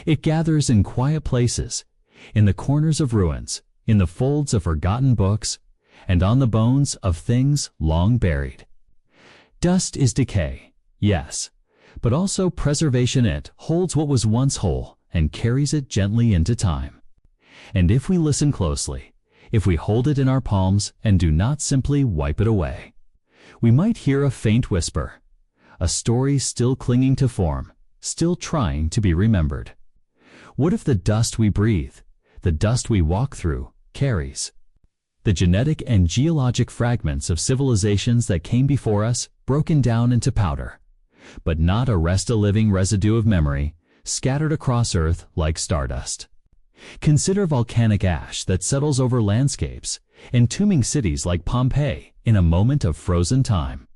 It gathers in quiet places, in the corners of ruins, in the folds of forgotten books, and on the bones of things long buried. Dust is decay, yes, but also preservation. It holds what was once whole and carries it gently into time. And if we listen closely, if we hold it in our palms and do not simply wipe it away, we might hear a faint whisper, a story still clinging to form, still trying to be remembered. What if the dust we breathe, the dust we walk through, carries the genetic and geologic fragments of civilizations that came before us, broken down into powder, but not a living residue of memory, scattered across Earth like stardust? Consider volcanic ash that settles over landscapes, entombing cities like Pompeii in a moment of frozen time,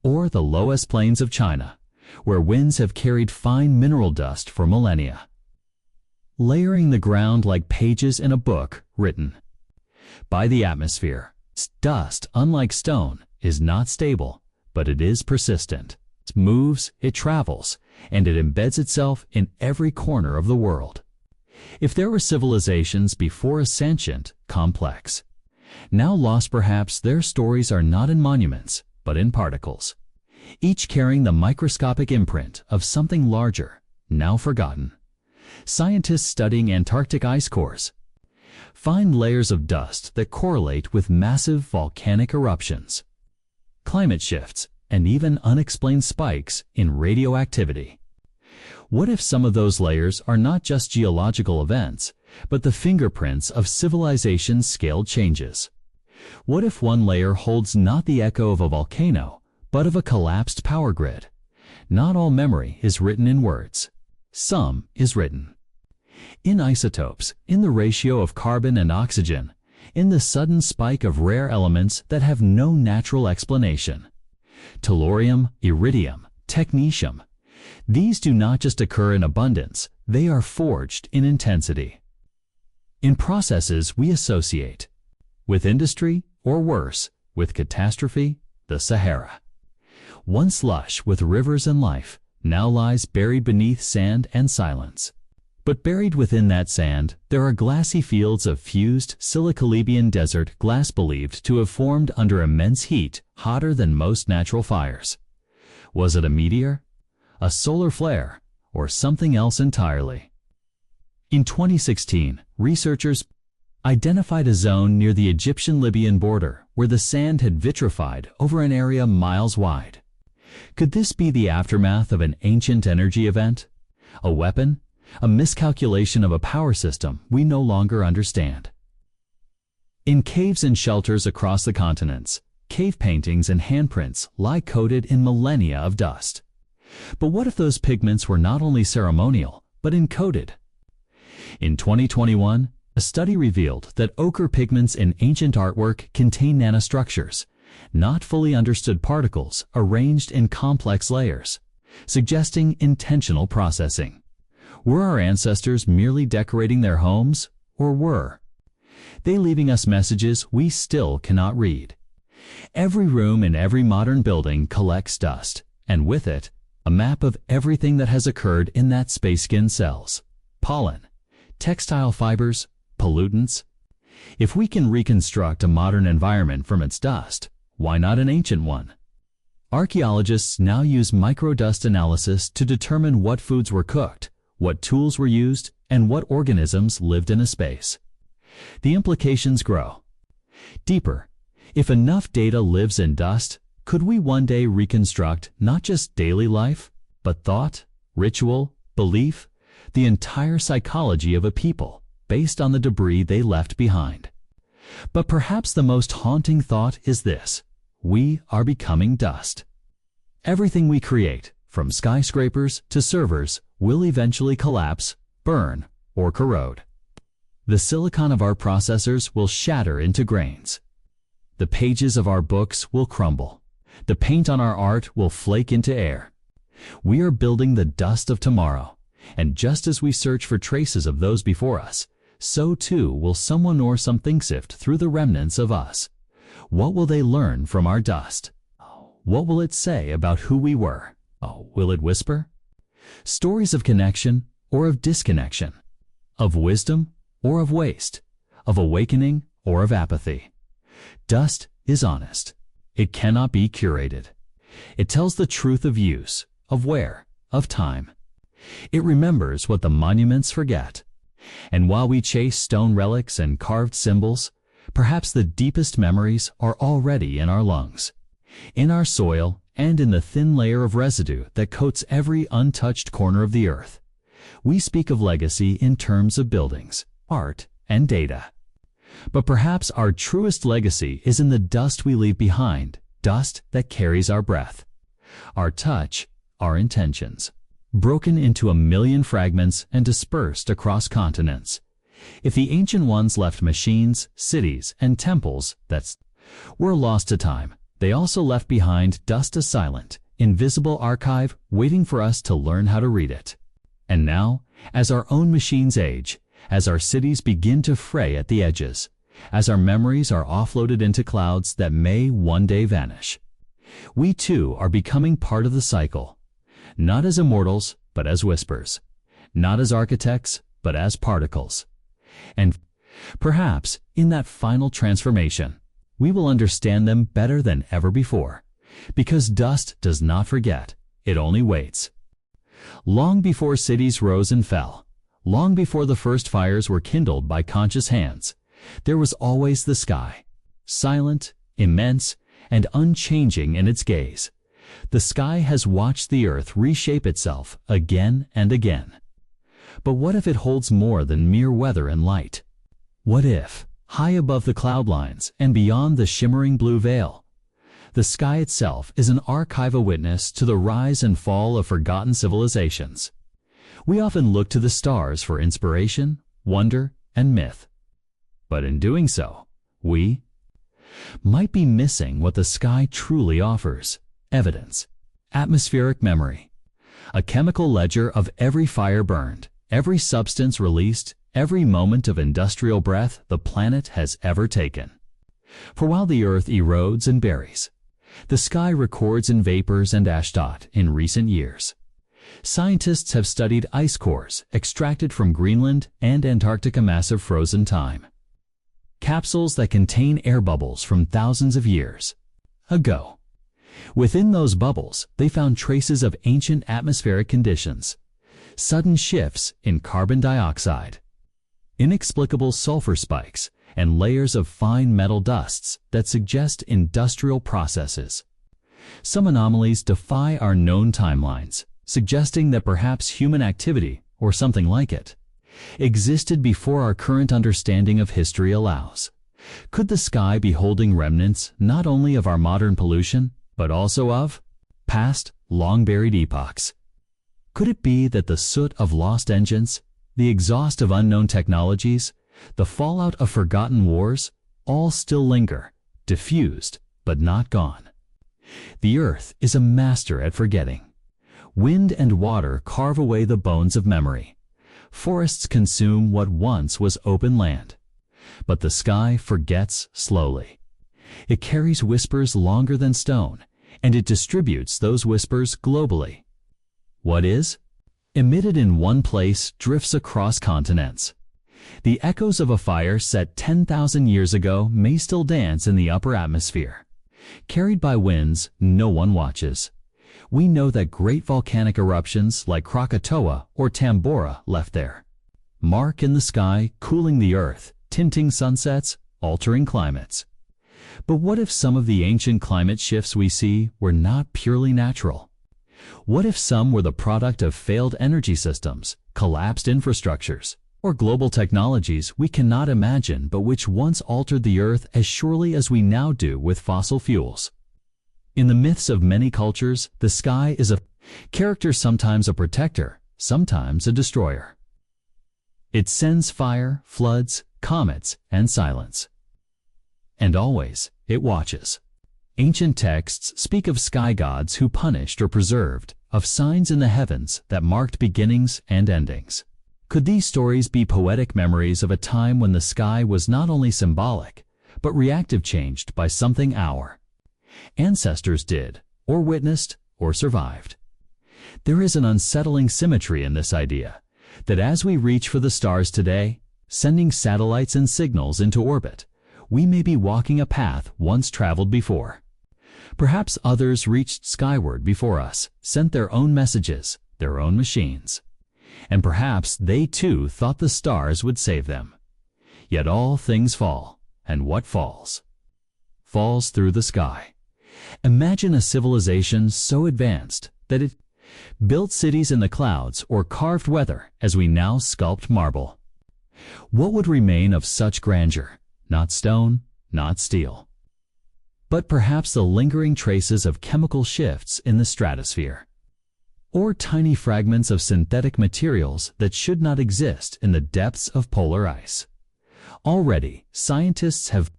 or the lowest plains of China, where winds have carried fine mineral dust for millennia, layering the ground like pages in a book written by the atmosphere. Dust, unlike stone, is not stable, but it is persistent. It moves, it travels, and it embeds itself in every corner of the world. If there were civilizations before us sentient, complex, now lost perhaps, their stories are not in monuments, but in particles, each carrying the microscopic imprint of something larger, now forgotten. Scientists studying Antarctic ice cores find layers of dust that correlate with massive volcanic eruptions, climate shifts, and even unexplained spikes in radioactivity. What if some of those layers are not just geological events, but the fingerprints of civilization's scale changes? What if one layer holds not the echo of a volcano, but of a collapsed power grid? Not all memory is written in words. Some is written in isotopes, in the ratio of carbon and oxygen, in the sudden spike of rare elements that have no natural explanation. Tellurium, iridium, technetium. These do not just occur in abundance, they are forged in intensity. In processes we associate with industry, or worse, with catastrophe, the Sahara. Once lush with rivers and life, now lies buried beneath sand and silence. But buried within that sand, there are glassy fields of fused Silica-Libyan desert glass believed to have formed under immense heat, hotter than most natural fires. Was it a meteor, a solar flare, or something else entirely? In 2016, researchers identified a zone near the Egyptian-Libyan border where the sand had vitrified over an area miles wide. Could this be the aftermath of an ancient energy event? A weapon? A miscalculation of a power system we no longer understand? In caves and shelters across the continents, cave paintings and handprints lie coated in millennia of dust. But what if those pigments were not only ceremonial, but encoded? In 2021, a study revealed that ochre pigments in ancient artwork contain nanostructures, not fully understood particles arranged in complex layers, suggesting intentional processing. Were our ancestors merely decorating their homes, or were they leaving us messages we still cannot read? Every room in every modern building collects dust, and with it, a map of everything that has occurred in that space-skin cells: pollen, textile fibers, pollutants. If we can reconstruct a modern environment from its dust, why not an ancient one? Archaeologists now use microdust analysis to determine what foods were cooked, what tools were used, and what organisms lived in a space. The implications grow. Deeper, if enough data lives in dust, could we one day reconstruct not just daily life, but thought, ritual, belief, the entire psychology of a people based on the debris they left behind? But perhaps the most haunting thought is this: we are becoming dust. Everything we create, from skyscrapers to servers, will eventually collapse, burn, or corrode. The silicon of our processors will shatter into grains. The pages of our books will crumble. The paint on our art will flake into air. We are building the dust of tomorrow, and just as we search for traces of those before us, so too will someone or something sift through the remnants of us. What will they learn from our dust? What will it say about who we were? Will it whisper? Stories of connection or of disconnection, of wisdom or of waste, of awakening or of apathy. Dust is honest. It cannot be curated. It tells the truth of use, of where, of time. It remembers what the monuments forget. And while we chase stone relics and carved symbols, perhaps the deepest memories are already in our lungs, in our soil, and in the thin layer of residue that coats every untouched corner of the earth. We speak of legacy in terms of buildings, art, and data. But perhaps our truest legacy is in the dust we leave behind, dust that carries our breath, our touch, our intentions, broken into a million fragments and dispersed across continents. If the ancient ones left machines, cities, and temples that were lost to time, they also left behind dust, a silent, invisible archive waiting for us to learn how to read it. And now, as our own machines age, as our cities begin to fray at the edges, as our memories are offloaded into clouds that may one day vanish, we too are becoming part of the cycle, not as immortals, but as whispers, not as architects, but as particles. And perhaps in that final transformation, we will understand them better than ever before, because dust does not forget, it only waits. Long before cities rose and fell, long before the first fires were kindled by conscious hands, there was always the sky, silent, immense, and unchanging in its gaze. The sky has watched the earth reshape itself again and again. But what if it holds more than mere weather and light? What if, high above the cloud lines and beyond the shimmering blue veil, the sky itself is an archive, a witness to the rise and fall of forgotten civilizations? We often look to the stars for inspiration, wonder, and myth. But in doing so, we might be missing what the sky truly offers: evidence, atmospheric memory, a chemical ledger of every fire burned, every substance released, every moment of industrial breath the planet has ever taken. For while the earth erodes and buries, the sky records in vapors and ashdot in recent years. Scientists have studied ice cores extracted from Greenland and Antarctica massive frozen time, capsules that contain air bubbles from thousands of years ago. Within those bubbles, they found traces of ancient atmospheric conditions, sudden shifts in carbon dioxide, inexplicable sulfur spikes, and layers of fine metal dusts that suggest industrial processes. Some anomalies defy our known timelines, suggesting that perhaps human activity, or something like it, existed before our current understanding of history allows. Could the sky be holding remnants not only of our modern pollution, but also of past, long-buried epochs? Could it be that the soot of lost engines, the exhaust of unknown technologies, the fallout of forgotten wars, all still linger, diffused but not gone? The Earth is a master at forgetting. Wind and water carve away the bones of memory. Forests consume what once was open land. But the sky forgets slowly. It carries whispers longer than stone, and it distributes those whispers globally. What is emitted in one place drifts across continents. The echoes of a fire set 10,000 years ago may still dance in the upper atmosphere. Carried by winds no one watches. We know that great volcanic eruptions like Krakatoa or Tambora left there. Mark in the sky, cooling the earth, tinting sunsets, altering climates. But what if some of the ancient climate shifts we see were not purely natural? What if some were the product of failed energy systems, collapsed infrastructures, or global technologies we cannot imagine but which once altered the earth as surely as we now do with fossil fuels? In the myths of many cultures, the sky is a character, sometimes a protector, sometimes a destroyer. It sends fire, floods, comets, and silence. And always, it watches. Ancient texts speak of sky gods who punished or preserved, of signs in the heavens that marked beginnings and endings. Could these stories be poetic memories of a time when the sky was not only symbolic, but reactive, changed by something our ancestors did, or witnessed, or survived? There is an unsettling symmetry in this idea, that as we reach for the stars today, sending satellites and signals into orbit, we may be walking a path once traveled before. Perhaps others reached skyward before us, sent their own messages, their own machines. And perhaps they too thought the stars would save them. Yet all things fall, and what falls? Falls through the sky. Imagine a civilization so advanced that it built cities in the clouds or carved weather as we now sculpt marble. What would remain of such grandeur? Not stone, not steel, but perhaps the lingering traces of chemical shifts in the stratosphere, or tiny fragments of synthetic materials that should not exist in the depths of polar ice. Already, scientists have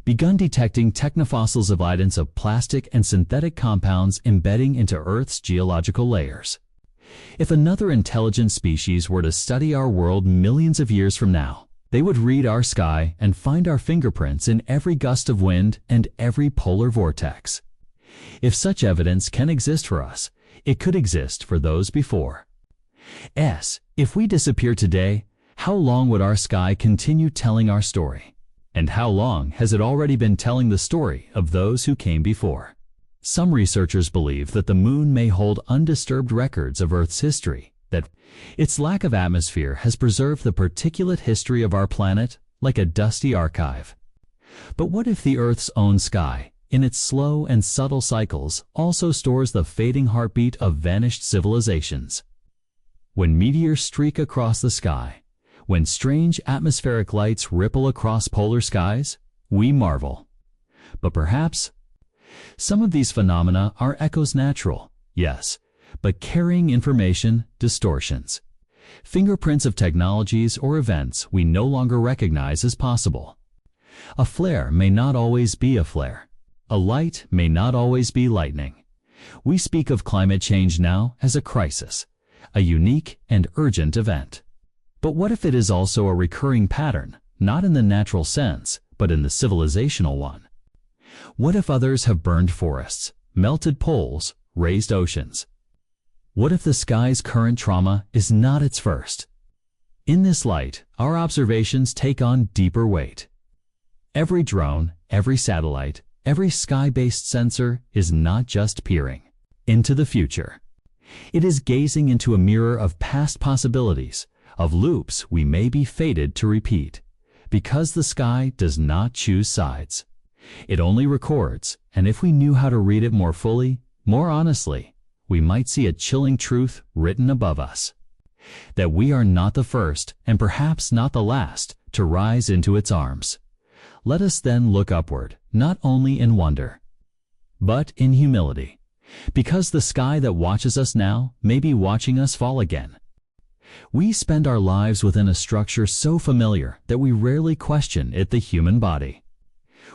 begun detecting technofossils, evidence of plastic and synthetic compounds embedding into Earth's geological layers. If another intelligent species were to study our world millions of years from now, they would read our sky and find our fingerprints in every gust of wind and every polar vortex. If such evidence can exist for us, it could exist for those before. If we disappear today, how long would our sky continue telling our story? And how long has it already been telling the story of those who came before? Some researchers believe that the moon may hold undisturbed records of Earth's history, that its lack of atmosphere has preserved the particulate history of our planet like a dusty archive. But what if the Earth's own sky, in its slow and subtle cycles, also stores the fading heartbeat of vanished civilizations? When meteors streak across the sky, when strange atmospheric lights ripple across polar skies, we marvel. But perhaps some of these phenomena are echoes, natural, yes, but carrying information distortions, fingerprints of technologies or events we no longer recognize as possible. A flare may not always be a flare. A light may not always be lightning. We speak of climate change now as a crisis, a unique and urgent event. But what if it is also a recurring pattern, not in the natural sense, but in the civilizational one? What if others have burned forests, melted poles, raised oceans? What if the sky's current trauma is not its first? In this light, our observations take on deeper weight. Every drone, every satellite, every sky-based sensor is not just peering into the future. It is gazing into a mirror of past possibilities, of loops we may be fated to repeat, because the sky does not choose sides. It only records, and if we knew how to read it more fully, more honestly, we might see a chilling truth written above us. That we are not the first, and perhaps not the last, to rise into its arms. Let us then look upward, not only in wonder, but in humility, because the sky that watches us now may be watching us fall again. We spend our lives within a structure so familiar that we rarely question it, the human body.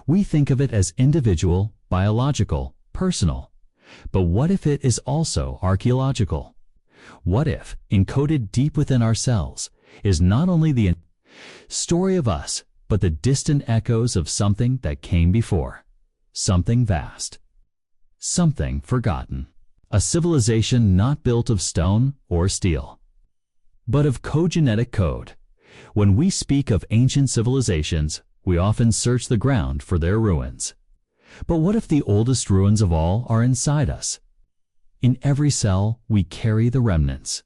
We think of it as individual, biological, personal. But what if it is also archaeological? What if, encoded deep within our cells, is not only the story of us, but the distant echoes of something that came before, something vast, something forgotten, a civilization not built of stone or steel, but of cogenetic code. When we speak of ancient civilizations, we often search the ground for their ruins. But what if the oldest ruins of all are inside us? In every cell, we carry the remnants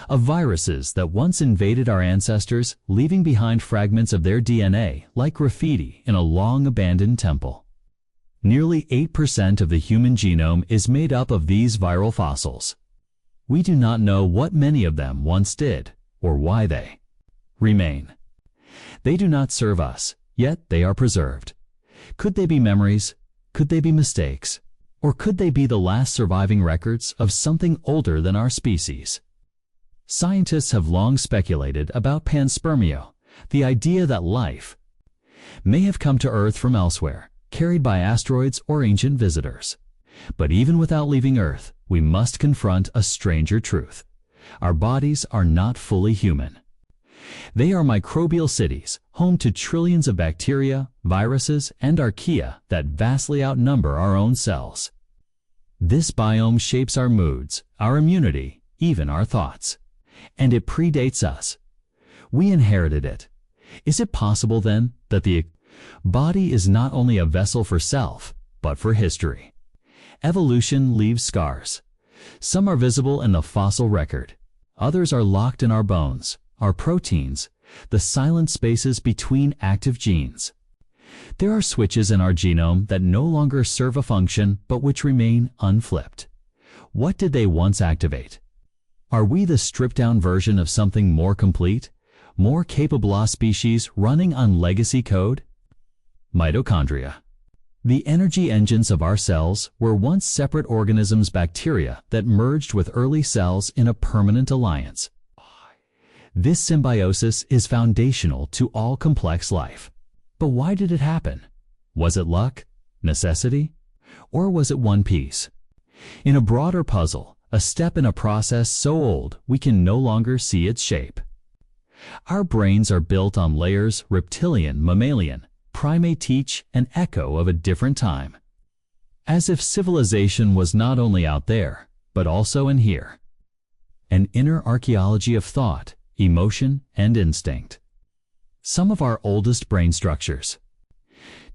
of viruses that once invaded our ancestors, leaving behind fragments of their DNA like graffiti in a long-abandoned temple. Nearly 8% of the human genome is made up of these viral fossils. We do not know what many of them once did, or why they remain. They do not serve us, yet they are preserved. Could they be memories? Could they be mistakes? Or could they be the last surviving records of something older than our species? Scientists have long speculated about panspermia, the idea that life may have come to Earth from elsewhere, carried by asteroids or ancient visitors. But even without leaving Earth, we must confront a stranger truth. Our bodies are not fully human. They are microbial cities, home to trillions of bacteria, viruses, and archaea that vastly outnumber our own cells. This biome shapes our moods, our immunity, even our thoughts. And it predates us. We inherited it. Is it possible, then, that the body is not only a vessel for self, but for history? Evolution leaves scars. Some are visible in the fossil record. Others are locked in our bones, our proteins, the silent spaces between active genes. There are switches in our genome that no longer serve a function but which remain unflipped. What did they once activate? Are we the stripped-down version of something more complete, more capable, a species running on legacy code? Mitochondria. The energy engines of our cells were once separate organisms, bacteria that merged with early cells in a permanent alliance. This symbiosis is foundational to all complex life. But why did it happen? Was it luck, necessity, or was it one piece in a broader puzzle, a step in a process so old we can no longer see its shape? Our brains are built on layers, reptilian, mammalian, primate, each an echo of a different time. As if civilization was not only out there, but also in here. An inner archaeology of thought, emotion, and instinct. Some of our oldest brain structures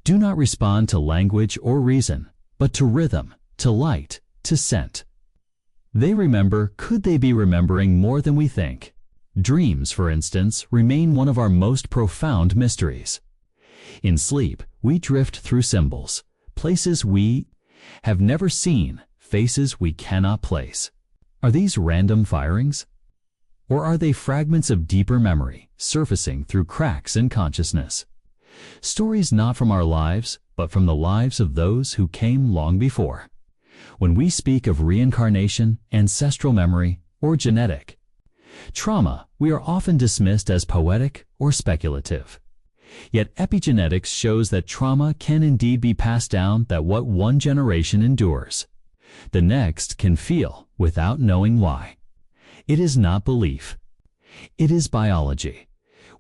do not respond to language or reason, but to rhythm, to light, to scent. They remember. Could they be remembering more than we think? Dreams, for instance, remain one of our most profound mysteries. In sleep, we drift through symbols, places we have never seen, faces we cannot place. Are these random firings? Or are they fragments of deeper memory, surfacing through cracks in consciousness? Stories not from our lives, but from the lives of those who came long before. When we speak of reincarnation, ancestral memory, or genetic trauma, we are often dismissed as poetic or speculative. Yet epigenetics shows that trauma can indeed be passed down, that what one generation endures, the next can feel without knowing why. It is not belief. It is biology.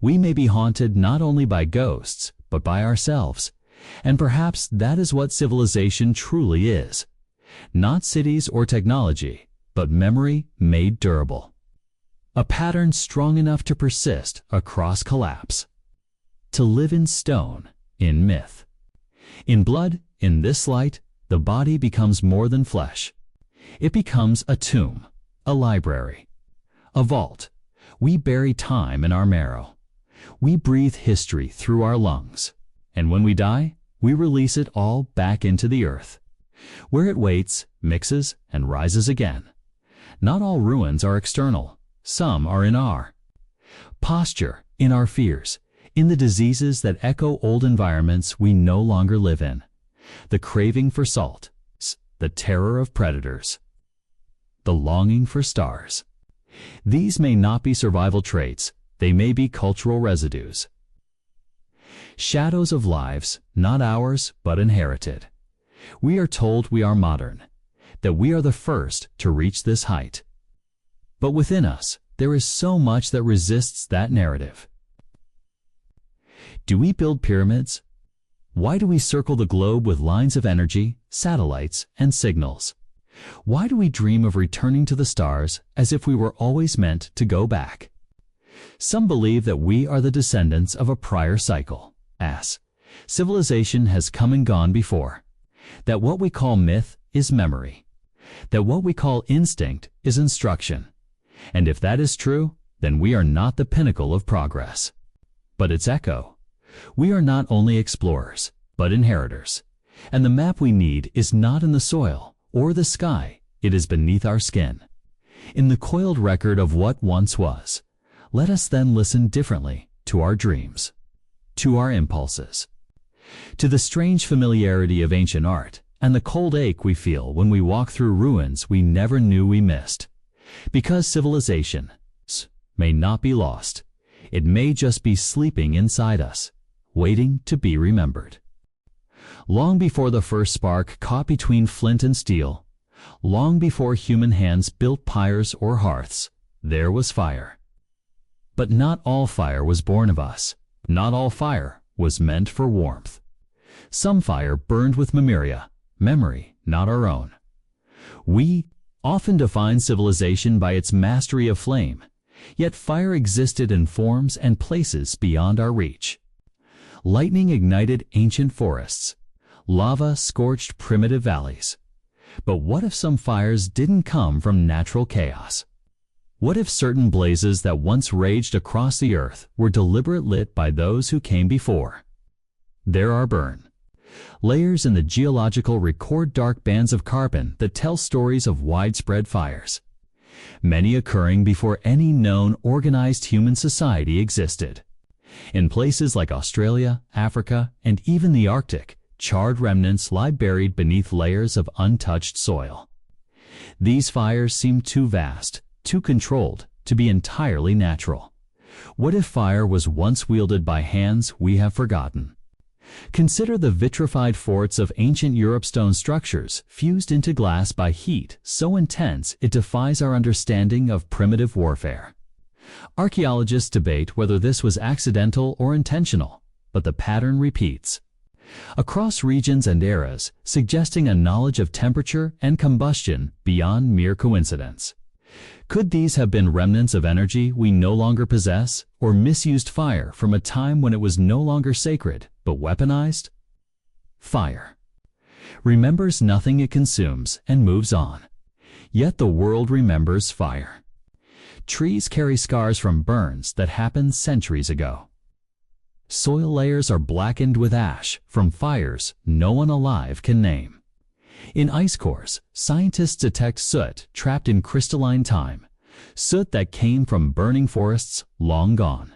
We may be haunted not only by ghosts, but by ourselves. And perhaps that is what civilization truly is. Not cities or technology, but memory made durable. A pattern strong enough to persist across collapse. To live in stone, in myth. In blood, in this light, the body becomes more than flesh. It becomes a tomb, a library, a vault. We bury time in our marrow. We breathe history through our lungs. And when we die, we release it all back into the earth, where it waits, mixes, and rises again. Not all ruins are external. Some are in our posture, in our fears, in the diseases that echo old environments we no longer live in. The craving for salt, the terror of predators, the longing for stars. These may not be survival traits, they may be cultural residues. Shadows of lives, not ours, but inherited. We are told we are modern, that we are the first to reach this height. But within us, there is so much that resists that narrative. Do we build pyramids? Why do we circle the globe with lines of energy, satellites, and signals? Why do we dream of returning to the stars as if we were always meant to go back? Some believe that we are the descendants of a prior cycle, as civilization has come and gone before, that what we call myth is memory, that what we call instinct is instruction. And if that is true, then we are not the pinnacle of progress, but its echo. We are not only explorers, but inheritors. And the map we need is not in the soil or the sky, it is beneath our skin. In the coiled record of what once was, let us then listen differently to our dreams, to our impulses, to the strange familiarity of ancient art and the cold ache we feel when we walk through ruins we never knew we missed. Because civilization may not be lost, it may just be sleeping inside us, waiting to be remembered. Long before the first spark caught between flint and steel, long before human hands built pyres or hearths, there was fire. But not all fire was born of us. Not all fire was meant for warmth. Some fire burned with memory, not our own. We often define civilization by its mastery of flame, yet fire existed in forms and places beyond our reach. Lightning ignited ancient forests. Lava scorched primitive valleys. But what if some fires didn't come from natural chaos? What if certain blazes that once raged across the earth were deliberately lit by those who came before? There are layers in the geological record, dark bands of carbon that tell stories of widespread fires, many occurring before any known organized human society existed. In places like Australia, Africa, and even the Arctic, charred remnants lie buried beneath layers of untouched soil. These fires seem too vast, too controlled, to be entirely natural. What if fire was once wielded by hands we have forgotten? Consider the vitrified forts of ancient Europe, stone structures fused into glass by heat so intense it defies our understanding of primitive warfare. Archaeologists debate whether this was accidental or intentional, but the pattern repeats across regions and eras, suggesting a knowledge of temperature and combustion beyond mere coincidence. Could these have been remnants of energy we no longer possess, or misused fire from a time when it was no longer sacred, but weaponized? Fire remembers nothing it consumes and moves on. Yet the world remembers fire. Trees carry scars from burns that happened centuries ago. Soil layers are blackened with ash from fires no one alive can name. In ice cores, scientists detect soot trapped in crystalline time, soot that came from burning forests long gone.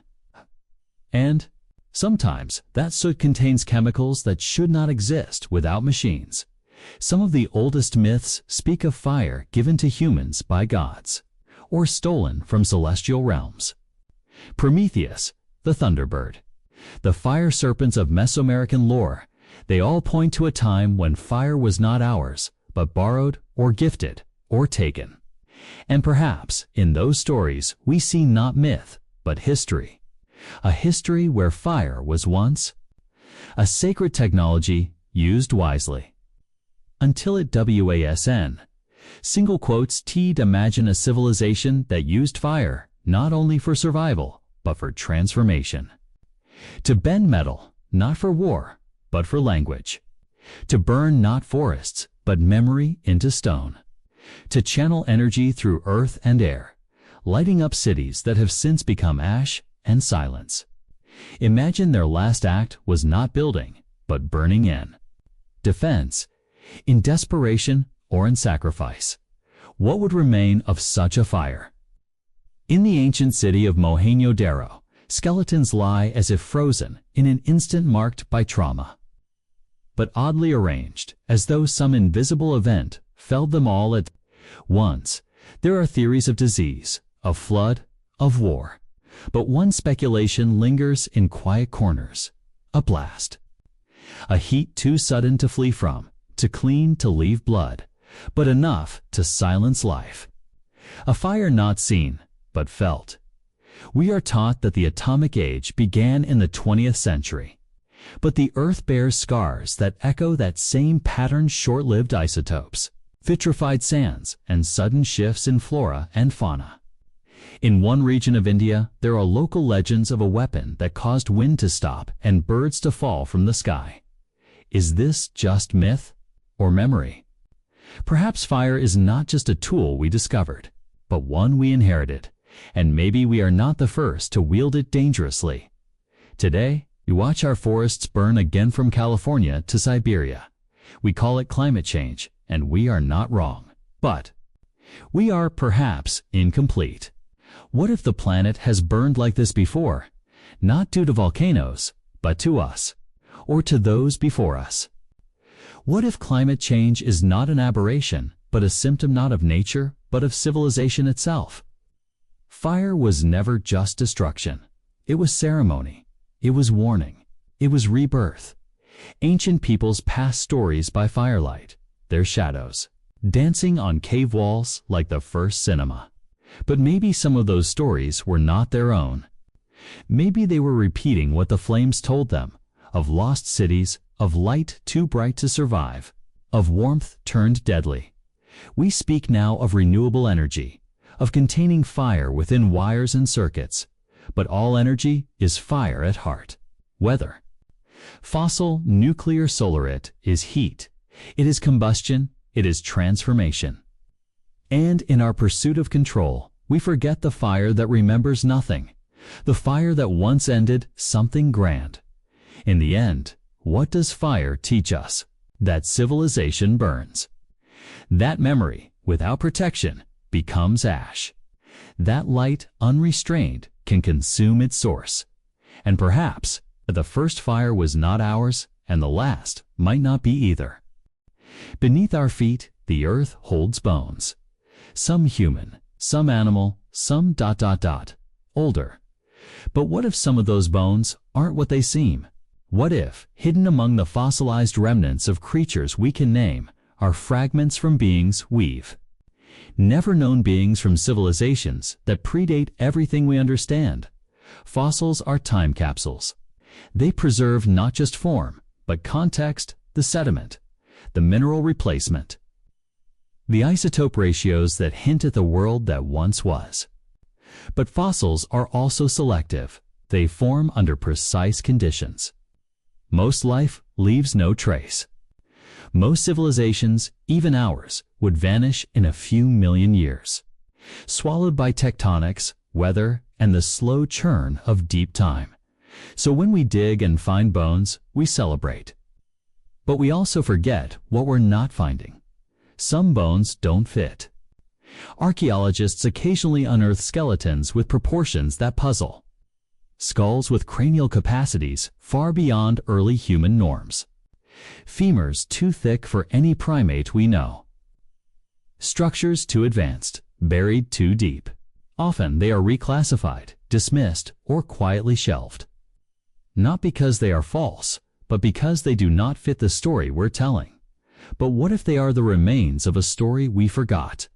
And sometimes that soot contains chemicals that should not exist without machines. Some of the oldest myths speak of fire given to humans by gods, or stolen from celestial realms. Prometheus, the thunderbird, the fire serpents of Mesoamerican lore, they all point to a time when fire was not ours, but borrowed or gifted or taken. And perhaps in those stories we see not myth, but history. A history where fire was once a sacred technology used wisely. Until it wasn. Single quotes t'd imagine a civilization that used fire not only for survival, but for transformation. To bend metal, not for war, but for language. To burn not forests, but memory into stone. To channel energy through earth and air, lighting up cities that have since become ash and silence. Imagine their last act was not building, but burning in defense, in desperation, or in sacrifice. What would remain of such a fire? In the ancient city of Mohenjo-Daro, skeletons lie as if frozen in an instant marked by trauma, but oddly arranged, as though some invisible event felled them all at once. There are theories of disease, of flood, of war, but one speculation lingers in quiet corners: a blast. A heat too sudden to flee from, too clean to leave blood, but enough to silence life. A fire not seen, but felt. We are taught that the atomic age began in the 20th century, but the Earth bears scars that echo that same patterned short-lived isotopes, vitrified sands, and sudden shifts in flora and fauna. In one region of India, there are local legends of a weapon that caused wind to stop and birds to fall from the sky. Is this just myth or memory? Perhaps fire is not just a tool we discovered, but one we inherited, and maybe we are not the first to wield it dangerously. Today, we watch our forests burn again from California to Siberia. We call it climate change, and we are not wrong. But we are perhaps incomplete. What if the planet has burned like this before, not due to volcanoes, but to us, or to those before us? What if climate change is not an aberration, but a symptom not of nature, but of civilization itself? Fire was never just destruction. It was ceremony. It was warning. It was rebirth. Ancient peoples passed stories by firelight, their shadows, dancing on cave walls like the first cinema. But maybe some of those stories were not their own. Maybe they were repeating what the flames told them, of lost cities, of light too bright to survive, of warmth turned deadly. We speak now of renewable energy, of containing fire within wires and circuits, but all energy is fire at heart. Weather. Fossil, nuclear, solar, it is heat. It is combustion. It is transformation. And in our pursuit of control, we forget the fire that remembers nothing, the fire that once ended something grand. In the end, what does fire teach us? That civilization burns. That memory, without protection, becomes ash. That light, unrestrained, can consume its source. And perhaps the first fire was not ours, and the last might not be either. Beneath our feet, the earth holds bones. Some human, some animal, some ... older. But what if some of those bones aren't what they seem? What if, hidden among the fossilized remnants of creatures we can name, are fragments from beings we've never known, beings from civilizations that predate everything we understand? Fossils are time capsules. They preserve not just form, but context, the sediment, the mineral replacement, the isotope ratios that hint at the world that once was. But fossils are also selective. They form under precise conditions. Most life leaves no trace. Most civilizations, even ours, would vanish in a few million years, swallowed by tectonics, weather, and the slow churn of deep time. So when we dig and find bones, we celebrate. But we also forget what we're not finding. Some bones don't fit. Archaeologists occasionally unearth skeletons with proportions that puzzle. Skulls with cranial capacities far beyond early human norms. Femurs too thick for any primate we know. Structures too advanced, buried too deep. Often they are reclassified, dismissed, or quietly shelved. Not because they are false, but because they do not fit the story we're telling. But what if they are the remains of a story we forgot?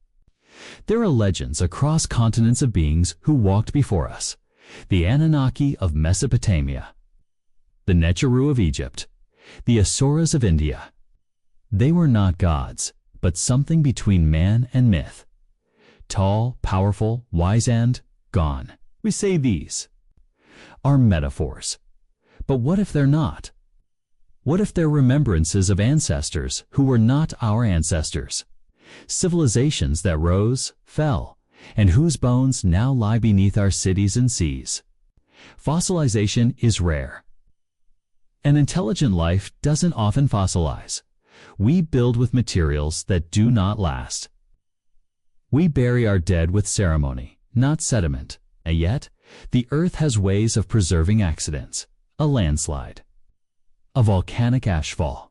There are legends across continents of beings who walked before us. The Anunnaki of Mesopotamia, the Necheru of Egypt, the Asuras of India. They were not gods, but something between man and myth. Tall, powerful, wise, and gone. We say these are metaphors. But what if they're not? What if they're remembrances of ancestors who were not our ancestors? Civilizations that rose, fell, and whose bones now lie beneath our cities and seas. Fossilization is rare. An intelligent life doesn't often fossilize. We build with materials that do not last. We bury our dead with ceremony, not sediment, and yet the earth has ways of preserving accidents. A landslide, a volcanic ashfall,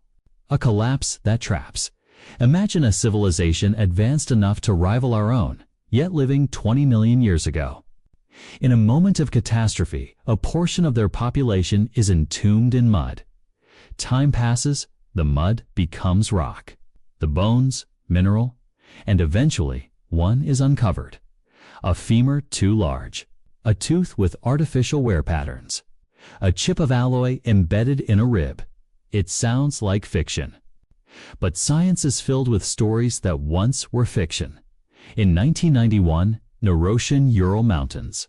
a collapse that traps. Imagine a civilization advanced enough to rival our own, yet living 20 million years ago. In a moment of catastrophe, a portion of their population is entombed in mud. Time passes, the mud becomes rock, the bones, mineral, and eventually one is uncovered. A femur too large, a tooth with artificial wear patterns, a chip of alloy embedded in a rib. It sounds like fiction. But science is filled with stories that once were fiction. In 1991, Erosion Ural Mountains.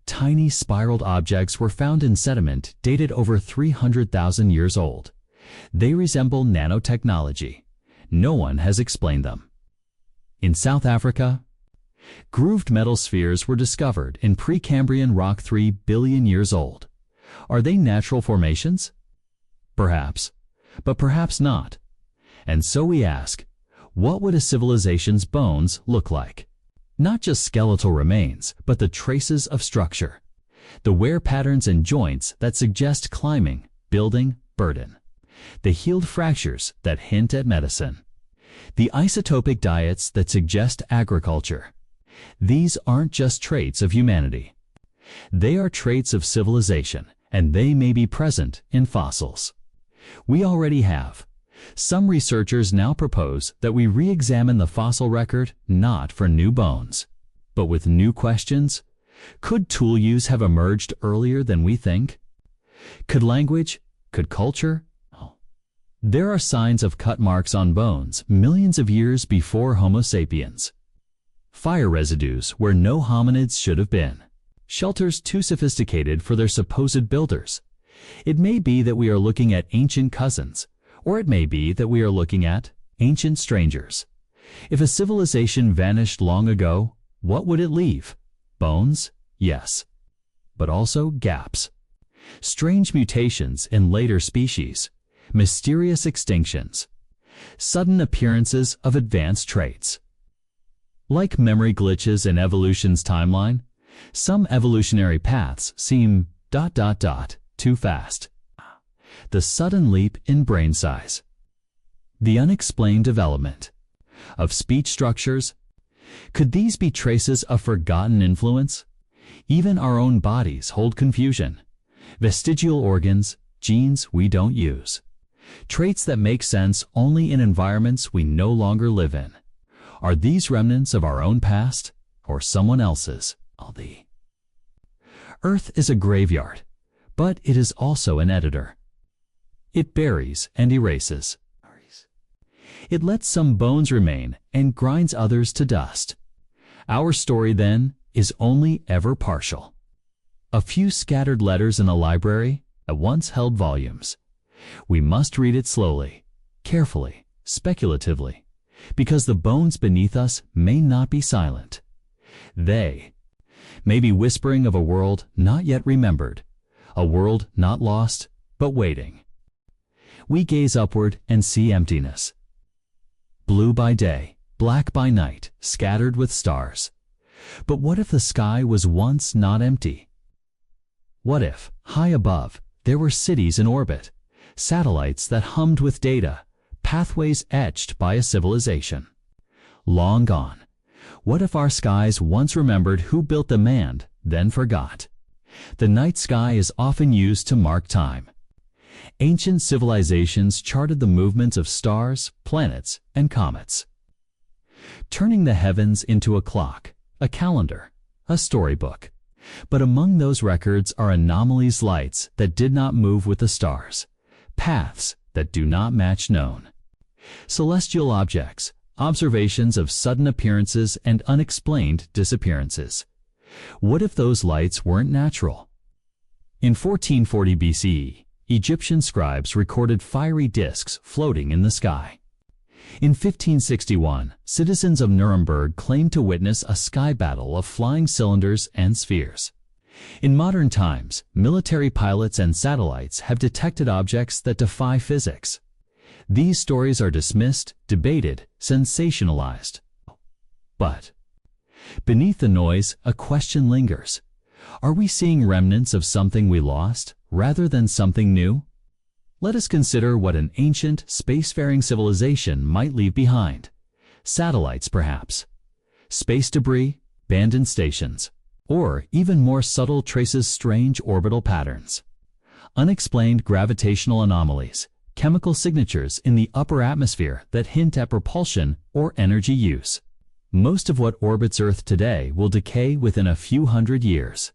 Tiny spiraled objects were found in sediment dated over 300,000 years old. They resemble nanotechnology. No one has explained them. In South Africa, grooved metal spheres were discovered in Precambrian rock 3 billion years old. Are they natural formations? Perhaps, but perhaps not. And so we ask, what would a civilization's bones look like? Not just skeletal remains, but the traces of structure, the wear patterns and joints that suggest climbing, building, burden, the healed fractures that hint at medicine, the isotopic diets that suggest agriculture. These aren't just traits of humanity. They are traits of civilization, and they may be present in fossils. We already have. Some researchers now propose that we re-examine the fossil record not for new bones, but with new questions. Could tool use have emerged earlier than we think? Could language? Could culture? There are signs of cut marks on bones millions of years before Homo sapiens. Fire residues where no hominids should have been. Shelters too sophisticated for their supposed builders. It may be that we are looking at ancient cousins, or it may be that we are looking at ancient strangers. If a civilization vanished long ago, what would it leave? Bones? Yes. But also gaps. Strange mutations in later species. Mysterious extinctions. Sudden appearances of advanced traits. Like memory glitches in evolution's timeline, some evolutionary paths seem ... too fast. The sudden leap in brain size. The unexplained development of speech structures. Could these be traces of forgotten influence? Even our own bodies hold confusion. Vestigial organs, genes we don't use. Traits that make sense only in environments we no longer live in. Are these remnants of our own past or someone else's? Earth is a graveyard, but it is also an editor. It buries and erases. It lets some bones remain and grinds others to dust. Our story, then, is only ever partial. A few scattered letters in a library that once held volumes. We must read it slowly, carefully, speculatively, because the bones beneath us may not be silent. They may be whispering of a world not yet remembered, a world not lost, but waiting. We gaze upward and see emptiness. Blue by day, black by night, scattered with stars. But what if the sky was once not empty? What if, high above, there were cities in orbit, satellites that hummed with data, pathways etched by a civilization? Long gone. What if our skies once remembered who built them and then forgot? The night sky is often used to mark time. Ancient civilizations charted the movements of stars, planets, and comets, turning the heavens into a clock, a calendar, a storybook. But among those records are anomalies, lights that did not move with the stars, paths that do not match known, celestial objects, observations of sudden appearances and unexplained disappearances. What if those lights weren't natural? In 1440 BCE, Egyptian scribes recorded fiery discs floating in the sky. In 1561, citizens of Nuremberg claimed to witness a sky battle of flying cylinders and spheres. In modern times, military pilots and satellites have detected objects that defy physics. These stories are dismissed, debated, sensationalized. But beneath the noise, a question lingers. Are we seeing remnants of something we lost, rather than something new? Let us consider what an ancient, spacefaring civilization might leave behind. Satellites, perhaps. Space debris, abandoned stations, or even more subtle traces strange orbital patterns. Unexplained gravitational anomalies, chemical signatures in the upper atmosphere that hint at propulsion or energy use. Most of what orbits Earth today will decay within a few hundred years.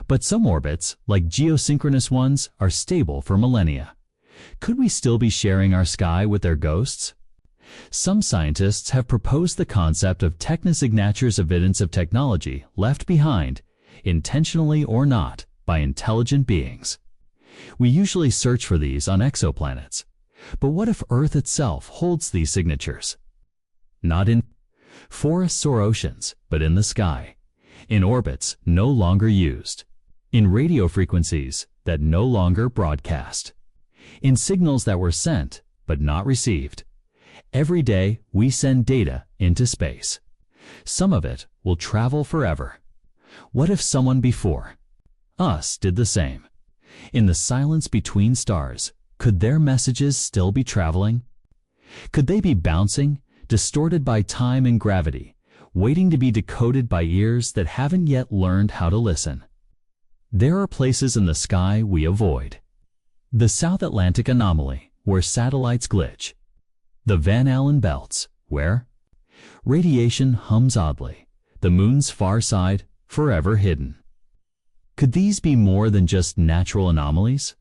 But some orbits, like geosynchronous ones, are stable for millennia. Could we still be sharing our sky with their ghosts? Some scientists have proposed the concept of technosignatures, evidence of technology left behind, intentionally or not, by intelligent beings. We usually search for these on exoplanets. But what if Earth itself holds these signatures? Not in forests or oceans, but in the sky, in orbits no longer used, in radio frequencies that no longer broadcast, in signals that were sent but not received. Every day we send data into space. Some of it will travel forever. What if someone before us did the same? In the silence between stars, could their messages still be traveling? Could they be bouncing, distorted by time and gravity, waiting to be decoded by ears that haven't yet learned how to listen? There are places in the sky we avoid. The South Atlantic anomaly, where satellites glitch. The Van Allen belts, where radiation hums oddly, the moon's far side forever hidden. Could these be more than just natural anomalies?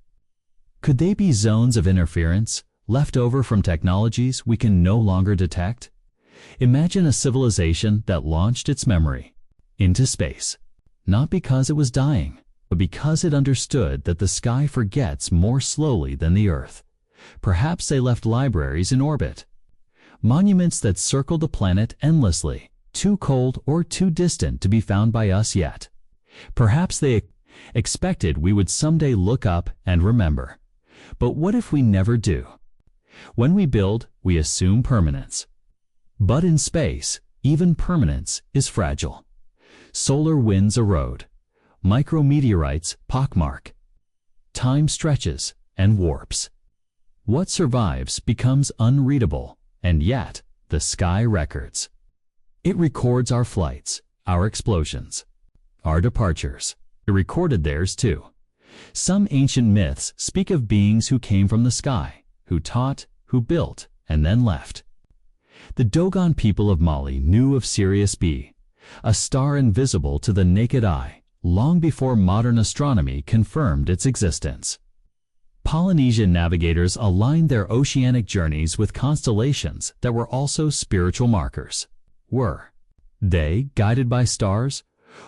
Could they be zones of interference left over from technologies we can no longer detect? Imagine a civilization that launched its memory into space, not because it was dying, but because it understood that the sky forgets more slowly than the Earth. Perhaps they left libraries in orbit, monuments that circled the planet endlessly, too cold or too distant to be found by us yet. Perhaps they expected we would someday look up and remember. But what if we never do? When we build, we assume permanence. But in space, even permanence is fragile. Solar winds erode. Micrometeorites pockmark. Time stretches and warps. What survives becomes unreadable, and yet the sky records. It records our flights, our explosions, our departures. It recorded theirs too. Some ancient myths speak of beings who came from the sky, who taught, who built, and then left. The Dogon people of Mali knew of Sirius B, a star invisible to the naked eye, long before modern astronomy confirmed its existence. Polynesian navigators aligned their oceanic journeys with constellations that were also spiritual markers. Were they guided by stars,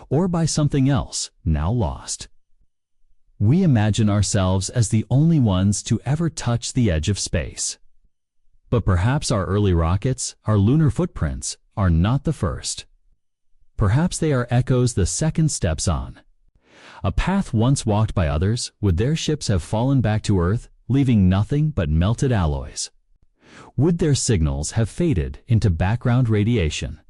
or by something else now lost? We imagine ourselves as the only ones to ever touch the edge of space. But perhaps our early rockets, our lunar footprints, are not the first. Perhaps they are echoes the second steps on. A path once walked by others, would their ships have fallen back to Earth, leaving nothing but melted alloys? Would their signals have faded into background radiation?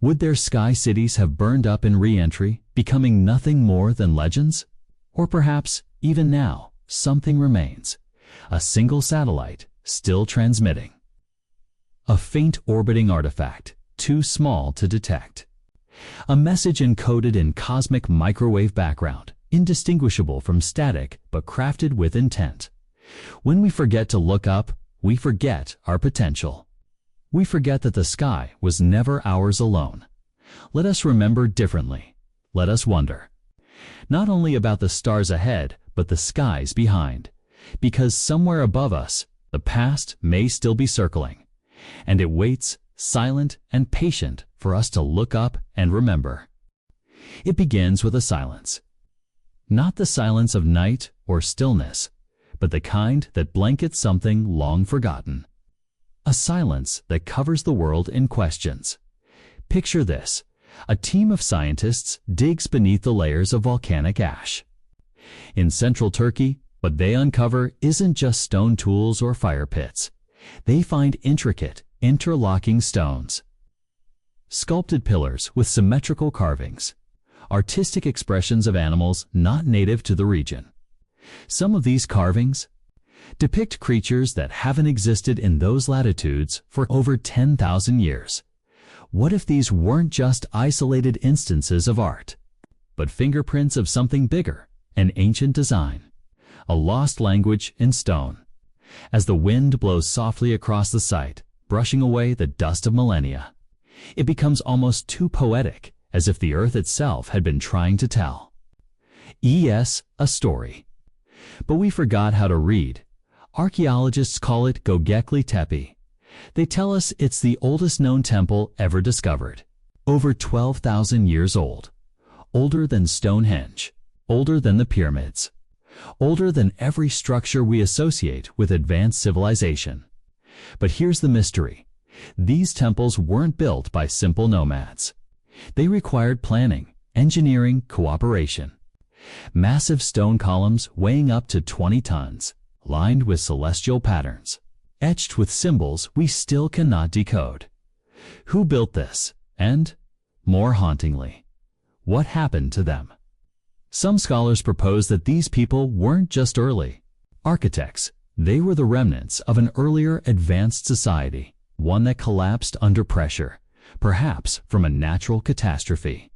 Would their sky cities have burned up in re-entry, becoming nothing more than legends? Or perhaps, even now, something remains. A single satellite, still transmitting. A faint orbiting artifact, too small to detect. A message encoded in cosmic microwave background, indistinguishable from static but crafted with intent. When we forget to look up, we forget our potential. We forget that the sky was never ours alone. Let us remember differently. Let us wonder. Not only about the stars ahead, but the skies behind. Because somewhere above us, the past may still be circling, and it waits, silent and patient, for us to look up and remember. It begins with a silence. Not the silence of night or stillness, but the kind that blankets something long forgotten. a silence that covers the world in questions. Picture this: a team of scientists digs beneath the layers of volcanic ash. In central Turkey, what they uncover isn't just stone tools or fire pits. They find intricate, interlocking stones, sculpted pillars with symmetrical carvings, artistic expressions of animals not native to the region. Some of these carvings depict creatures that haven't existed in those latitudes for over 10,000 years. What if these weren't just isolated instances of art, but fingerprints of something bigger, an ancient design, a lost language in stone? As the wind blows softly across the site, brushing away the dust of millennia, it becomes almost too poetic, as if the earth itself had been trying to tell a story. But we forgot how to read. Archaeologists call it Göbekli Tepe. They tell us it's the oldest known temple ever discovered, over 12,000 years old, older than Stonehenge, older than the pyramids, older than every structure we associate with advanced civilization. But here's the mystery: these temples weren't built by simple nomads. They required planning, engineering, cooperation. Massive stone columns weighing up to 20 tons, lined with celestial patterns, etched with symbols we still cannot decode. Who built this? And, more hauntingly, what happened to them? Some scholars propose that these people weren't just early architects. They were the remnants of an earlier advanced society, one that collapsed under pressure, perhaps from a natural catastrophe,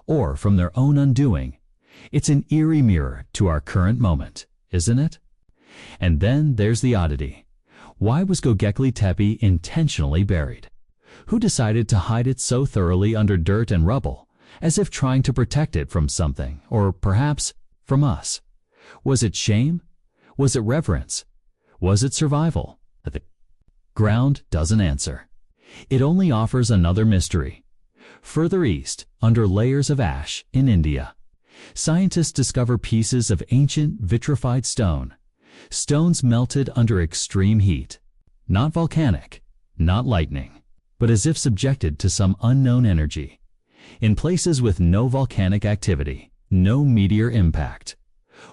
or from their own undoing. It's an eerie mirror to our current moment, isn't it? And then there's the oddity. Why was Göbekli Tepe intentionally buried? Who decided to hide it so thoroughly under dirt and rubble, as if trying to protect it from something, or perhaps from us? Was it shame? Was it reverence? Was it survival? The ground doesn't answer. It only offers another mystery. Further east, under layers of ash in India, scientists discover pieces of ancient vitrified stone. Stones melted under extreme heat. Not volcanic, not lightning, but as if subjected to some unknown energy. In places with no volcanic activity, no meteor impact.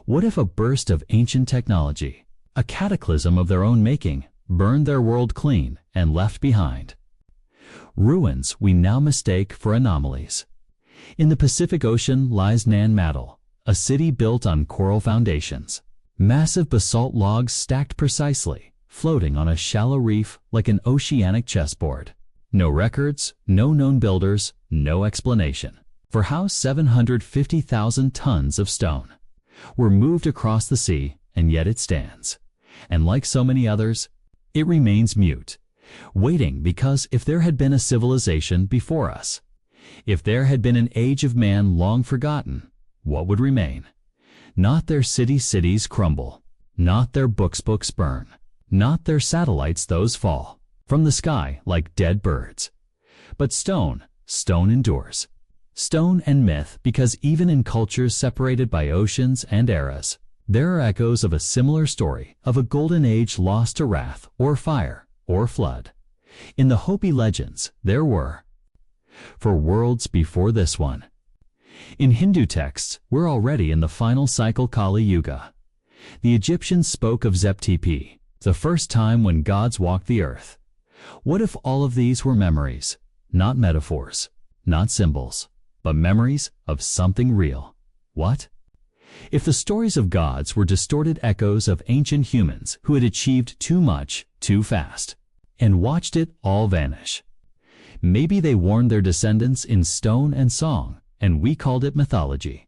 What if a burst of ancient technology, a cataclysm of their own making, burned their world clean and left behind ruins we now mistake for anomalies? In the Pacific Ocean lies Nan Madol, a city built on coral foundations. Massive basalt logs stacked precisely, floating on a shallow reef like an oceanic chessboard. No records, no known builders, no explanation for how 750,000 tons of stone were moved across the sea, and yet it stands. And like so many others, it remains mute, waiting, because if there had been a civilization before us, if there had been an age of man long forgotten, what would remain? Not their cities crumble, not their books burn, not their satellites those fall from the sky like dead birds. But stone endures. Stone and myth, because even in cultures separated by oceans and eras, there are echoes of a similar story, of a golden age lost to wrath or fire or flood. In the Hopi legends, there were for worlds before this one. In Hindu texts, we're already in the final cycle, Kali Yuga. The Egyptians spoke of Zep-Tepi, the first time when gods walked the earth. What if all of these were memories, not metaphors, not symbols, but memories of something real? What if the stories of gods were distorted echoes of ancient humans who had achieved too much, too fast, and watched it all vanish? Maybe they warned their descendants in stone and song, and we called it mythology.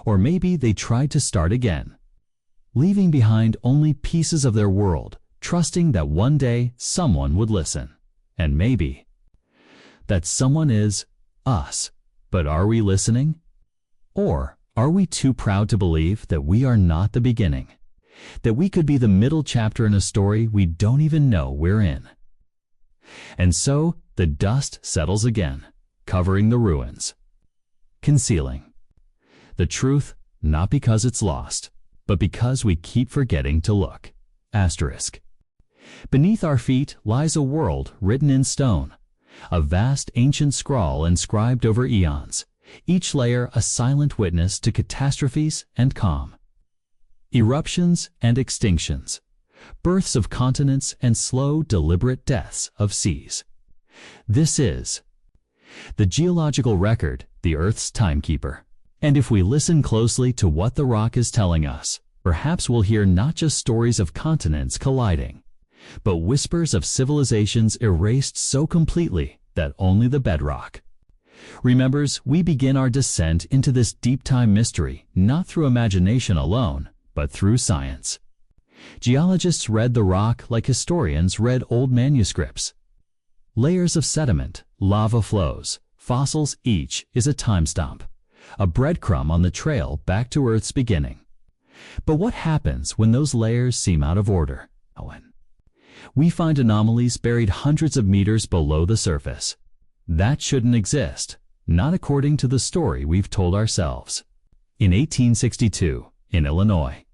Or maybe they tried to start again, leaving behind only pieces of their world, trusting that one day someone would listen. And maybe that someone is us. But are we listening? Or are we too proud to believe that we are not the beginning, that we could be the middle chapter in a story we don't even know we're in? And so the dust settles again, covering the ruins, concealing the truth, not because it's lost, but because we keep forgetting to look. Asterisk. Beneath our feet lies a world written in stone, a vast ancient scrawl inscribed over eons, each layer a silent witness to catastrophes and calm. Eruptions and extinctions, births of continents and slow, deliberate deaths of seas. This is the geological record, the Earth's timekeeper. And if we listen closely to what the rock is telling us, perhaps we'll hear not just stories of continents colliding, but whispers of civilizations erased so completely that only the bedrock remembers. We begin our descent into this deep time mystery not through imagination alone, but through science. Geologists read the rock like historians read old manuscripts. Layers of sediment, lava flows, fossils, each is a time stamp, a breadcrumb on the trail back to Earth's beginning. But what happens when those layers seem out of order? We find anomalies buried hundreds of meters below the surface. That shouldn't exist, not according to the story we've told ourselves. In 1862, in Illinois,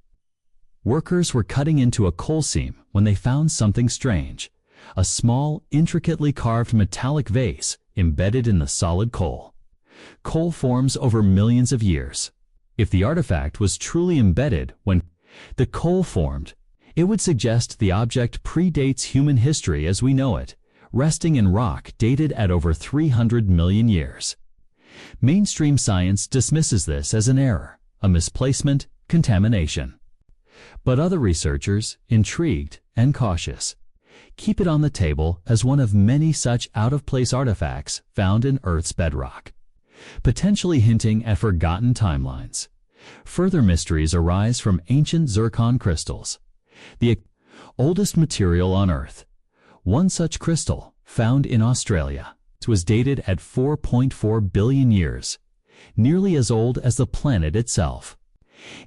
workers were cutting into a coal seam when they found something strange, a small, intricately carved metallic vase embedded in the solid coal. Coal forms over millions of years. If the artifact was truly embedded when the coal formed, it would suggest the object predates human history as we know it, resting in rock dated at over 300 million years. Mainstream science dismisses this as an error, a misplacement, contamination. But other researchers, intrigued and cautious, keep it on the table as one of many such out-of-place artifacts found in Earth's bedrock, potentially hinting at forgotten timelines. Further mysteries arise from ancient zircon crystals, the oldest material on Earth. One such crystal, found in Australia, was dated at 4.4 billion years, nearly as old as the planet itself.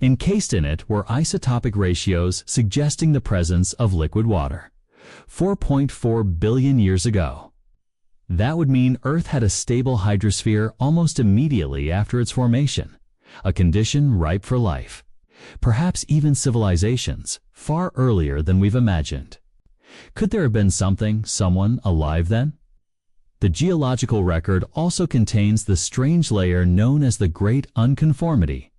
Encased in it were isotopic ratios suggesting the presence of liquid water. 4.4 billion years ago. That would mean Earth had a stable hydrosphere almost immediately after its formation, a condition ripe for life. Perhaps even civilizations, far earlier than we've imagined. Could there have been someone alive then? The geological record also contains the strange layer known as the Great Unconformity,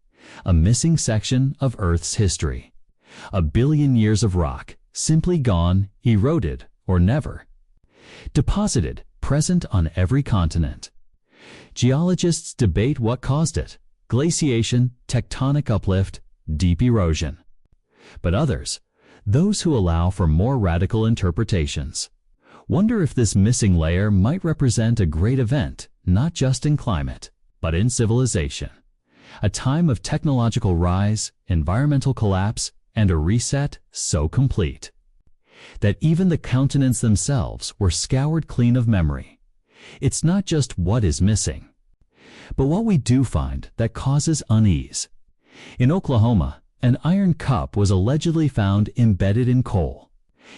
a missing section of Earth's history. A billion years of rock, simply gone, eroded, or never deposited, present on every continent. Geologists debate what caused it: glaciation, tectonic uplift, deep erosion. But others, those who allow for more radical interpretations, wonder if this missing layer might represent a great event, not just in climate, but in civilization. A time of technological rise, environmental collapse, and a reset so complete that even the continents themselves were scoured clean of memory. It's not just what is missing, but what we do find that causes unease. In Oklahoma, an iron cup was allegedly found embedded in coal.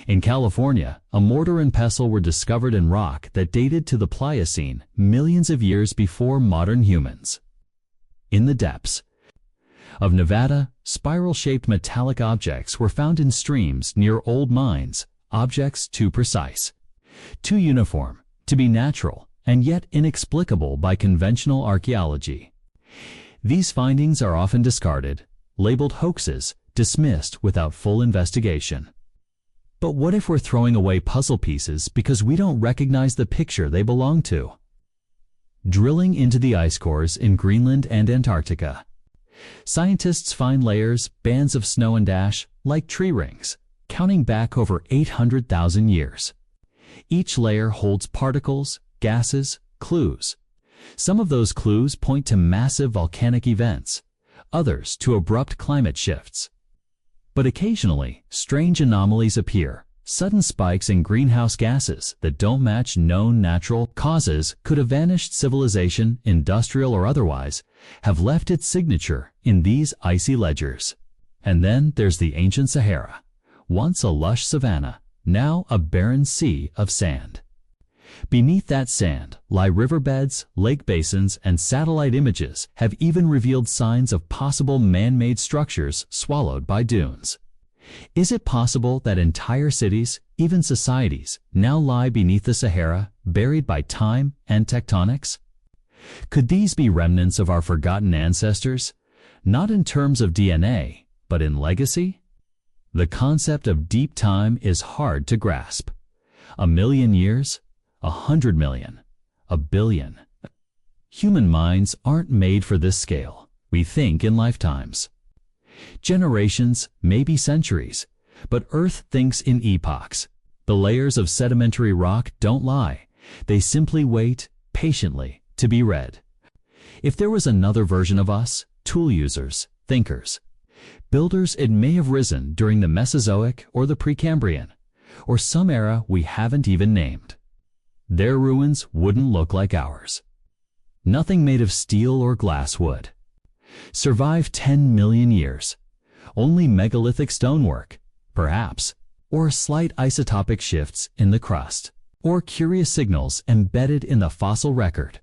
In California, a mortar and pestle were discovered in rock that dated to the Pliocene, millions of years before modern humans. In the depths of Nevada, spiral-shaped metallic objects were found in streams near old mines, objects too precise, too uniform, to be natural, and yet inexplicable by conventional archaeology. These findings are often discarded, labeled hoaxes, dismissed without full investigation. But what if we're throwing away puzzle pieces because we don't recognize the picture they belong to? Drilling into the ice cores in Greenland and Antarctica, scientists find layers, bands of snow and ash, like tree rings, counting back over 800,000 years. Each layer holds particles, gases, clues. Some of those clues point to massive volcanic events, others to abrupt climate shifts. But occasionally, strange anomalies appear. Sudden spikes in greenhouse gases that don't match known natural causes. Could a vanished civilization, industrial or otherwise, have left its signature in these icy ledgers? And then there's the ancient Sahara, once a lush savanna, now a barren sea of sand. Beneath that sand lie riverbeds, lake basins, and satellite images have even revealed signs of possible man-made structures swallowed by dunes. Is it possible that entire cities, even societies, now lie beneath the Sahara, buried by time and tectonics? Could these be remnants of our forgotten ancestors, not in terms of DNA, but in legacy? The concept of deep time is hard to grasp. 1,000,000 years? 100 million? 1,000,000,000? Human minds aren't made for this scale. We think in lifetimes. Generations, maybe centuries, but Earth thinks in epochs. The layers of sedimentary rock don't lie. They simply wait, patiently, to be read. If there was another version of us, tool users, thinkers, builders, it may have risen during the Mesozoic or the Precambrian, or some era we haven't even named. Their ruins wouldn't look like ours. Nothing made of steel or glass would. Survived 10 million years. Only megalithic stonework, perhaps, or slight isotopic shifts in the crust, or curious signals embedded in the fossil record.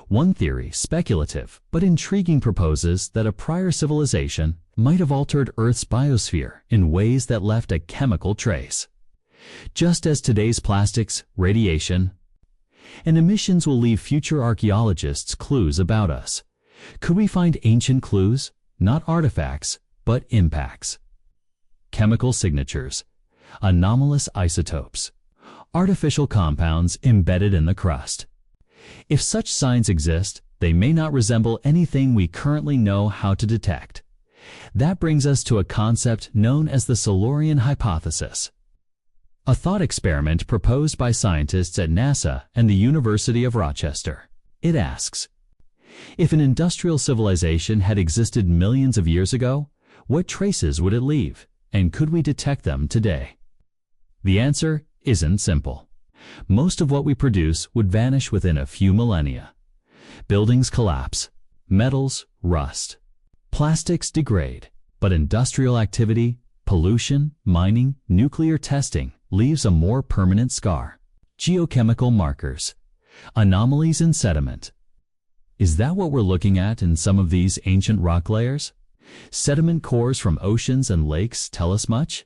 One theory, speculative but intriguing, proposes that a prior civilization might have altered Earth's biosphere in ways that left a chemical trace. Just as today's plastics, radiation, and emissions will leave future archaeologists clues about us. Could we find ancient clues, not artifacts, but impacts? Chemical signatures, anomalous isotopes, artificial compounds embedded in the crust. If such signs exist, they may not resemble anything we currently know how to detect. That brings us to a concept known as the Silurian hypothesis, a thought experiment proposed by scientists at NASA and the University of Rochester. It asks, if an industrial civilization had existed millions of years ago, what traces would it leave, and could we detect them today? The answer isn't simple. Most of what we produce would vanish within a few millennia. Buildings collapse, metals rust, plastics degrade, but industrial activity, pollution, mining, nuclear testing leaves a more permanent scar. Geochemical markers, anomalies in sediment. Is that what we're looking at in some of these ancient rock layers? Sediment cores from oceans and lakes tell us much.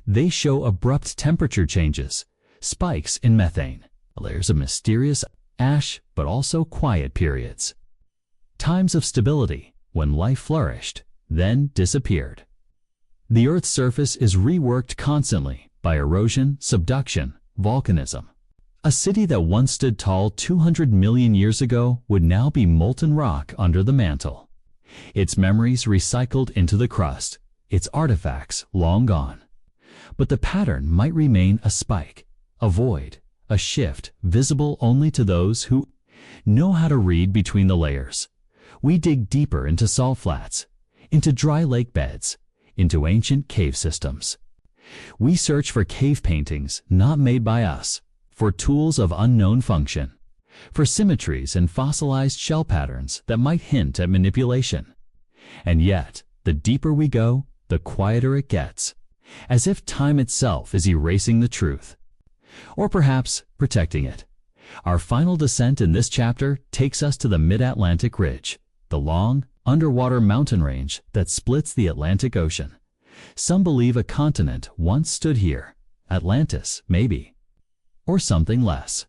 They show abrupt temperature changes, spikes in methane, layers of mysterious ash, but also quiet periods. Times of stability, when life flourished, then disappeared. The Earth's surface is reworked constantly by erosion, subduction, volcanism. A city that once stood tall 200 million years ago would now be molten rock under the mantle. Its memories recycled into the crust, its artifacts long gone. But the pattern might remain a spike, a void, a shift visible only to those who know how to read between the layers. We dig deeper into salt flats, into dry lake beds, into ancient cave systems. We search for cave paintings not made by us, for tools of unknown function, for symmetries and fossilized shell patterns that might hint at manipulation. And yet, the deeper we go, the quieter it gets, as if time itself is erasing the truth, or perhaps protecting it. Our final descent in this chapter takes us to the Mid-Atlantic Ridge, the long, underwater mountain range that splits the Atlantic Ocean. Some believe a continent once stood here, Atlantis, maybe, or something less.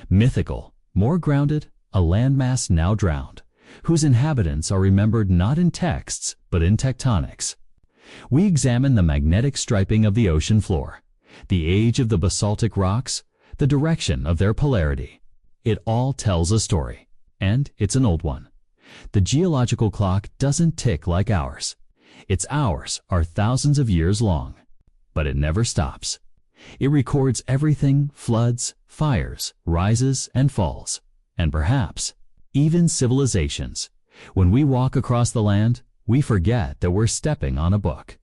Mythical, more grounded, a landmass now drowned, whose inhabitants are remembered not in texts but in tectonics. We examine the magnetic striping of the ocean floor, the age of the basaltic rocks, the direction of their polarity. It all tells a story, and it's an old one. The geological clock doesn't tick like ours. Its hours are thousands of years long, but it never stops. It records everything: floods, fires, rises and falls, and perhaps even civilizations. When we walk across the land, we forget that we're stepping on a book,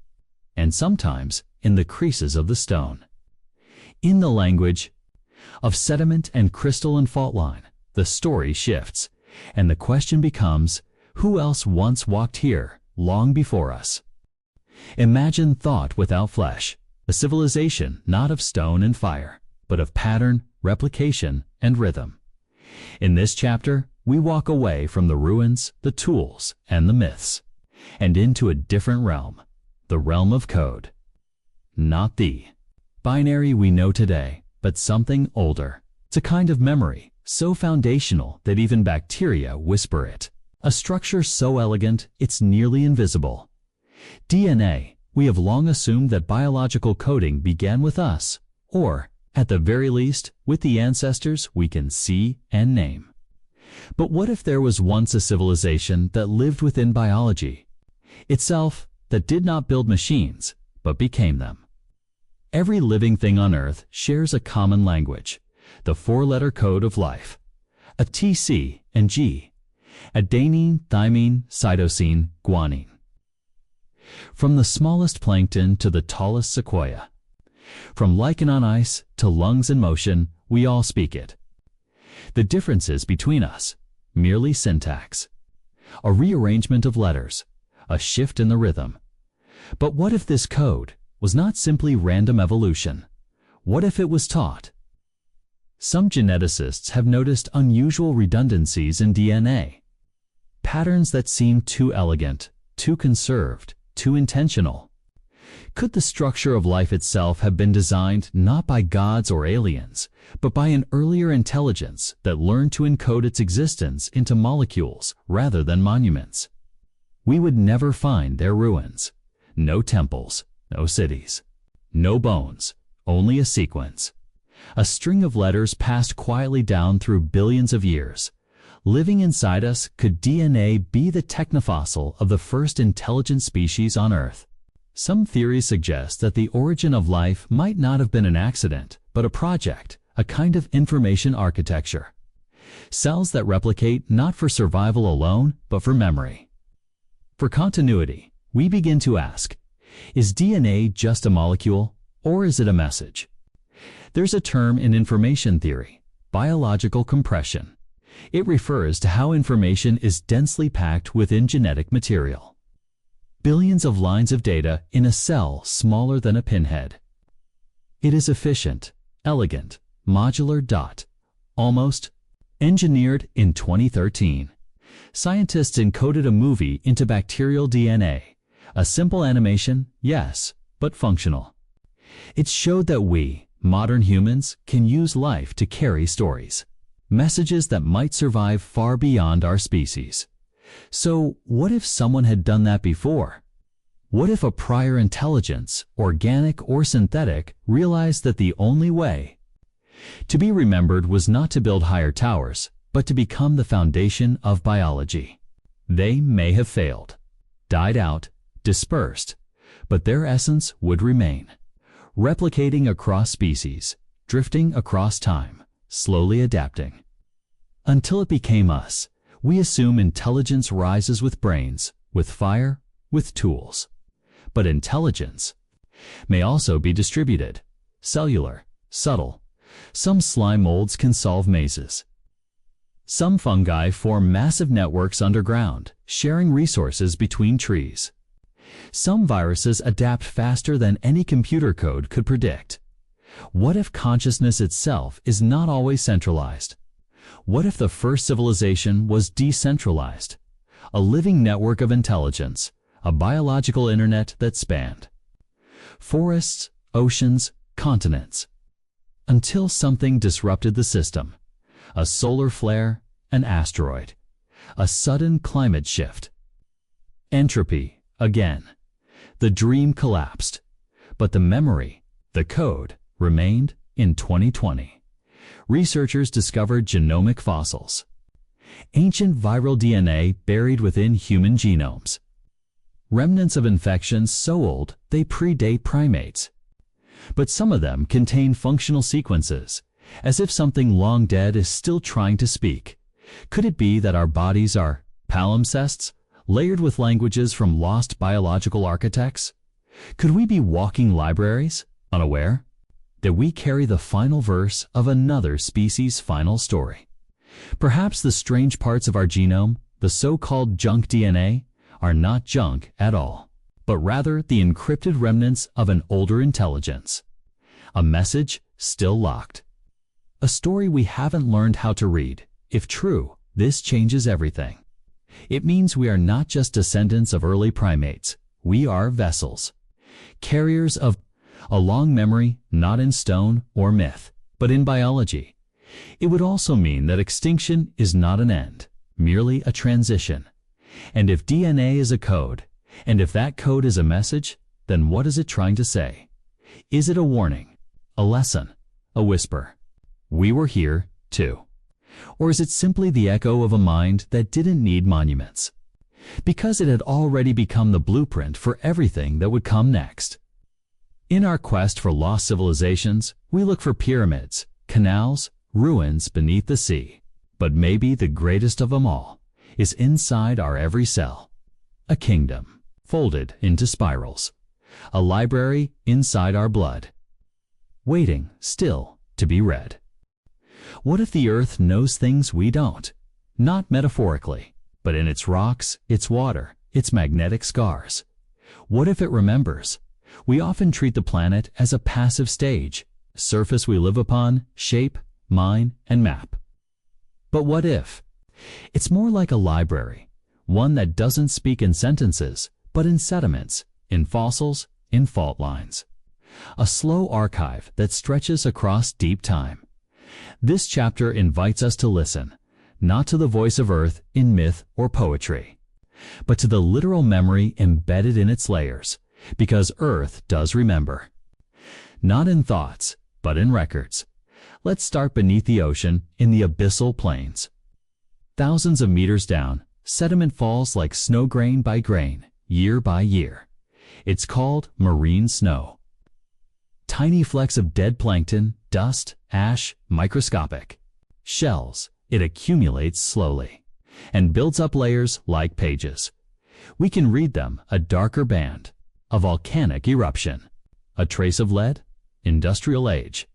and sometimes in the creases of the stone. In the language of sediment and crystal and fault line, the story shifts, and the question becomes, who else once walked here long before us? Imagine thought without flesh, a civilization not of stone and fire, but of pattern, replication, and rhythm. In this chapter, we walk away from the ruins, the tools, and the myths, and into a different realm, the realm of code. not the binary we know today, but something older. It's a kind of memory so foundational that even bacteria whisper it. A structure so elegant it's nearly invisible. DNA. We have long assumed that biological coding began with us, or, at the very least, with the ancestors we can see and name. But what if there was once a civilization that lived within biology itself, that did not build machines, but became them? Every living thing on Earth shares a common language, the four-letter code of life, a T, C, and G, adenine, thymine, cytosine, guanine. From the smallest plankton to the tallest sequoia, from lichen on ice to lungs in motion, we all speak it. The differences between us, merely syntax, a rearrangement of letters, a shift in the rhythm. But what if this code was not simply random evolution? What if it was taught? Some geneticists have noticed unusual redundancies in DNA, patterns that seem too elegant, too conserved, too intentional. Could the structure of life itself have been designed not by gods or aliens, but by an earlier intelligence that learned to encode its existence into molecules rather than monuments? We would never find their ruins. No temples, no cities, no bones, only a sequence. A string of letters passed quietly down through billions of years. Living inside us, could DNA be the technofossil of the first intelligent species on Earth? Some theories suggest that the origin of life might not have been an accident, but a project, a kind of information architecture. Cells that replicate not for survival alone, but for memory. For continuity, we begin to ask, is DNA just a molecule, or is it a message? There's a term in information theory, biological compression. It refers to how information is densely packed within genetic material. Billions of lines of data in a cell smaller than a pinhead. It is efficient, elegant, modular. Almost engineered in 2013. Scientists encoded a movie into bacterial DNA. A simple animation, yes, but functional. It showed that we, modern humans, can use life to carry stories. Messages that might survive far beyond our species. So what if someone had done that before? What if a prior intelligence, organic or synthetic, realized that the only way to be remembered was not to build higher towers, but to become the foundation of biology? They may have failed, died out, dispersed, but their essence would remain, replicating across species, drifting across time, slowly adapting. Until it became us, we assume intelligence rises with brains, with fire, with tools. But intelligence may also be distributed, cellular, subtle. Some slime molds can solve mazes. Some fungi form massive networks underground, sharing resources between trees. Some viruses adapt faster than any computer code could predict. What if consciousness itself is not always centralized? What if the first civilization was decentralized? A living network of intelligence, a biological internet that spanned forests, oceans, continents, until something disrupted the system. A solar flare, an asteroid, a sudden climate shift. Entropy, again. The dream collapsed, but the memory, the code, remained. In 2020. Researchers discovered genomic fossils, ancient viral DNA buried within human genomes. Remnants of infections so old they predate primates. But some of them contain functional sequences, as if something long dead is still trying to speak. Could it be that our bodies are palimpsests, layered with languages from lost biological architects? Could we be walking libraries, unaware that we carry the final verse of another species' final story? Perhaps the strange parts of our genome, the so-called junk DNA, are not junk at all, but rather the encrypted remnants of an older intelligence. A message still locked. A story we haven't learned how to read. If true, this changes everything. It means we are not just descendants of early primates. We are vessels, carriers of A long memory, not in stone or myth, but in biology. It would also mean that extinction is not an end, merely a transition. And if DNA is a code, and if that code is a message, then what is it trying to say? Is it a warning, a lesson, a whisper? We were here, too. Or is it simply the echo of a mind that didn't need monuments? Because it had already become the blueprint for everything that would come next. In our quest for lost civilizations, we look for pyramids, canals, ruins beneath the sea. But maybe the greatest of them all is inside our every cell. A kingdom, folded into spirals. A library inside our blood, waiting still to be read. What if the Earth knows things we don't? Not metaphorically, but in its rocks, its water, its magnetic scars. What if it remembers? We often treat the planet as a passive stage, a surface we live upon, shape, mine, and map. But what if? It's more like a library, one that doesn't speak in sentences, but in sediments, in fossils, in fault lines. A slow archive that stretches across deep time. This chapter invites us to listen, not to the voice of Earth in myth or poetry, but to the literal memory embedded in its layers, because Earth does remember. Not in thoughts, but in records. Let's start beneath the ocean in the abyssal plains. Thousands of meters down, sediment falls like snow grain by grain, year by year. It's called marine snow. Tiny flecks of dead plankton, dust, ash, microscopic. Shells, it accumulates slowly and builds up layers like pages. We can read them, a darker band, a volcanic eruption, a trace of lead, industrial age,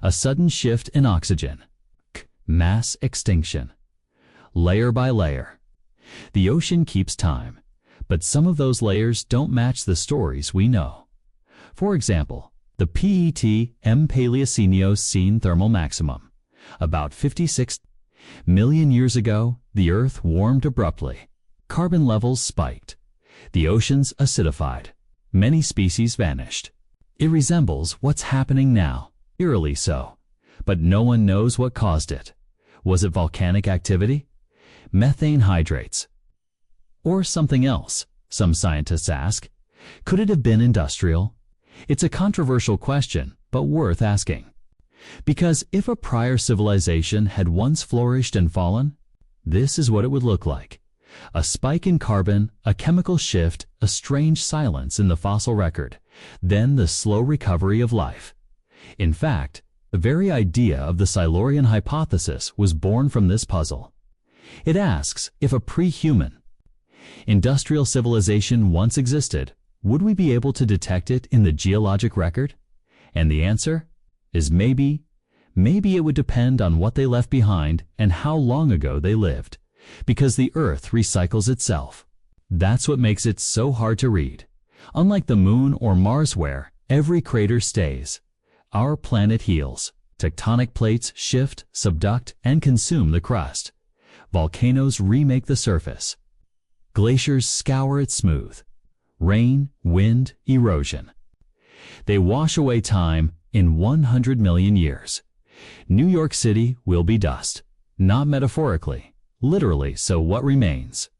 a sudden shift in oxygen, mass extinction. Layer by layer. The ocean keeps time, but some of those layers don't match the stories we know. For example, the PET-M Paleocene thermal maximum. About 56 million years ago, the Earth warmed abruptly. Carbon levels spiked. The oceans acidified. Many species vanished. It resembles what's happening now, eerily so. But no one knows what caused it. Was it volcanic activity? Methane hydrates? Or something else? Some scientists ask. Could it have been industrial? It's a controversial question, but worth asking. Because if a prior civilization had once flourished and fallen, this is what it would look like. A spike in carbon, a chemical shift, a strange silence in the fossil record, then the slow recovery of life. In fact, the very idea of the Silurian hypothesis was born from this puzzle. It asks if a pre-human, industrial civilization once existed, would we be able to detect it in the geologic record? And the answer is maybe. Maybe it would depend on what they left behind and how long ago they lived, because the Earth recycles itself. That's what makes it so hard to read. Unlike the Moon or Mars where every crater stays, our planet heals. Tectonic plates shift, subduct, and consume the crust. Volcanoes remake the surface. Glaciers scour it smooth. Rain, wind, erosion. They wash away time in 100 million years. New York City will be dust. Not metaphorically, literally, so what remains?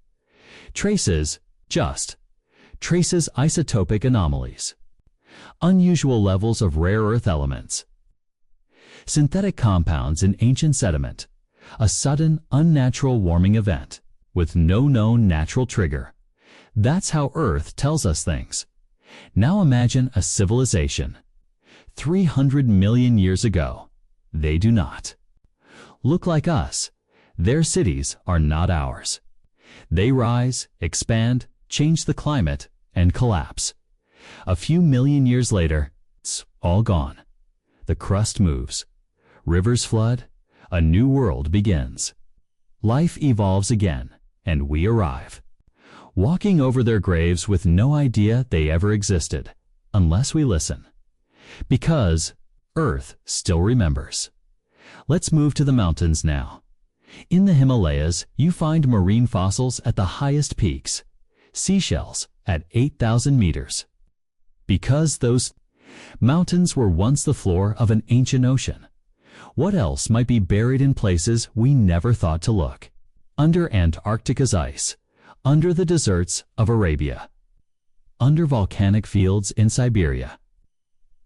Traces, traces isotopic anomalies. Unusual levels of rare earth elements. Synthetic compounds in ancient sediment. A sudden, unnatural warming event, with no known natural trigger. That's how Earth tells us things. Now imagine a civilization. 300 million years ago. They do not look like us. Their cities are not ours. They rise, expand, change the climate, and collapse. A few million years later, it's all gone. The crust moves. Rivers flood. A new world begins. Life evolves again, and we arrive. Walking over their graves with no idea they ever existed, unless we listen. Because Earth still remembers. Let's move to the mountains now. In the Himalayas, you find marine fossils at the highest peaks. Seashells at 8,000 meters. Because those Mountains were once the floor of an ancient ocean. What else might be buried in places we never thought to look? Under Antarctica's ice, under the deserts of Arabia, under volcanic fields in Siberia.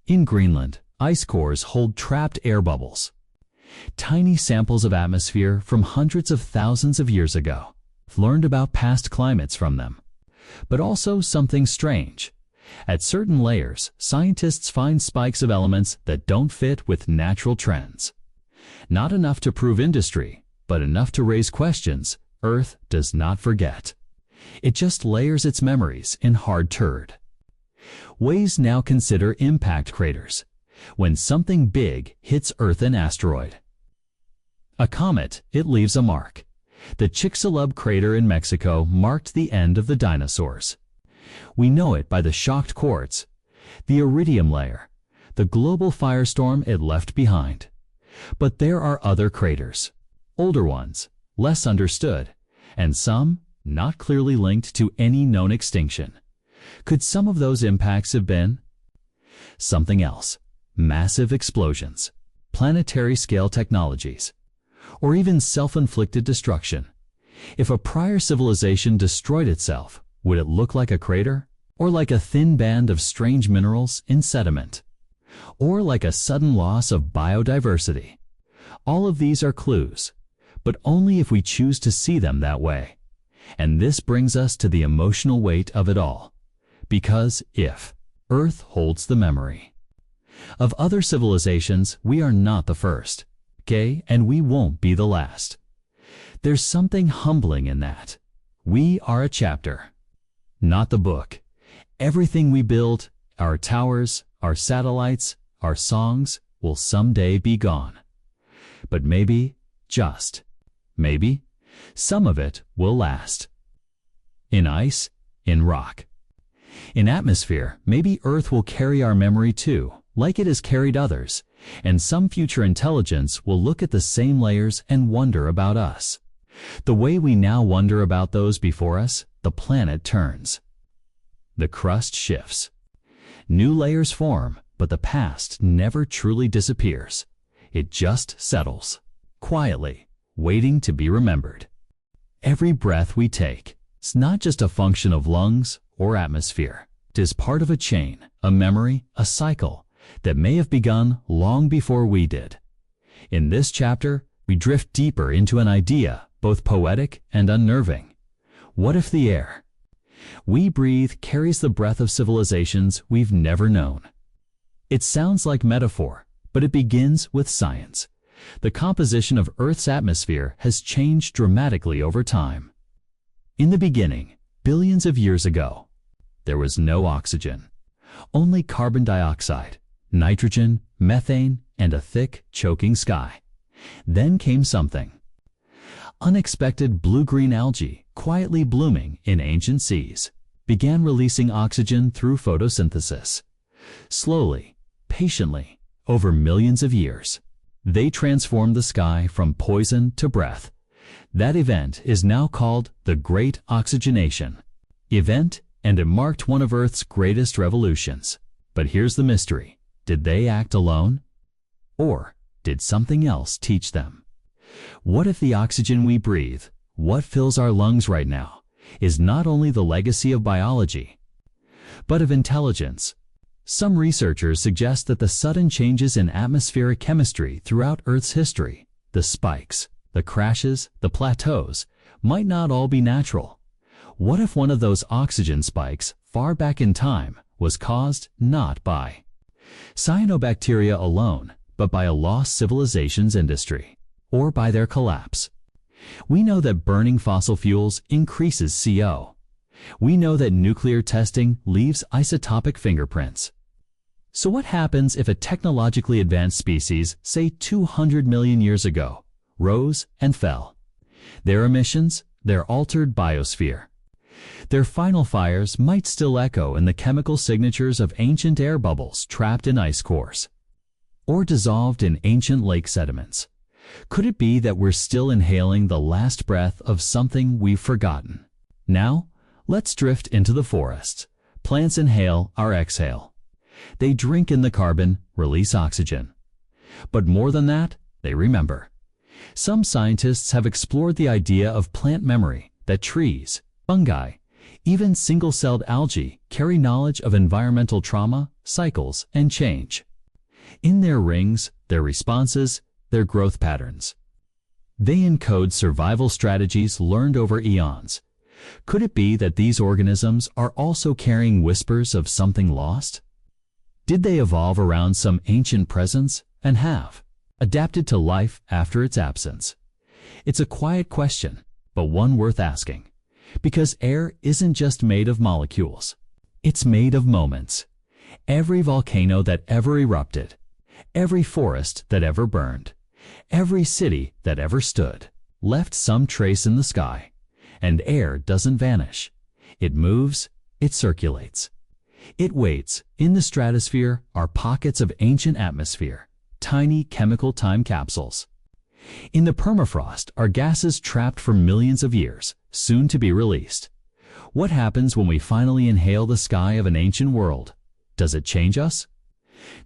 In Greenland, ice cores hold trapped air bubbles, tiny samples of atmosphere from hundreds of thousands of years ago. Learned about past climates from them. But also something strange. At certain layers, scientists find spikes of elements that don't fit with natural trends. Not enough to prove industry, but enough to raise questions. Earth does not forget. It just layers its memories in hard turd. Ways now consider impact craters. When something big hits Earth, an asteroid, a comet, it leaves a mark. The Chicxulub crater in Mexico marked the end of the dinosaurs. We know it by the shocked quartz, the iridium layer, the global firestorm it left behind. But there are other craters, older ones, less understood, and some not clearly linked to any known extinction. Could some of those impacts have been something else? Massive explosions, planetary scale technologies, or even self-inflicted destruction. If a prior civilization destroyed itself, would it look like a crater? Or like a thin band of strange minerals in sediment? Or like a sudden loss of biodiversity? All of these are clues, but only if we choose to see them that way. And this brings us to the emotional weight of it all. Because if Earth holds the memory of other civilizations, we are not the first, okay? And we won't be the last. There's something humbling in that. We are a chapter, not the book. Everything we build, our towers, our satellites, our songs, will someday be gone. But maybe, just maybe, some of it will last. In ice, in rock, in atmosphere, maybe Earth will carry our memory too, like it has carried others, and some future intelligence will look at the same layers and wonder about us. The way we now wonder about those before us, the planet turns. The crust shifts. New layers form, but the past never truly disappears. It just settles, quietly, waiting to be remembered. Every breath we take is not just a function of lungs or atmosphere. It is part of a chain, a memory, a cycle that may have begun long before we did. In this chapter, we drift deeper into an idea, both poetic and unnerving. What if the air we breathe carries the breath of civilizations we've never known? It sounds like metaphor, but it begins with science. The composition of Earth's atmosphere has changed dramatically over time. In the beginning, billions of years ago, there was no oxygen, only carbon dioxide, nitrogen, methane, and a thick, choking sky. Then came something. Unexpected blue-green algae, quietly blooming in ancient seas, began releasing oxygen through photosynthesis. Slowly, patiently, over millions of years, they transformed the sky from poison to breath. That event is now called the Great Oxygenation Event, and it marked one of Earth's greatest revolutions. But here's the mystery. Did they act alone? Or did something else teach them? What if the oxygen we breathe, what fills our lungs right now, is not only the legacy of biology, but of intelligence? Some researchers suggest that the sudden changes in atmospheric chemistry throughout Earth's history, the spikes, the crashes, the plateaus, might not all be natural. What if one of those oxygen spikes, far back in time, was caused not by cyanobacteria alone, but by a lost civilization's industry, or by their collapse? We know that burning fossil fuels increases CO. We know that nuclear testing leaves isotopic fingerprints. So what happens if a technologically advanced species, say 200 million years ago, rose and fell? Their emissions, their altered biosphere, their final fires might still echo in the chemical signatures of ancient air bubbles trapped in ice cores, or dissolved in ancient lake sediments. Could it be that we're still inhaling the last breath of something we've forgotten? Now, let's drift into the forests. Plants inhale our exhale. They drink in the carbon, release oxygen. But more than that, they remember. Some scientists have explored the idea of plant memory, that trees, fungi, even single-celled algae carry knowledge of environmental trauma, cycles, and change. In their rings, their responses, their growth patterns. They encode survival strategies learned over eons. Could it be that these organisms are also carrying whispers of something lost? Did they evolve around some ancient presence and have adapted to life after its absence? It's a quiet question, but one worth asking. Because air isn't just made of molecules. It's made of moments. Every volcano that ever erupted, every forest that ever burned, every city that ever stood, left some trace in the sky. And air doesn't vanish. It moves, it circulates. It waits. In the stratosphere are pockets of ancient atmosphere, tiny chemical time capsules. In the permafrost are gases trapped for millions of years, soon to be released. What happens when we finally inhale the sky of an ancient world? Does it change us?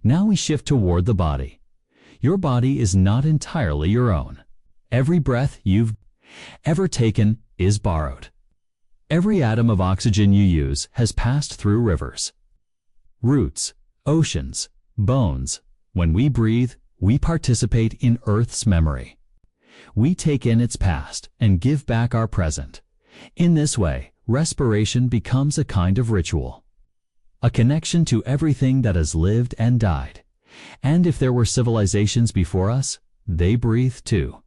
Now we shift toward the body. Your body is not entirely your own. Every breath you've ever taken is borrowed. Every atom of oxygen you use has passed through rivers, roots, oceans, bones. When we breathe, we participate in Earth's memory. We take in its past and give back our present. In this way, respiration becomes a kind of ritual, a connection to everything that has lived and died. And if there were civilizations before us, they breathed too.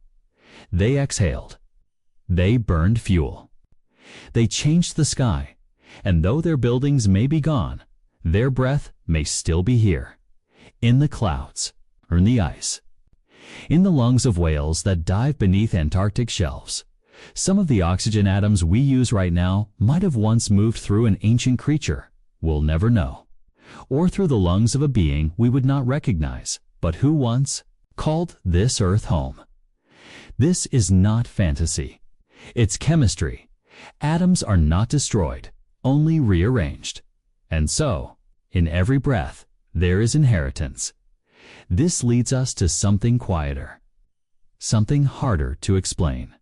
They exhaled. They burned fuel. They changed the sky, and though their buildings may be gone, their breath may still be here, in the clouds, or in the ice, in the lungs of whales that dive beneath Antarctic shelves. Some of the oxygen atoms we use right now might have once moved through an ancient creature we'll never know, or through the lungs of a being we would not recognize, but who once called this Earth home. This is not fantasy. It's chemistry. Atoms are not destroyed, only rearranged. And so, in every breath, there is inheritance. This leads us to something quieter, something harder to explain.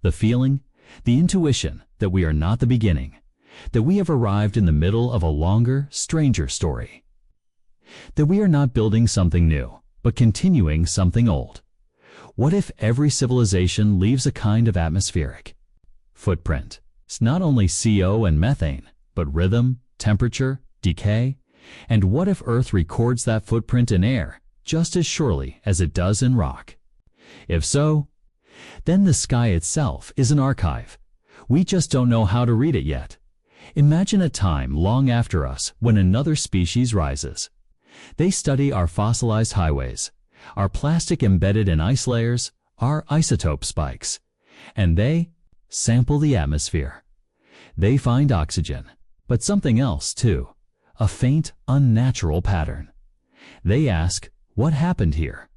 The feeling, the intuition that we are not the beginning, that we have arrived in the middle of a longer, stranger story. That we are not building something new, but continuing something old. What if every civilization leaves a kind of atmospheric footprint? It's not only CO and methane, but rhythm, temperature, decay. And what if Earth records that footprint in air just as surely as it does in rock? If so, then the sky itself is an archive. We just don't know how to read it yet. Imagine a time long after us when another species rises. They study our fossilized highways, our plastic embedded in ice layers, our isotope spikes, and they sample the atmosphere. They find oxygen, but something else too, a faint, unnatural pattern. They ask, what happened here?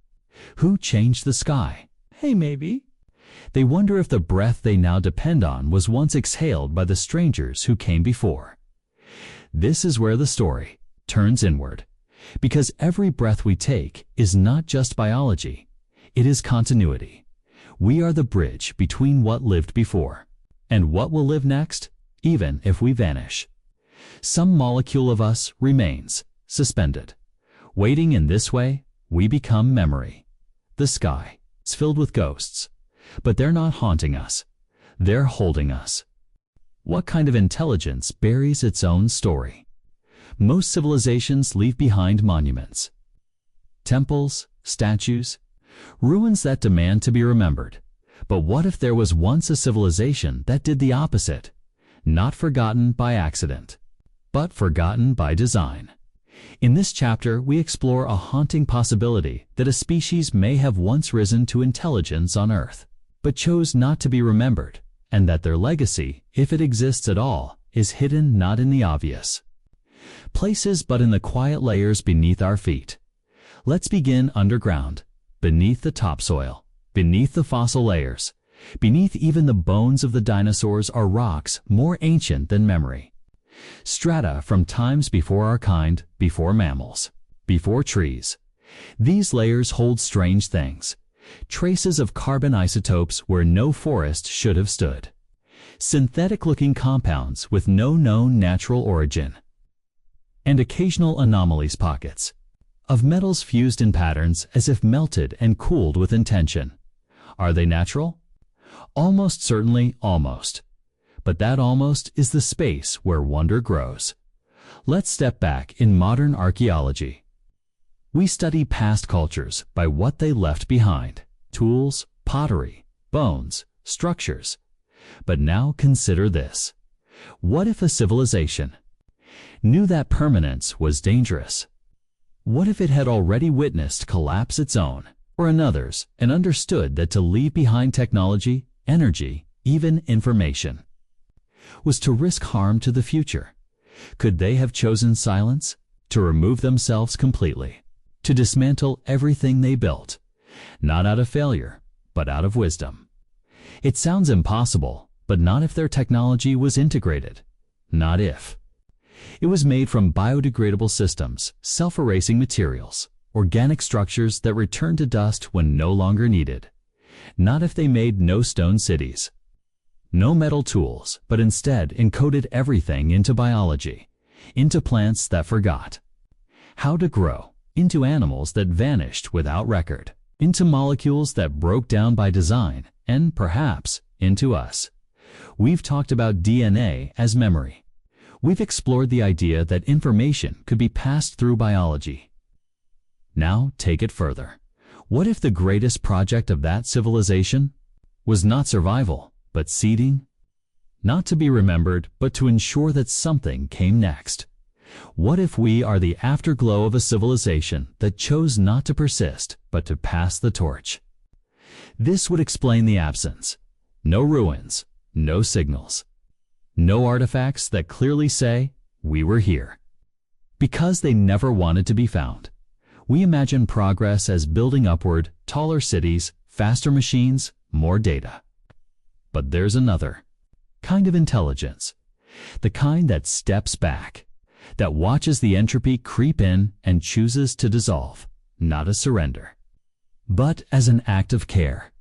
Who changed the sky? Hey, maybe. They wonder if the breath they now depend on was once exhaled by the strangers who came before. This is where the story turns inward, because every breath we take is not just biology, it is continuity. We are the bridge between what lived before and what will live next, even if we vanish. Some molecule of us remains suspended. Waiting in this way, we become memory. The sky is filled with ghosts, but they're not haunting us. They're holding us. What kind of intelligence buries its own story? Most civilizations leave behind monuments, temples, statues, ruins that demand to be remembered. But what if there was once a civilization that did the opposite? Not forgotten by accident, but forgotten by design. In this chapter, we explore a haunting possibility that a species may have once risen to intelligence on Earth, but chose not to be remembered, and that their legacy, if it exists at all, is hidden not in the obvious places but in the quiet layers beneath our feet. Let's begin underground, beneath the topsoil, beneath the fossil layers, beneath even the bones of the dinosaurs are rocks more ancient than memory. Strata from times before our kind, before mammals, before trees. These layers hold strange things. Traces of carbon isotopes where no forest should have stood. Synthetic-looking compounds with no known natural origin. And occasional anomalies pockets of metals fused in patterns as if melted and cooled with intention. Are they natural? Almost certainly, almost. But that almost is the space where wonder grows. Let's step back in modern archaeology. We study past cultures by what they left behind: tools, pottery, bones, structures. But now consider this. What if a civilization knew that permanence was dangerous? What if it had already witnessed collapse its own or another's and understood that to leave behind technology, energy, even information, was to risk harm to the future? Could they have chosen silence, to remove themselves completely, to dismantle everything they built, not out of failure, but out of wisdom? It sounds impossible, but not if their technology was integrated. Not if. It was made from biodegradable systems, self-erasing materials, organic structures that return to dust when no longer needed. Not if they made no stone cities, no metal tools, but instead encoded everything into biology, into plants that forgot how to grow, into animals that vanished without record, into molecules that broke down by design, and perhaps into us. We've talked about DNA as memory. We've explored the idea that information could be passed through biology. Now take it further. What if the greatest project of that civilization was not survival, but seeding? Not to be remembered, but to ensure that something came next. What if we are the afterglow of a civilization that chose not to persist, but to pass the torch? This would explain the absence. No ruins, no signals, no artifacts that clearly say, "We were here." Because they never wanted to be found. We imagine progress as building upward, taller cities, faster machines, more data. But there's another kind of intelligence, the kind that steps back, that watches the entropy creep in and chooses to dissolve, not as surrender, but as an act of care.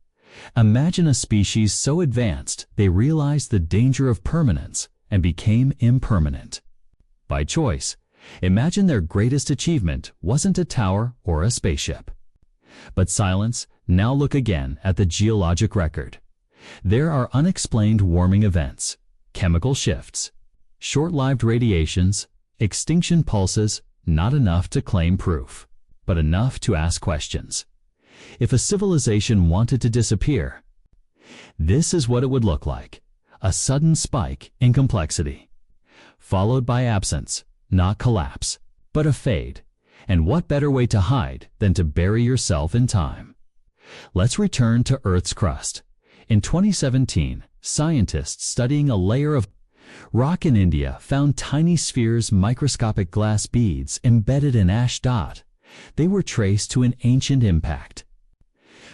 Imagine a species so advanced they realized the danger of permanence and became impermanent. By choice. Imagine their greatest achievement wasn't a tower or a spaceship, but silence. Now look again at the geologic record. There are unexplained warming events, chemical shifts, short-lived radiations, extinction pulses, not enough to claim proof, but enough to ask questions. If a civilization wanted to disappear, this is what it would look like: a sudden spike in complexity, followed by absence, not collapse, but a fade. And what better way to hide than to bury yourself in time? Let's return to Earth's crust. In 2017, scientists studying a layer of rock in India found tiny spheres, microscopic glass beads embedded in ash. They were traced to an ancient impact.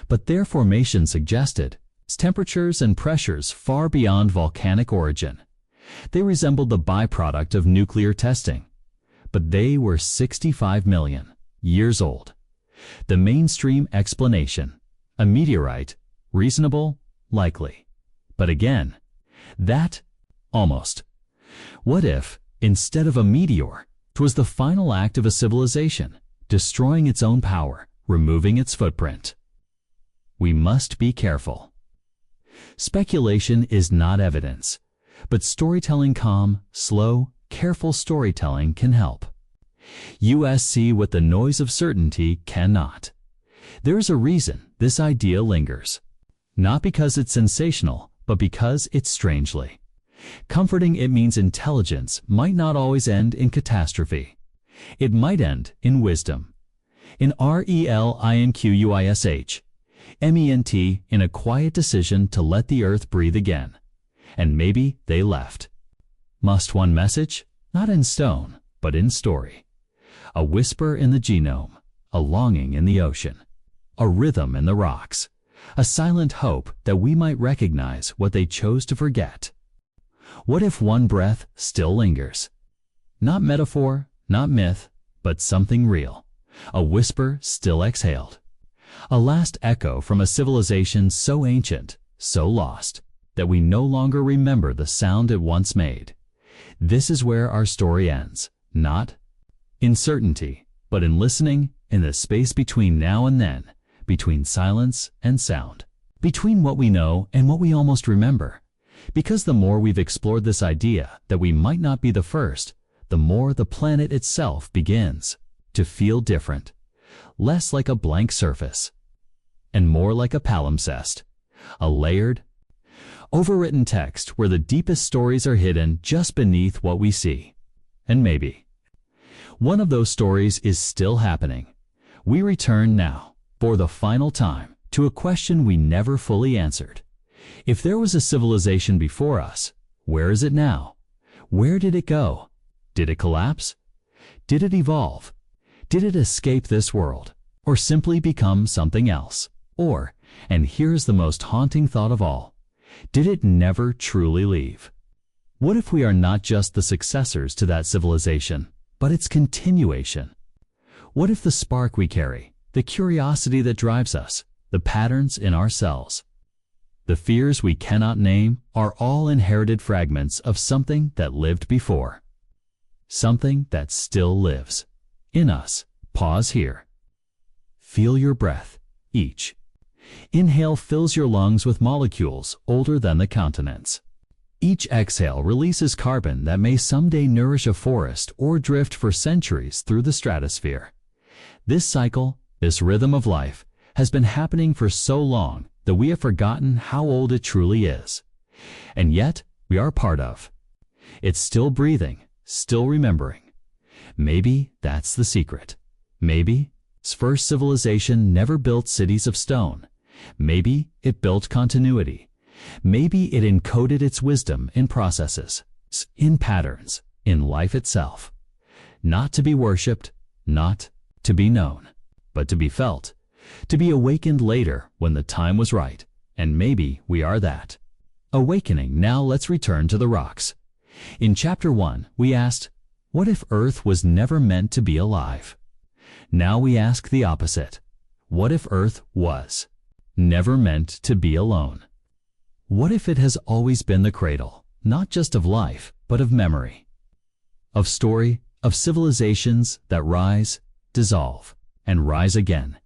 But their formation suggested temperatures and pressures far beyond volcanic origin. They resembled the byproduct of nuclear testing. But they were 65 million years old. The mainstream explanation: a meteorite, reasonable, likely. But again, that almost. What if, instead of a meteor, it was the final act of a civilization, destroying its own power, removing its footprint? We must be careful. Speculation is not evidence, but storytelling, calm, slow, careful storytelling can help. See what the noise of certainty cannot. There is a reason this idea lingers. Not because it's sensational, but because it's strangely comforting. It means intelligence might not always end in catastrophe. It might end in wisdom. In RELINQUISHMENT, in a quiet decision to let the earth breathe again. And maybe they left. Must one message? Not in stone, but in story. A whisper in the genome, a longing in the ocean, a rhythm in the rocks, a silent hope that we might recognize what they chose to forget. What if one breath still lingers, Not metaphor, not myth, but something real. A whisper still exhaled. A last echo from a civilization so ancient, so lost, that we no longer remember the sound it once made. This is where our story ends, not in certainty, but in listening, in the space between now and then, between silence and sound, between what we know and what we almost remember. Because the more we've explored this idea that we might not be the first, the more the planet itself begins to feel different, less like a blank surface, and more like a palimpsest, a layered, overwritten text where the deepest stories are hidden just beneath what we see. And maybe one of those stories is still happening. We return now, for the final time, to a question we never fully answered. If there was a civilization before us, where is it now? Where did it go? Did it collapse? Did it evolve? Did it escape this world? Or simply become something else? Or, and here's the most haunting thought of all, did it never truly leave? What if we are not just the successors to that civilization, but its continuation? What if the spark we carry, the curiosity that drives us, the patterns in our cells, the fears we cannot name are all inherited fragments of something that lived before? Something that still lives in us. Pause here. Feel your breath. Each inhale fills your lungs with molecules older than the continents. Each exhale releases carbon that may someday nourish a forest or drift for centuries through the stratosphere. This cycle, this rhythm of life, has been happening for so long that we have forgotten how old it truly is. And yet, we are part of. It's still breathing, still remembering. Maybe that's the secret. Maybe its first civilization never built cities of stone. Maybe it built continuity. Maybe it encoded its wisdom in processes, in patterns, in life itself. Not to be worshipped, not to be known, but to be felt, to be awakened later when the time was right. And maybe we are that. Awakening. Now let's return to the rocks. In Chapter 1, we asked, what if Earth was never meant to be alive? Now we ask the opposite. What if Earth was never meant to be alone? What if it has always been the cradle, not just of life, but of memory, of story, of civilizations that rise, dissolve, and rise again,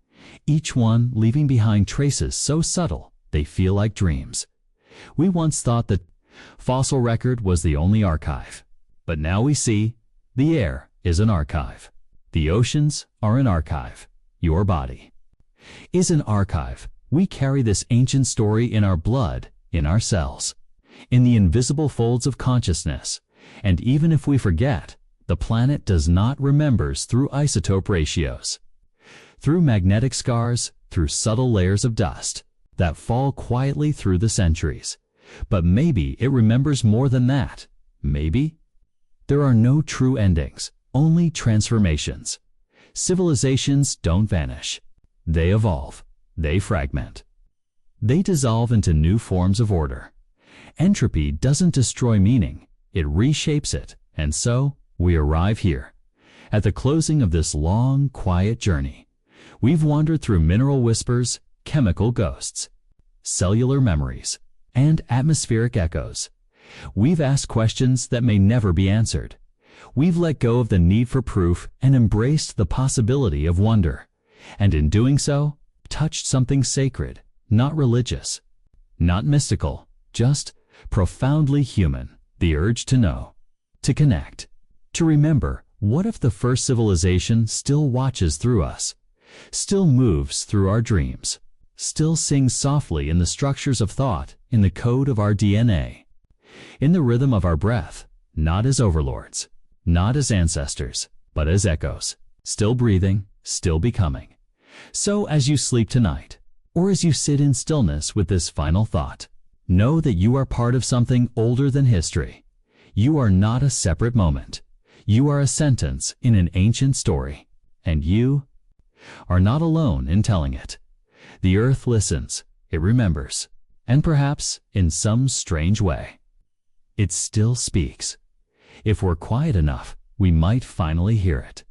each one leaving behind traces so subtle they feel like dreams? We once thought that fossil record was the only archive, but now we see the air is an archive. The oceans are an archive. Your body is an archive. We carry this ancient story in our blood, in our cells, in the invisible folds of consciousness. And even if we forget, the planet does not remembers through isotope ratios, through magnetic scars, through subtle layers of dust that fall quietly through the centuries. But maybe it remembers more than that. Maybe there are no true endings, only transformations. Civilizations don't vanish. They evolve. They fragment. They dissolve into new forms of order. Entropy doesn't destroy meaning. It reshapes it. And so we arrive here, at the closing of this long, quiet journey. We've wandered through mineral whispers, chemical ghosts, cellular memories, and atmospheric echoes. We've asked questions that may never be answered. We've let go of the need for proof and embraced the possibility of wonder. And in doing so, touched something sacred, not religious, not mystical, just profoundly human. The urge to know, to connect, to remember. What if the first civilization still watches through us, still moves through our dreams, still sings softly in the structures of thought, in the code of our DNA, in the rhythm of our breath, not as overlords, not as ancestors, but as echoes, still breathing, still becoming. So as you sleep tonight, or as you sit in stillness with this final thought, know that you are part of something older than history. You are not a separate moment. You are a sentence in an ancient story, and you are not alone in telling it. The earth listens, it remembers, and perhaps, in some strange way, it still speaks. If we're quiet enough, we might finally hear it.